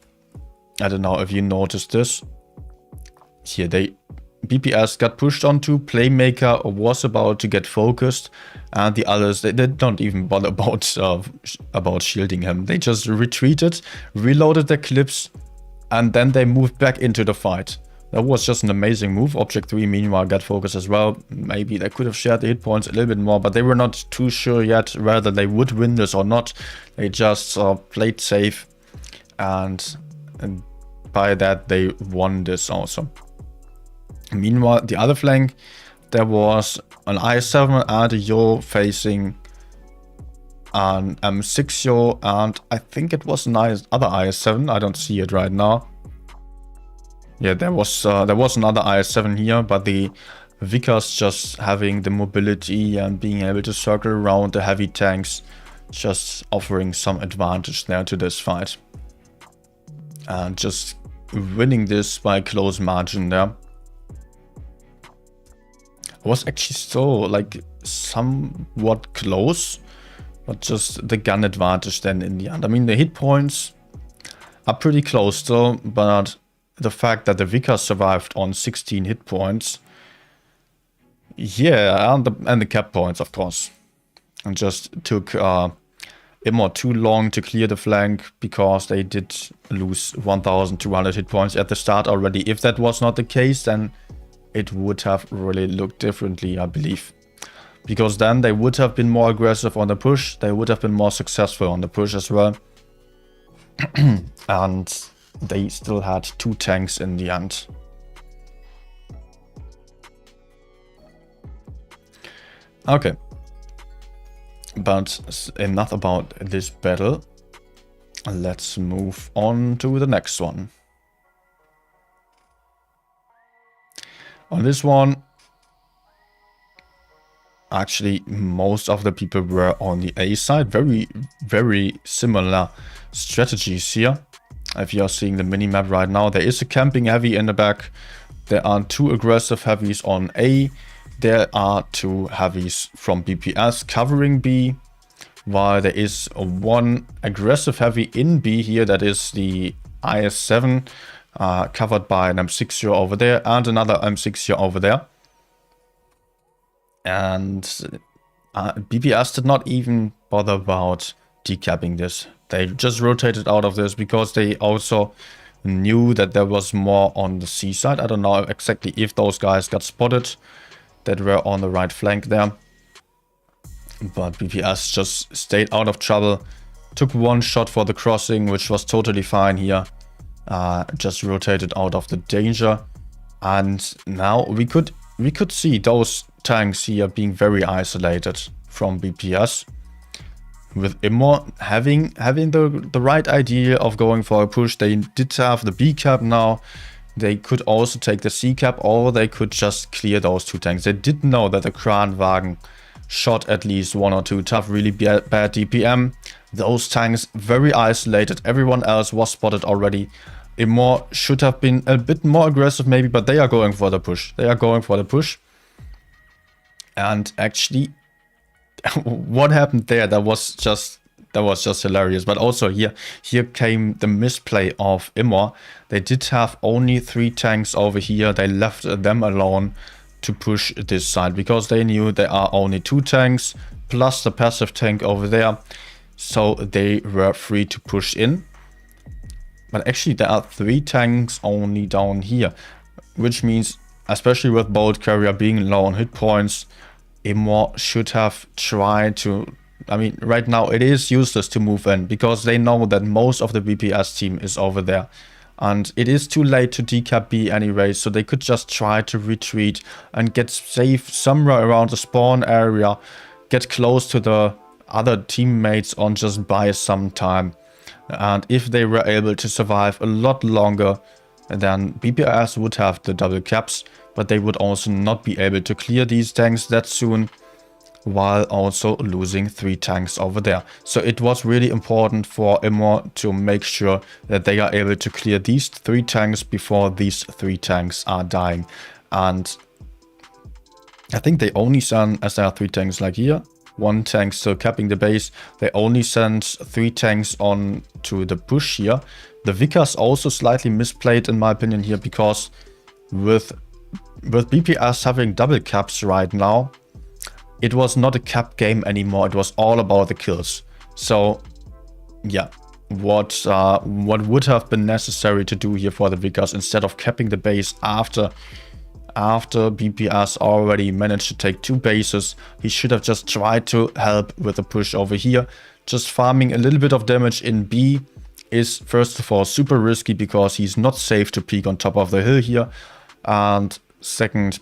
I don't know if you noticed this. Here, BPS got pushed onto, Playmaker was about to get focused, and the others, they don't even bother about shielding him. They just retreated, reloaded their clips, and then they moved back into the fight. That was just an amazing move. Object 3 meanwhile got focus as well. Maybe they could have shared the hit points a little bit more, but they were not too sure yet whether they would win this or not. They just played safe, and by that they won this also. Meanwhile, the other flank, there was an IS-7 and a Yo facing an M6 Yo, and I think it was another IS-7. I don't see it right now. Yeah, there was another IS-7 here, but the Vikas just having the mobility and being able to circle around the heavy tanks, just offering some advantage there to this fight. And just winning this by a close margin there. I was actually so like somewhat close, but just the gun advantage then in the end. I mean, the hit points are pretty close though, but the fact that the Vickers survived on 16 hit points, yeah, and the cap points, of course, and just took Immor too long to clear the flank because they did lose 1,200 hit points at the start already. If that was not the case, then it would have really looked differently, I believe. Because then they would have been more aggressive on the push, they would have been more successful on the push as well. And they still had 2 tanks in the end. Okay. But enough about this battle. Let's move on to the next one. On this one, actually most of the people were on the A side. Very similar strategies here. If you are seeing the minimap right now, there is a camping heavy in the back. There are 2 aggressive heavies on A. There are 2 heavies from BPS covering B, while there is 1 aggressive heavy in B here. That is the IS-7, covered by an M60 over there and another M60 over there. And BPS did not even bother about decapping this. They just rotated out of this because they also knew that there was more on the C side. I don't know exactly if those guys got spotted that were on the right flank there. But BPS just stayed out of trouble. Took 1 shot for the crossing, which was totally fine here. Just rotated out of the danger. And now we could see those tanks here being very isolated from BPS. With Immor having the right idea of going for a push. They did have the B cap now. They could also take the C cap, or they could just clear those 2 tanks. They did know that the Kranwagen shot at least 1 or 2 tough, really bad DPM. Those tanks very isolated. Everyone else was spotted already. Immor should have been a bit more aggressive maybe, but they are going for the push. They are going for the push. And actually, what happened there, that was just hilarious. But also here came the misplay of Immor. They did have only 3 tanks over here. They left them alone to push this side because they knew there are only 2 tanks plus the passive tank over there. So they were free to push in. But actually there are 3 tanks only down here, which means, especially with Bolt Carrier being low on hit points, Immor should have tried to... I mean, right now it is useless to move in because they know that most of the BPS team is over there. And it is too late to decap B anyway, so they could just try to retreat and get safe somewhere around the spawn area, get close to the other teammates and just buy some time. And if they were able to survive a lot longer, then BPS would have the double caps, but they would also not be able to clear these tanks that soon, while also losing 3 tanks over there. So it was really important for Immor to make sure that they are able to clear these 3 tanks before these 3 tanks are dying. And I think they only send, as there are 3 tanks like here, 1 tank still capping the base, they only send 3 tanks on to the push here. The Vickers also slightly misplayed in my opinion here, because with BPS having double caps right now, it was not a cap game anymore. It was all about the kills. So yeah, what would have been necessary to do here for the Vickers, instead of capping the base after BPS already managed to take 2 bases, he should have just tried to help with the push over here. Just farming a little bit of damage in B is first of all super risky because he's not safe to peek on top of the hill here. And second,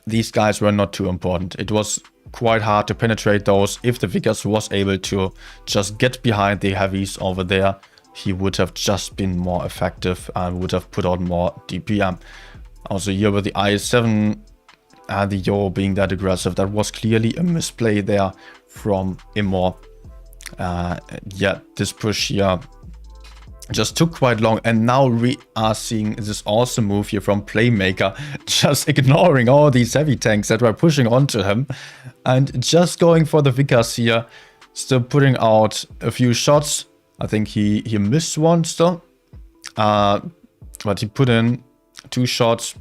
these guys were not too important. It was quite hard to penetrate those. If the Vickers was able to just get behind the heavies over there, he would have just been more effective and would have put out more DPM. Also here with the IS-7 and the Yo being that aggressive, that was clearly a misplay there from Immor. Yeah, this push here Just took quite long, and now we are seeing this awesome move here from Playmaker, just ignoring all these heavy tanks that were pushing onto him and just going for the Vickers here, still putting out a few shots. I think he missed one still, but he put in 2 shots,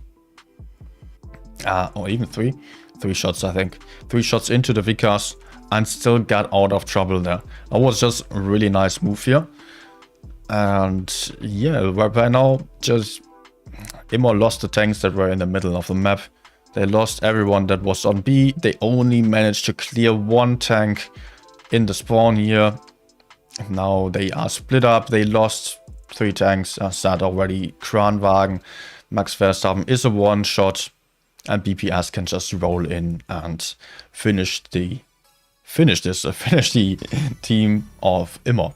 or even 3 shots, I think. 3 shots into the Vickers and still got out of trouble there. That was just a really nice move here. And yeah, by now, just Immor lost the tanks that were in the middle of the map. They lost everyone that was on B. They only managed to clear 1 tank in the spawn here. Now they are split up. They lost 3 tanks, as said already. Kranwagen, Max Verstappen is a one-shot, and BPS can just roll in and finish the team of Immor.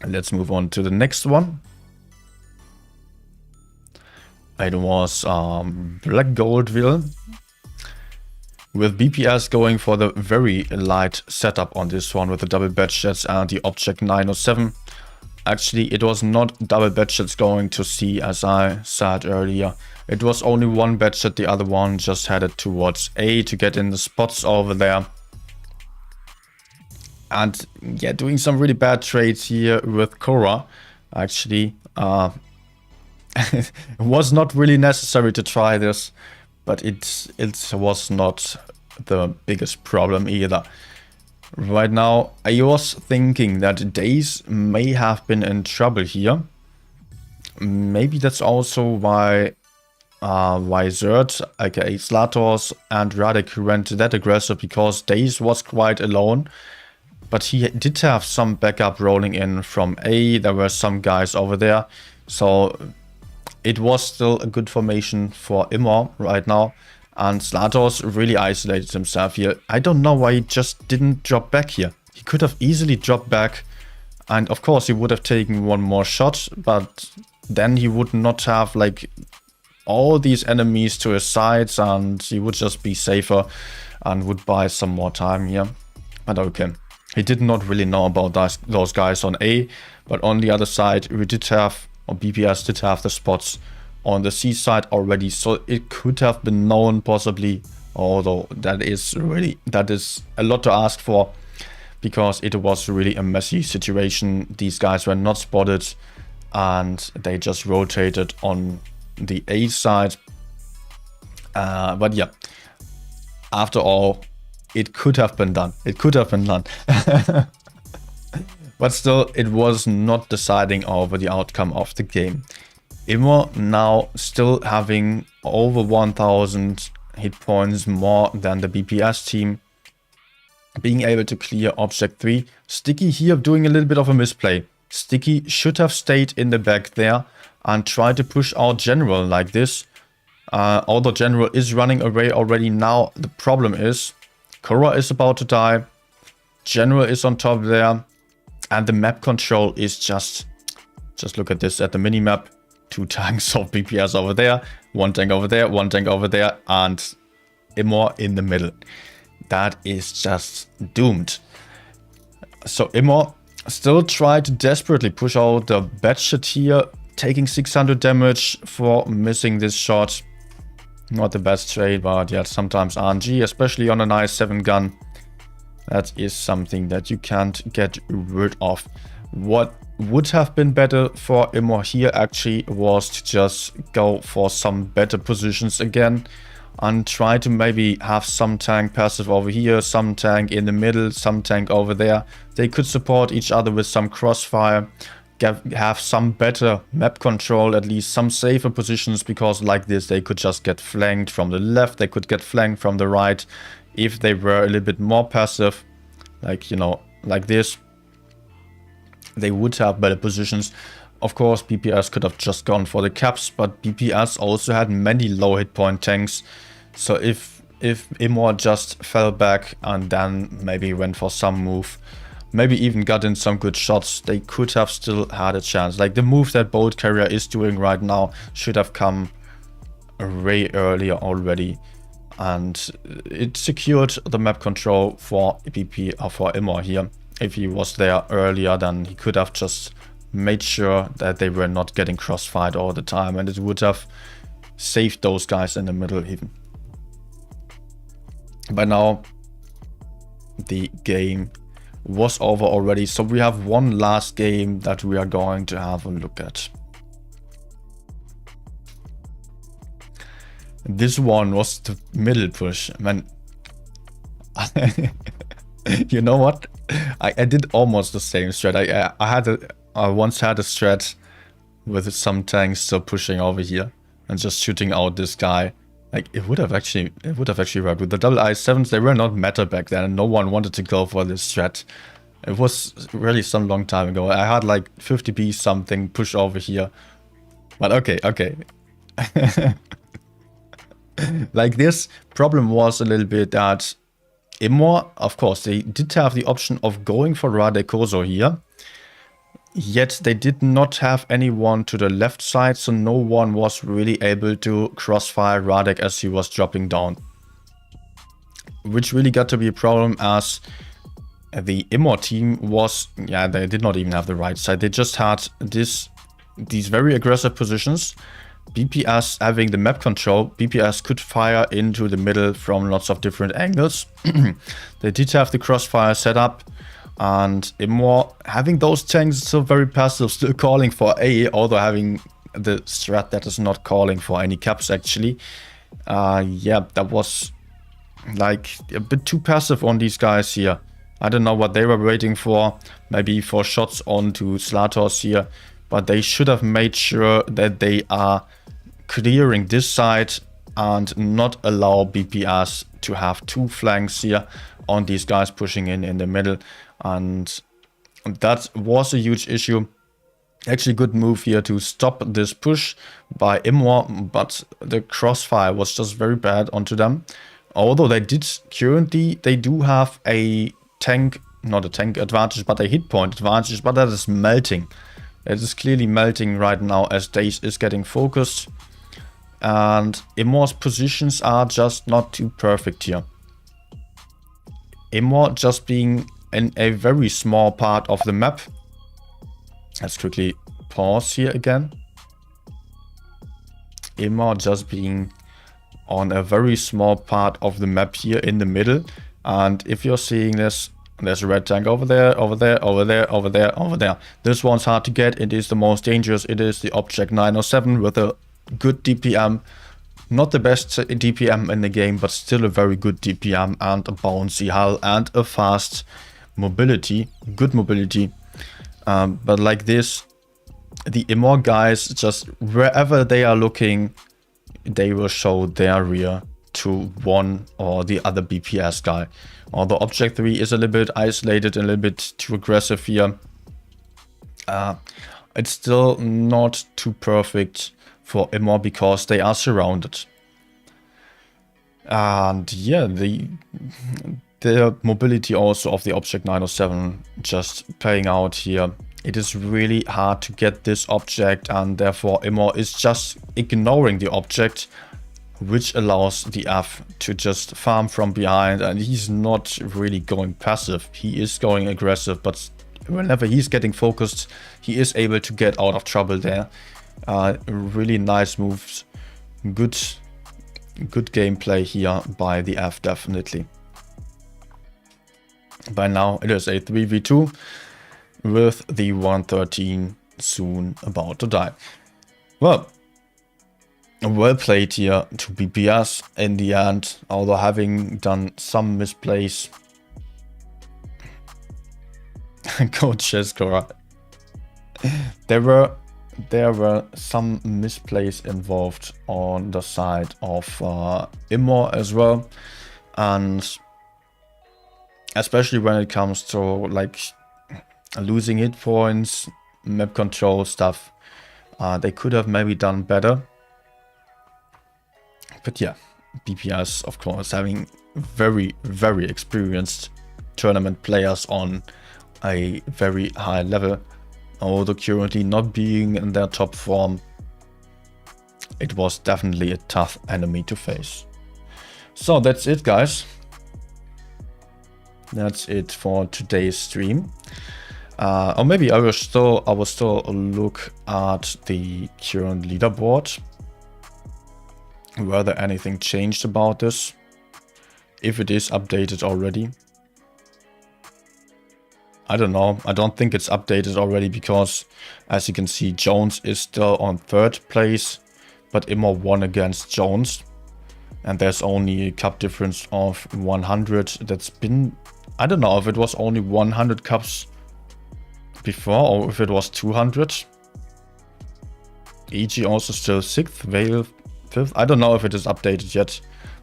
Let's move on to the next one. It was Black Goldville, with BPS going for the very light setup on this one with the double bed jets and the Object 907. Actually, it was not double bed jets going to C, as I said earlier. It was only one bed jet, the other one just headed towards A to get in the spots over there. And yeah, doing some really bad trades here with Korra. Actually, it was not really necessary to try this, but it was not the biggest problem either. Right now, I was thinking that Days may have been in trouble here. Maybe that's also why Zerd, aka Slatos, and Radek went that aggressive, because Days was quite alone. But he did have some backup rolling in from A. There were some guys over there. So it was still a good formation for Immor right now. And Slatos really isolated himself here. I don't know why he just didn't drop back here. He could have easily dropped back. And of course he would have taken one more shot. But then he would not have like all these enemies to his sides. And he would just be safer and would buy some more time here. But okay. He did not really know about those guys on A, but on the other side, we did have, or BPS did have the spots on the C side already, so it could have been known possibly, although that is a lot to ask for, because it was really a messy situation. These guys were not spotted, and they just rotated on the A side. But yeah, after all, it could have been done. It could have been done. But still, it was not deciding over the outcome of the game. Immor now still having over 1000 hit points more than the BPS team. Being able to clear Object 3. Sticky here doing a little bit of a misplay. Sticky should have stayed in the back there and tried to push out General like this. Although General is running away already now, the problem is Korra is about to die, General is on top there, and the map control is just look at this at the minimap. 2 tanks of BPS over there, 1 tank over there, 1 tank over there, and Immor in the middle. That is just doomed. So Immor still tried to desperately push out the Batchet here, taking 600 damage for missing this shot. Not the best trade, but yeah, sometimes RNG, especially on an i7 gun, that is something that you can't get rid of. What would have been better for Immor here actually was to just go for some better positions again and try to maybe have some tank passive over here, some tank in the middle, some tank over there. They could support each other with some crossfire. Have some better map control, at least some safer positions, because like this they could just get flanked from the left, they could get flanked from the right. If they were a little bit more passive, like, you know, like this, they would have better positions. Of course, BPS could have just gone for the caps, but BPS also had many low hit point tanks. So if Immor just fell back and then maybe went for some move, maybe even got in some good shots, they could have still had a chance. Like the move that Bolt Carrier is doing right now should have come way earlier already, and it secured the map control for Immor here. If he was there earlier, then he could have just made sure that they were not getting crossfired all the time, and it would have saved those guys in the middle even. By now, the game was over already, so we have one last game that we are going to have a look at. This one was the middle push. Man, you know what? I did almost the same strat. I once had a strat with some tanks still pushing over here and just shooting out this guy. Like, it would have actually worked. With the double I7s, they were not meta back then, and no one wanted to go for this strat. It was really some long time ago. I had like 50p something push over here. But okay. Like, this problem was a little bit that Immor, of course, they did have the option of going for Radekoso here. Yet they did not have anyone to the left side, so no one was really able to crossfire Radek as he was dropping down. Which really got to be a problem, as the Immor team was, yeah, they did not even have the right side. They just had these very aggressive positions. BPS having the map control, BPS could fire into the middle from lots of different angles. They did have the crossfire set up. And Immor having those tanks still very passive, still calling for A, although having the strat that is not calling for any caps actually. Yeah, that was like a bit too passive on these guys here. I don't know what they were waiting for, maybe for shots onto Slatos here, but they should have made sure that they are clearing this side and not allow BPS to have two flanks here on these guys pushing in the middle. And that was a huge issue. Actually, good move here to stop this push by Immor, but the crossfire was just very bad onto them. Although they do have a tank, not a tank advantage, but a hit point advantage, but that is melting. It is clearly melting right now as Daze is getting focused. And Immor's positions are just not too perfect here. Immor just being in a very small part of the map. Let's quickly pause here again. Immor just being on a very small part of the map here in the middle. And if you're seeing this, there's a red tank over there, over there, over there, over there, over there. This one's hard to get. It is the most dangerous. It is the Object 907 with a good DPM. Not the best DPM in the game, but still a very good DPM and a bouncy hull and a fast mobility, good mobility. But like this, the Immor guys, just wherever they are looking, they will show their rear to one or the other BPS guy. Although Object 3 is a little bit isolated, a little bit too aggressive here. It's still not too perfect for Immor because they are surrounded. And yeah, the mobility also of the Object 907 just playing out here. It is really hard to get this object, and therefore Immor is just ignoring the object, which allows the F to just farm from behind, and he's not really going passive. He is going aggressive, but whenever he's getting focused, he is able to get out of trouble there. Really nice moves. Good gameplay here by the F, definitely. By now it is a 3v2 with the 113 soon about to die. Well played here to BPS in the end, although having done some misplays. Coach Cheskora. There were some misplays involved on the side of Immor as well, and especially when it comes to like losing hit points, map control stuff. They could have maybe done better. But yeah, BPS, of course, having very, very experienced tournament players on a very high level. Although currently not being in their top form, it was definitely a tough enemy to face. So that's it, guys. That's it for today's stream. Or maybe I will still look at the current leaderboard, whether anything changed about this, if it is updated already. I don't know. I don't think it's updated already because, as you can see, Jones is still on 3rd place, but Immor won against Jones. And there's only a cup difference of 100. That's been... I don't know if it was only 100 cups before or if it was 200. EG also still 6th, Vale 5th. I don't know if it is updated yet.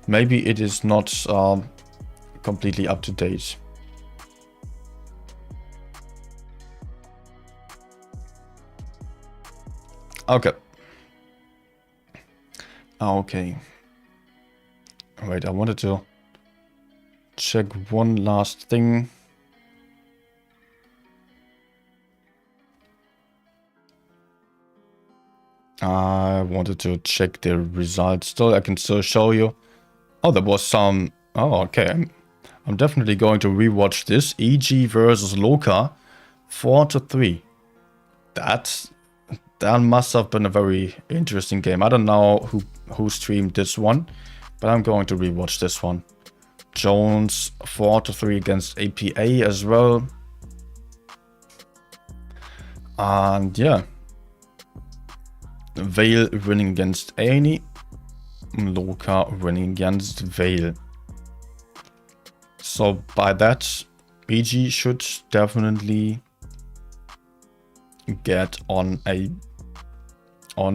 Maybe it is not completely up to date. Okay. Okay. Wait, I wanted to check one last thing. I wanted to check the results still. I can still show you. Oh, there was some... Oh, okay. I'm definitely going to rewatch this. EG versus Loka. 4-3. That must have been a very interesting game. I don't know who streamed this one, but I'm going to rewatch this one. Jones 4-3 against APA as well. And yeah. Vale winning against Annie. Loka winning against Vale. So by that, EG should definitely get on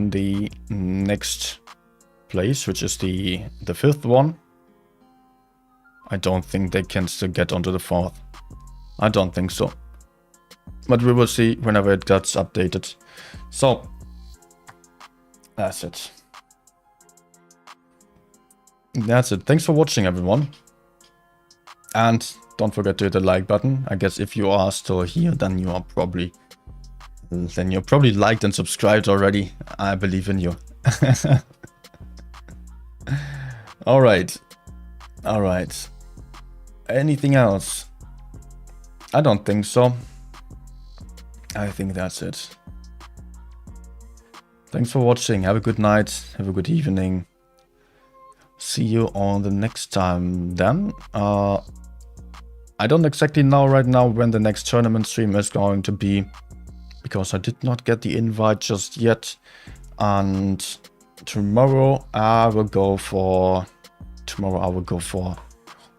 the next place, which is the 5th one. I don't think they can still get onto the 4th. I don't think so. But we will see whenever it gets updated. So that's it. That's it. Thanks for watching, everyone. And don't forget to hit the like button. I guess if you are still here, then you're probably liked and subscribed already. I believe in you. All right. Anything else? I don't think so. I think that's it. Thanks for watching. Have a good night. Have a good evening. See you on the next time then. I don't exactly know right now when the next tournament stream is going to be, because I did not get the invite just yet. And tomorrow I will go for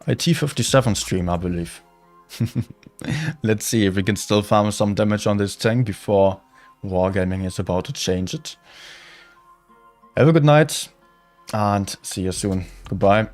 a T57 stream, I believe. Let's see if we can still farm some damage on this tank before Wargaming is about to change it. Have a good night and see you soon. Goodbye.